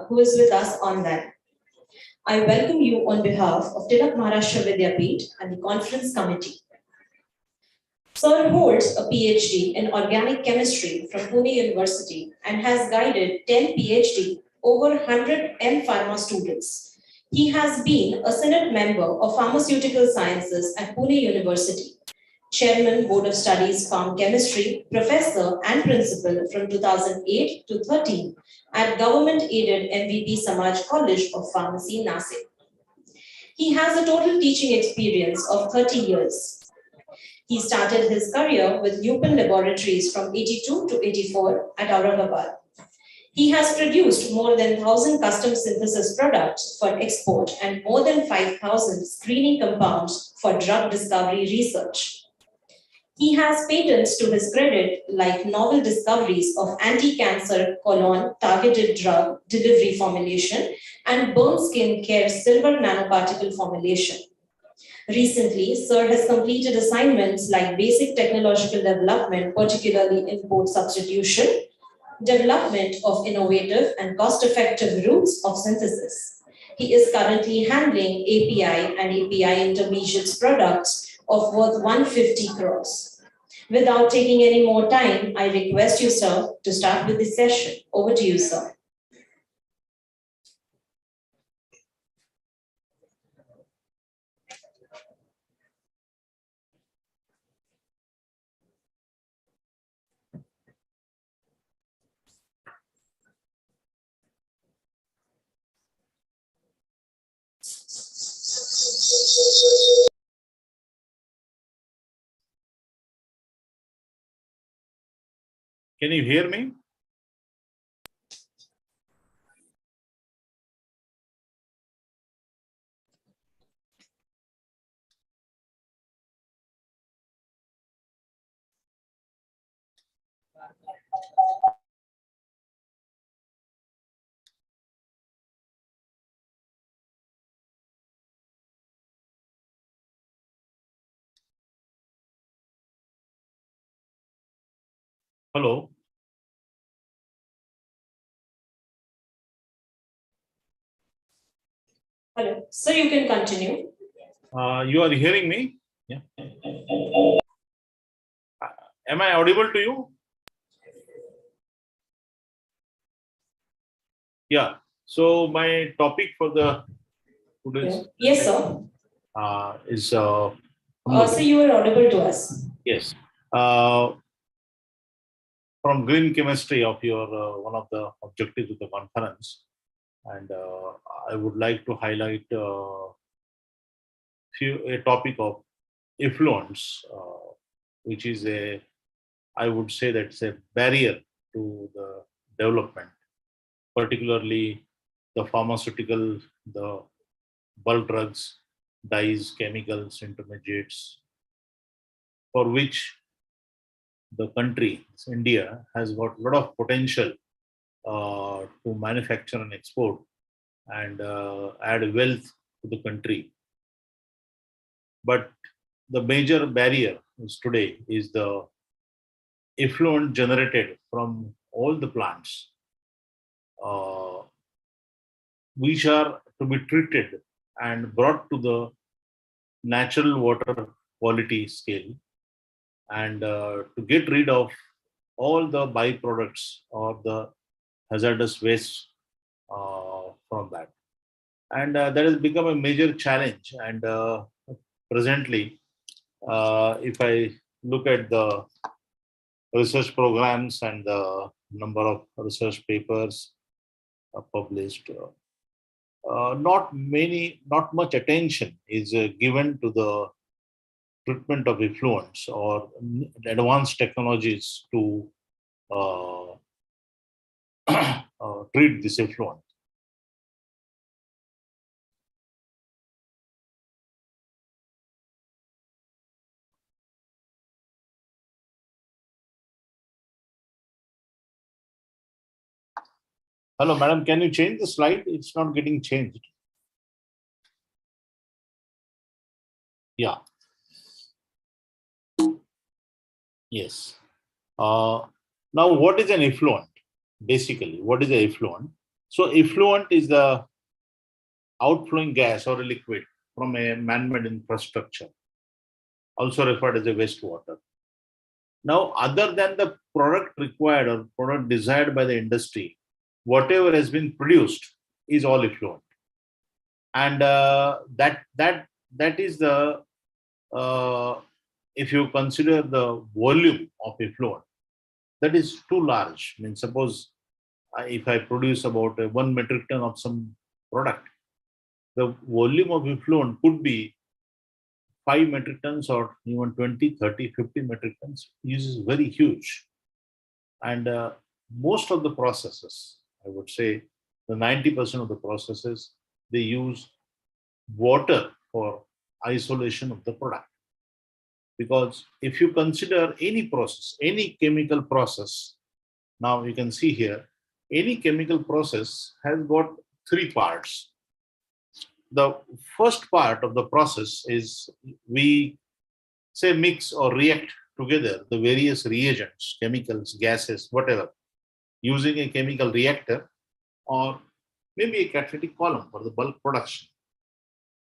Who is with us online. I welcome you on behalf of Tilak Maharashtra Vidyapeeth and the conference committee. Sir holds a PhD in organic chemistry from Pune University and has guided 10 PhD, over 100 M.Pharma students. He has been a Senate member of Pharmaceutical Sciences at Pune University, Chairman Board of Studies Pharm Chemistry, Professor and Principal from 2008 to 13 at government-aided MVP Samaj College of Pharmacy, Nasik. He has a total teaching experience of 30 years. He started his career with Lupin Laboratories from 82 to 84 at Aurangabad. He has produced more than 1,000 custom synthesis products for export and more than 5,000 screening compounds for drug discovery research. He has patents to his credit, like novel discoveries of anti-cancer colon targeted drug delivery formulation and burn skin care silver nanoparticle formulation. Recently, Sir has completed assignments like basic technological development, particularly import substitution, development of innovative and cost-effective routes of synthesis. He is currently handling API and API intermediates products of worth 150 crores. Without taking any more time, I request you, sir, to start with the session. Over to you, sir. Can you hear me? Hello. Hello. So you can continue. You are hearing me? Yeah. Am I audible to you? Yeah. So my topic for the today's Yes, sir. is So you are audible to us. yes. From green chemistry of your one of the objectives of the conference, and I would like to highlight a topic of effluents, which is I would say that's a barrier to the development, particularly the pharmaceutical, the bulk drugs, dyes, chemicals, intermediates, for which the country, India, has got a lot of potential to manufacture and export and add wealth to the country. But the major barrier is today is the effluent generated from all the plants, which are to be treated and brought to the natural water quality scale, and to get rid of all the byproducts or the hazardous waste from that. And that has become a major challenge. And presently, if I look at the research programs and the number of research papers published, not much attention is given to the treatment of effluents or advanced technologies to treat this effluent. Hello, madam, can you change the slide? It's not getting changed. Yeah. Yes. Now, what is an effluent? Basically, what is an effluent? So, effluent is the outflowing gas or a liquid from a man-made infrastructure, also referred as a wastewater. Now, other than the product required or product desired by the industry, whatever has been produced is all effluent, and that is the if you consider the volume of effluent, that is too large. I mean, suppose if I produce about 1 metric ton of some product, the volume of effluent could be 5 metric tons or even 20, 30, 50 metric tons. This is very huge. And most of the processes, I would say the 90% of the processes, they use water for isolation of the product. Because if you consider any process, any chemical process, now you can see here, any chemical process has got 3 parts. The first part of the process is we say mix or react together the various reagents, chemicals, gases, whatever, using a chemical reactor or maybe a catalytic column for the bulk production.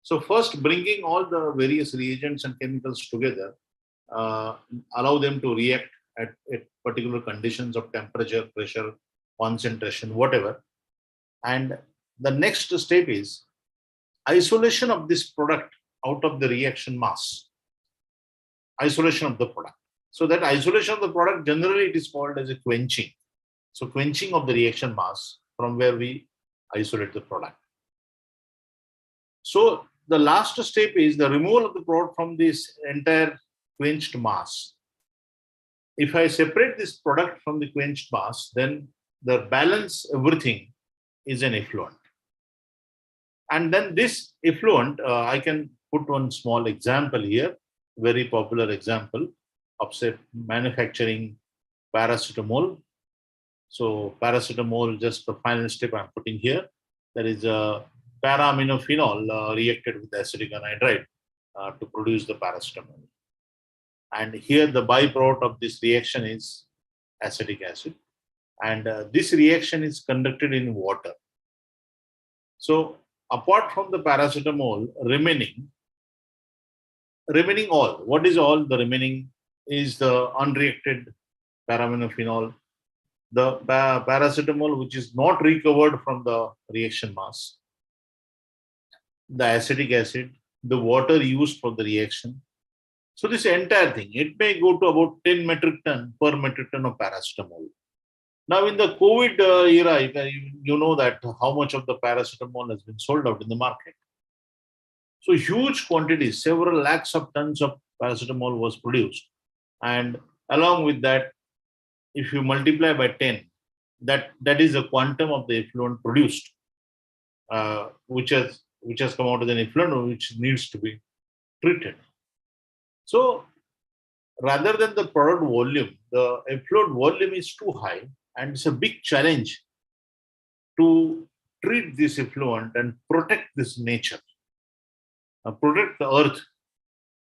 So first, bringing all the various reagents and chemicals together, allow them to react at particular conditions of temperature, pressure, concentration, whatever. And the next step is isolation of this product out of the reaction mass. Isolation of the product. So that isolation of the product, generally it is called as a quenching. So quenching of the reaction mass from where we isolate the product. So the last step is the removal of the product from this entire quenched mass. if I separate this product from the quenched mass, then the balance everything is an effluent. And then this effluent, I can put one small example here, very popular example of say manufacturing paracetamol. So paracetamol, just the final step I'm putting here, there is a para-aminophenol reacted with acetic anhydride to produce the paracetamol. And here the byproduct of this reaction is acetic acid. And this reaction is conducted in water. So apart from the paracetamol, remaining all, what is all? The remaining is the unreacted para-aminophenol, the paracetamol which is not recovered from the reaction mass, the acetic acid, the water used for the reaction. So this entire thing, it may go to about 10 metric ton per metric ton of paracetamol. Now in the COVID era, you know that how much of the paracetamol has been sold out in the market. So huge quantities, several lakhs of tons of paracetamol was produced. And along with that, if you multiply by 10, that is the quantum of the effluent produced, which has come out as an effluent which needs to be treated. So rather than the product volume, the effluent volume is too high, and it's a big challenge to treat this effluent and protect this nature, protect the earth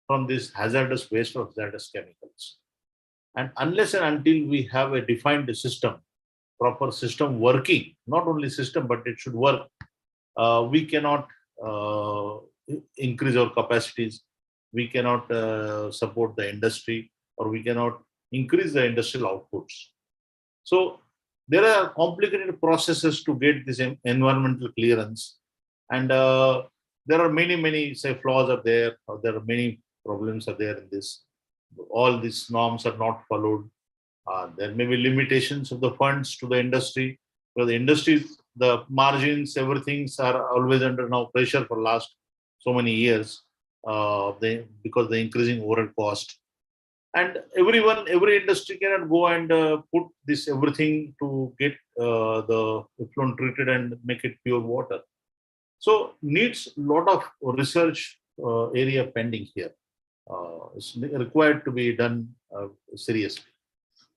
from this hazardous waste or hazardous chemicals. And unless and until we have a defined system, proper system working, not only system, but it should work, we cannot increase our capacities, we cannot support the industry, or we cannot increase the industrial outputs. So there are complicated processes to get this environmental clearance, and there are many say flaws are there, or there are many problems are there in this. All these norms are not followed. There may be limitations of the funds to the industry, because the industries, the margins, everything are always under now pressure for last so many years, because the increasing overhead cost. And every industry cannot go and put this everything to get the effluent treated and make it pure water. So needs a lot of research area pending here. It's required to be done seriously.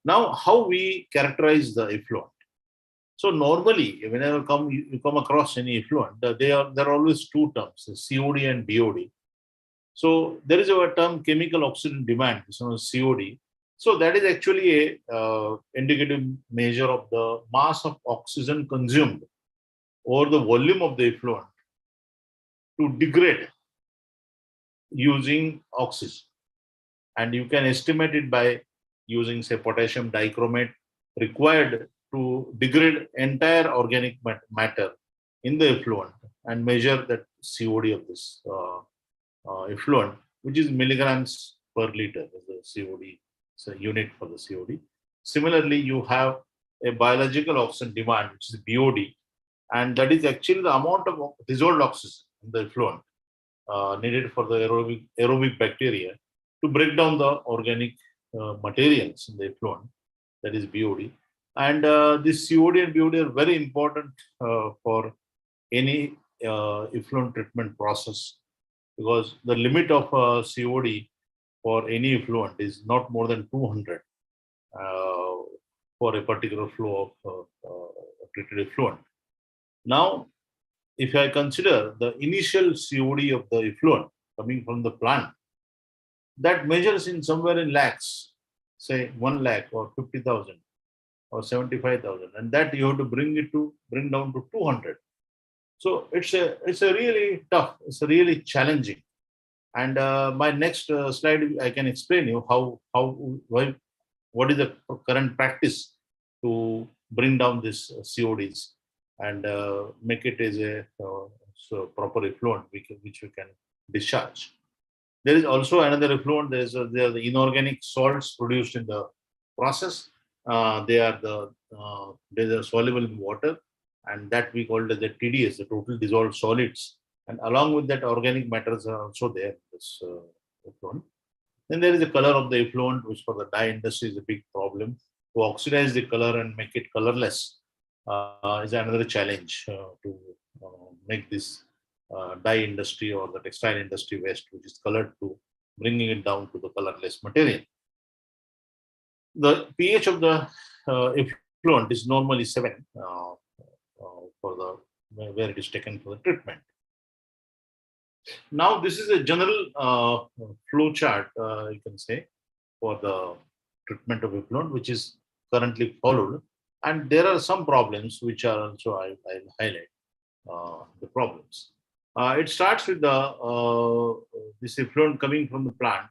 Now, how we characterize the effluent? So normally, whenever you come across any effluent, there are always two terms, COD and BOD. So there is a term chemical oxygen demand, so COD. So that is actually a indicative measure of the mass of oxygen consumed or the volume of the effluent to degrade using oxygen. And you can estimate it by using, say, potassium dichromate required to degrade entire organic matter in the effluent, and measure that COD of this effluent, which is milligrams per liter, is the COD, so unit for the COD. Similarly, you have a biological oxygen demand, which is BOD, and that is actually the amount of dissolved oxygen in the effluent needed for the aerobic bacteria to break down the organic materials in the effluent, that is BOD. And this COD and BOD are very important for any effluent treatment process, because the limit of COD for any effluent is not more than 200 for a particular flow of treated effluent. Now, if I consider the initial COD of the effluent coming from the plant, that measures in somewhere in lakhs, say 1 lakh or 50,000 or 75,000, and that you have to bring down to 200. So it's a really tough, it's a really challenging. And my next slide, I can explain you what is the current practice to bring down this CODs and make it as a proper effluent which we can discharge. There is also another effluent. There are the inorganic salts produced in the process. They are soluble in water, and that we call as the TDS, the total dissolved solids. And along with that, organic matters are also there in this effluent. Then there is the color of the effluent, which for the dye industry is a big problem. To oxidize the color and make it colorless is another challenge to make this dye industry or the textile industry waste, which is colored, to bringing it down to the colorless material. The pH of the effluent is normally 7 for the where it is taken for the treatment. Now, this is a general flow chart, you can say, for the treatment of effluent, which is currently followed. And there are some problems which are also I'll highlight the problems. It starts with the this effluent coming from the plant,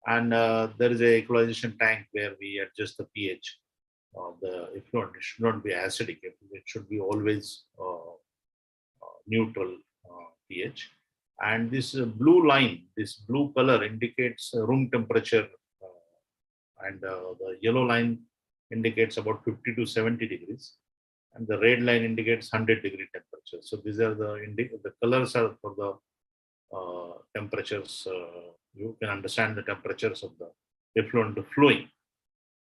and there is a equalization tank where we adjust the pH of the effluent. It should not be acidic. It should be always neutral pH. And this blue line, this blue color indicates room temperature, and the yellow line indicates about 50 to 70 degrees, and the red line indicates 100-degree temperature. So these are the colors are for the temperatures. You can understand the temperatures of the effluent flowing.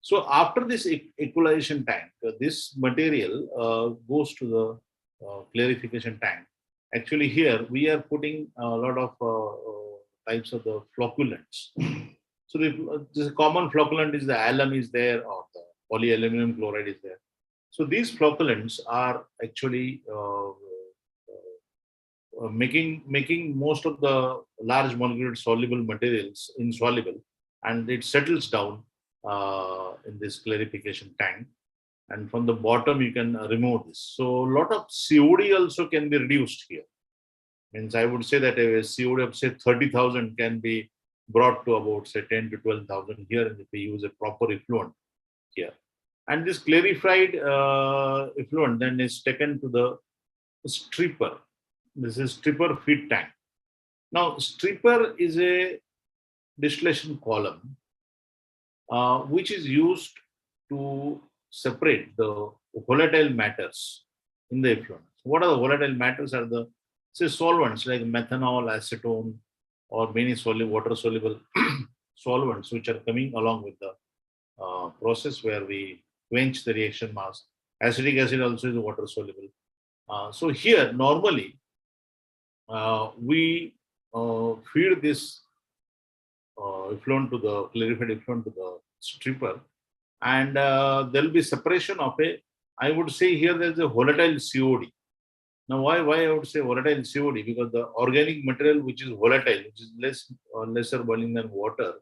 So after this equalization tank, this material goes to the clarification tank. Actually, here we are putting a lot of types of the flocculants. So this common flocculant is the alum is there, or the polyaluminum chloride is there. So these flocculants are actually making most of the large molecular soluble materials insoluble, and it settles down in this clarification tank. And from the bottom, you can remove this. So a lot of COD also can be reduced here. Means I would say that a COD of say 30,000 can be brought to about say 10 to 12,000 here, if we use a proper effluent here. And this clarified effluent then is taken to the stripper. This is stripper feed tank. Now, stripper is a distillation column which is used to separate the volatile matters in the effluent. What are the volatile matters? Are the say solvents like methanol, acetone, or many water soluble solvents which are coming along with the process where we quench the reaction mass. Acetic acid also is water soluble. So here normally we feed this effluent to the clarified effluent to the stripper, and there will be separation of a, I would say here there is a volatile COD. Now, why I would say volatile COD? Because the organic material which is volatile, which is lesser boiling than water,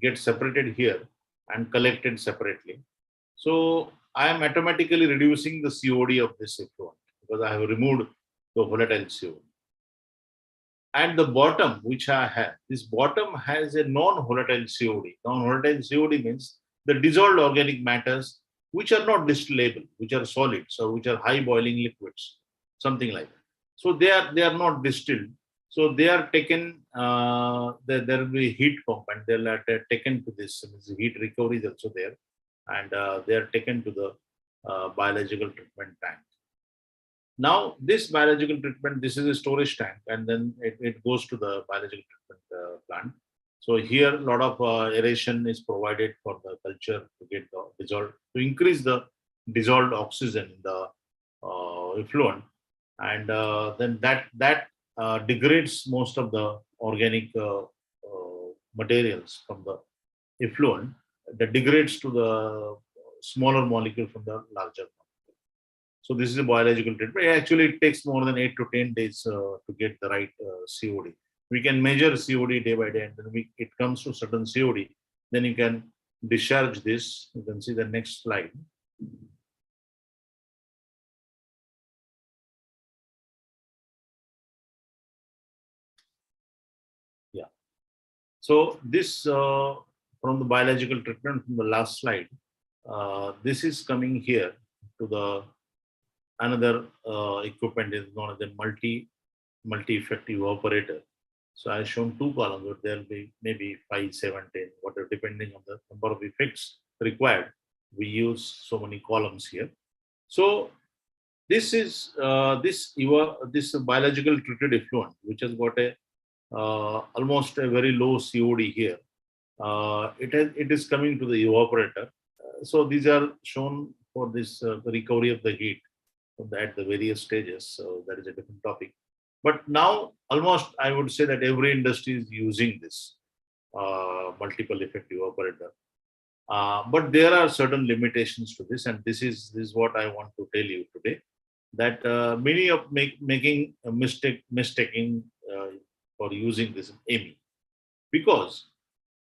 gets separated here and collected separately. So I am automatically reducing the COD of this effluent because I have removed the volatile COD. And the bottom, which I have, this bottom has a non-volatile COD. Non-volatile COD means the dissolved organic matters which are not distillable, which are solids or which are high boiling liquids, something like that. So they are not distilled. So they are taken, there will be heat pump, and they are taken to this heat recovery is also there, and they are taken to the biological treatment tank. Now, this biological treatment, this is a storage tank, and then it goes to the biological treatment plant. So here, a lot of aeration is provided for the culture to get the dissolved, to increase the dissolved oxygen in the effluent, and then that degrades most of the organic materials from the effluent. That degrades to the smaller molecule from the larger molecule. So this is a biological treatment. Actually, it takes more than 8 to 10 days to get the right COD. We can measure COD day by day, and then it comes to certain COD. Then you can discharge this. You can see the next slide. Yeah. So this from the biological treatment from the last slide, this is coming here to the another equipment is known as a multi-effect evaporator. So I've shown two columns, but there'll be maybe 5, 7, 10, whatever, depending on the number of effects required. We use so many columns here. So this is this biological treated effluent, which has got a almost a very low COD here. it is coming to the evaporator. So these are shown for this recovery of the heat at the various stages. So that is a different topic. But now almost I would say that every industry is using this multiple effect evaporator. But there are certain limitations to this, and this is what I want to tell you today. That many of making a mistaking for using this AMI, because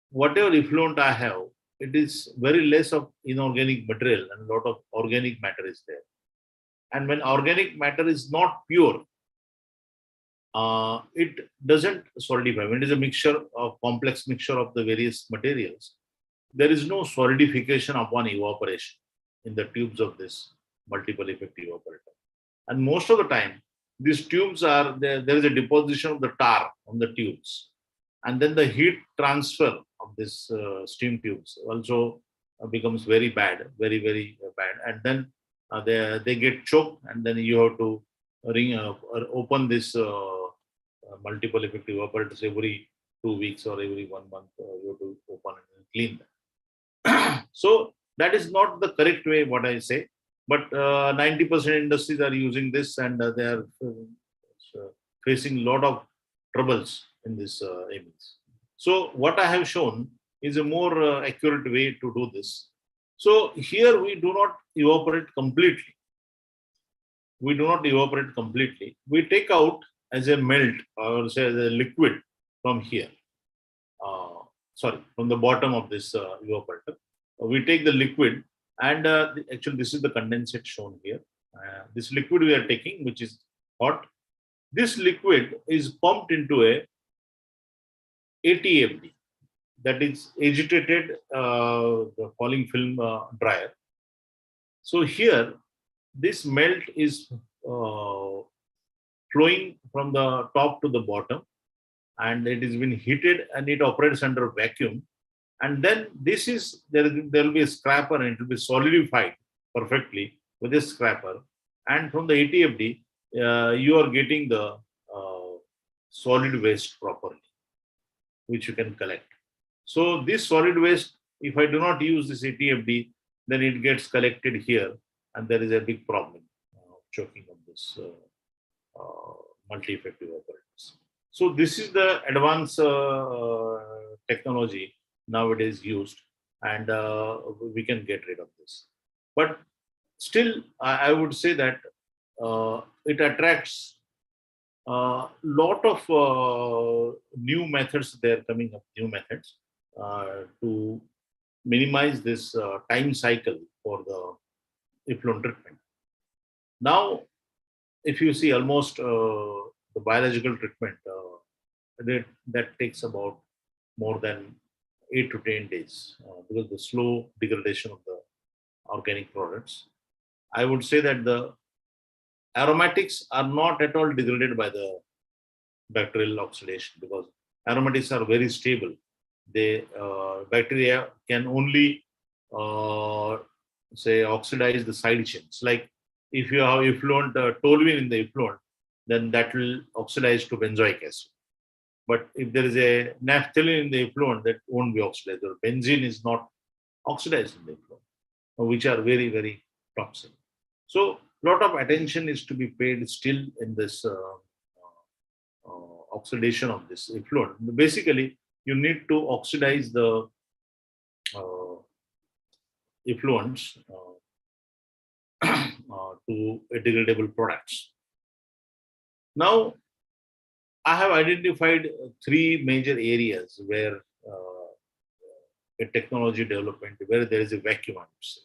whatever effluent I have, it is very less of inorganic material and a lot of organic matter is there. And when organic matter is not pure, it doesn't solidify. When it is a mixture of complex mixture of the various materials, there is no solidification upon evaporation in the tubes of this multiple effect evaporator. And most of the time, these tubes are there is a deposition of the tar on the tubes. And then the heat transfer of this steam tubes also becomes very bad, very, very bad. And then they get choked, and then you have to open this multiple effect evaporators every 2 weeks or every 1 month. You have to open and clean them. So that is not the correct way, what I say. But 90% industries are using this, and they are facing a lot of troubles in this AMIs. So what I have shown is a more accurate way to do this. So here we do not evaporate completely. We do not evaporate completely. We take out as a melt or say as a liquid from here. From the bottom of this evaporator. We take the liquid, and actually this is the condensate shown here. This liquid we are taking, which is hot. This liquid is pumped into a ATFD, that is agitated the falling film dryer. So here, this melt is flowing from the top to the bottom, and it has been heated, and it operates under vacuum. And then this is there will be a scraper, and it will be solidified perfectly with a scraper. And from the ATFD, you are getting the solid waste properly, which you can collect. So this solid waste, if I do not use this ATFD, then it gets collected here, and there is a big problem choking of this multi-effect evaporators. So this is the advanced technology nowadays used, and we can get rid of this. But still, I would say that it attracts a lot of new methods. They are coming up, new methods to minimize this time cycle for the effluent treatment. Now, if you see almost the biological treatment, that takes about more than 8 to 10 days because the slow degradation of the organic products. I would say that the aromatics are not at all degraded by the bacterial oxidation, because aromatics are very stable. They bacteria can only say oxidize the side chains. Like if you have effluent toluene in the effluent, then that will oxidize to benzoic acid. But if there is a naphthalene in the effluent, that won't be oxidized. Or benzene is not oxidized in the effluent, which are very, very toxic. So a lot of attention is to be paid still in this oxidation of this effluent. Basically, you need to oxidize the effluents to degradable products. Now, I have identified 3 major areas where a technology development, where there is a vacuum, I would say.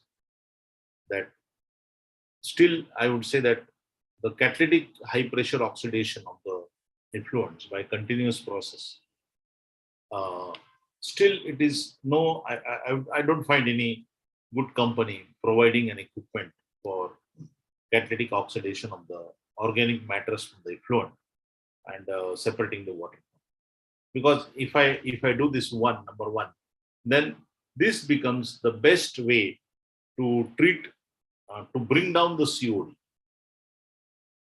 That still, I would say that the catalytic high pressure oxidation of the effluents by continuous process, still it is no, I don't find any good company providing an equipment for catalytic oxidation of the organic matters from the effluent and separating the water. Because if I do this number one, then this becomes the best way to treat, to bring down the COD.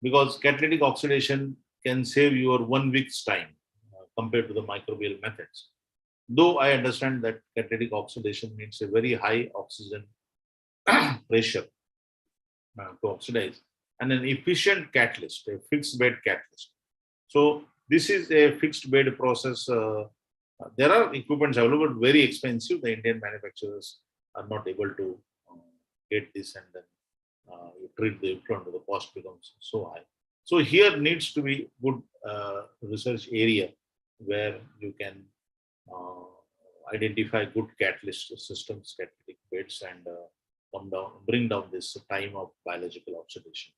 Because catalytic oxidation can save your 1 week's time compared to the microbial methods. Though I understand that catalytic oxidation means a very high oxygen pressure to oxidize, and an efficient catalyst, a fixed bed catalyst. So this is a fixed bed process. There are equipments available, but very expensive. The Indian manufacturers are not able to get this, and then you treat the effluent. The cost becomes so high. So here needs to be good research area where you can identify good catalyst systems, catalytic beds, and bring down this time of biological oxidation.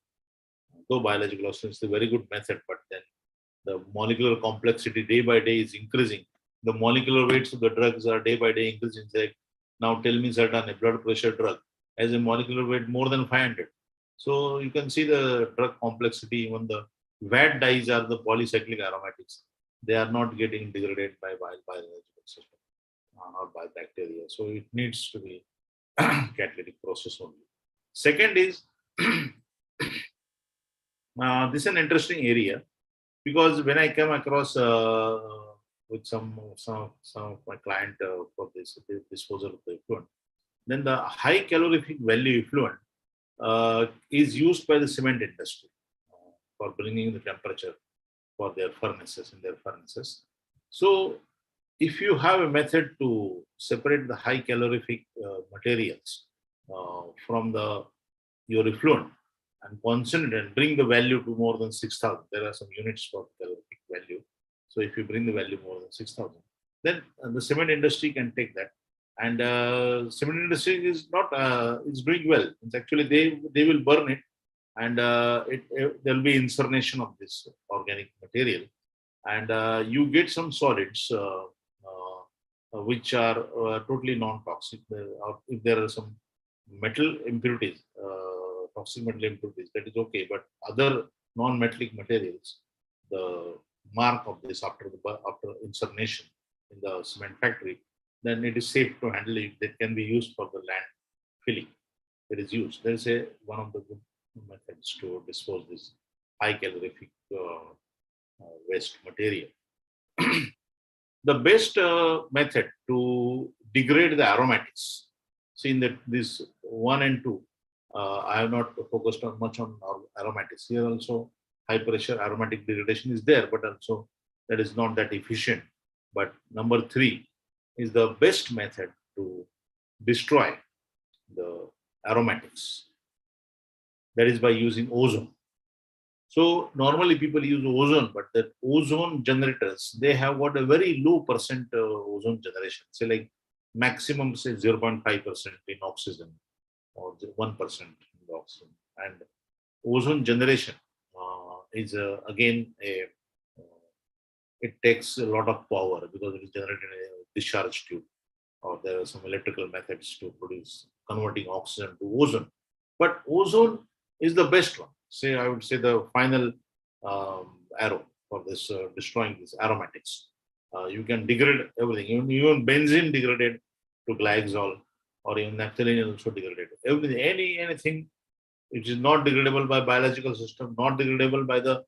Though biological oxidation is a very good method, but then the molecular complexity day by day is increasing. The molecular weights of the drugs are day by day increasing. Like now, tell me, certain a blood pressure drug has a molecular weight more than 500. So you can see the drug complexity. Even the VAT dyes are the polycyclic aromatics. They are not getting degraded by biological system or by bacteria. So it needs to be catalytic process only. Second is this is an interesting area, because when I come across with some of my client for this disposal of the effluent, then the high calorific value effluent is used by the cement industry for bringing the temperature for their furnaces in their furnaces. So if you have a method to separate the high calorific materials from your effluent and concentrate and bring the value to more than 6,000, there are some units for calorific value. So if you bring the value more than 6,000, then the cement industry can take that. And cement industry is not is doing well. It's actually they will burn it, and there will be incineration of this organic material, and you get some solids which are totally non-toxic. Or if there are some metal impurities, toxic metal impurities, that is okay. But other non-metallic materials, the mark of this after incineration in the cement factory, then it is safe to handle it. That can be used for the land filling. It is used. There is one of the good methods to dispose this high calorific waste material. The best method to degrade the aromatics. See, in this 1 and 2, I have not focused on much on aromatics. Here also high pressure aromatic degradation is there, but also that is not that efficient. But number 3 is the best method to destroy the aromatics. That is by using ozone. So normally people use ozone, but the ozone generators, they have got a very low percent ozone generation. Say like maximum say 0.5% in oxygen or 1% in oxygen. And ozone generation is again it takes a lot of power because it is generated in a discharge tube, or there are some electrical methods to produce converting oxygen to ozone. But ozone is the best one. Say, I would say the final arrow for this destroying these aromatics. You can degrade everything, even benzene degraded to glycol, or even naphthalene is also degraded. Everything, anything which is not degradable by biological system, not degradable by the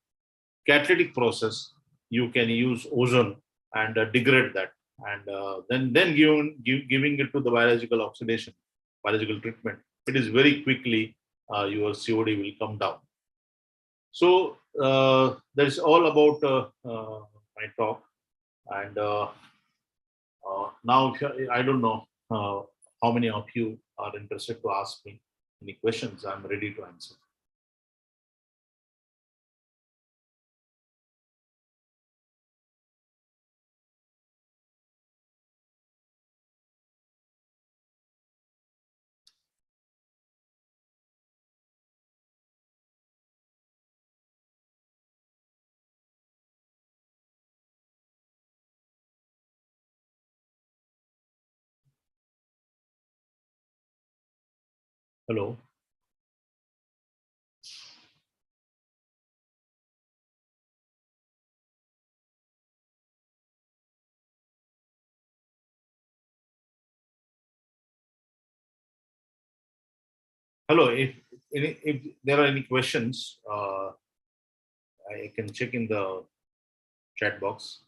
catalytic process, you can use ozone and degrade that, and then giving it to the biological oxidation, biological treatment. It is very quickly your COD will come down. So that is all about my talk. And now, I don't know how many of you are interested to ask me any questions. I'm ready to answer. Hello. Hello. If there are any questions, I can check in the chat box.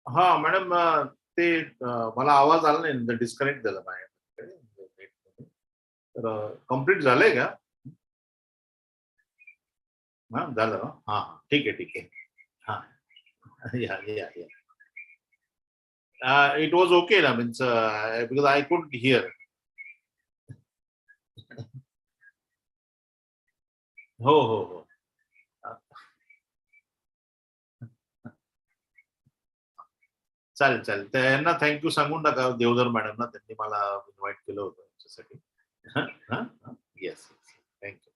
हा madam ते मला आवाज आला नाही, disconnect झालं माझ्याकडे. तर complete झालंय का? हा झालं ना. हा हा ठीक आहे ठीक आहे. हा या या या. It was okay, I mean, because I couldn't hear. हो हो हो. चालेल चालेल. त्यांना थँक्यू सांगून टाका देवधर मॅडमना, त्यांनी मला इन्व्हाइट केलं होतं याच्यासाठी. Yes thank you.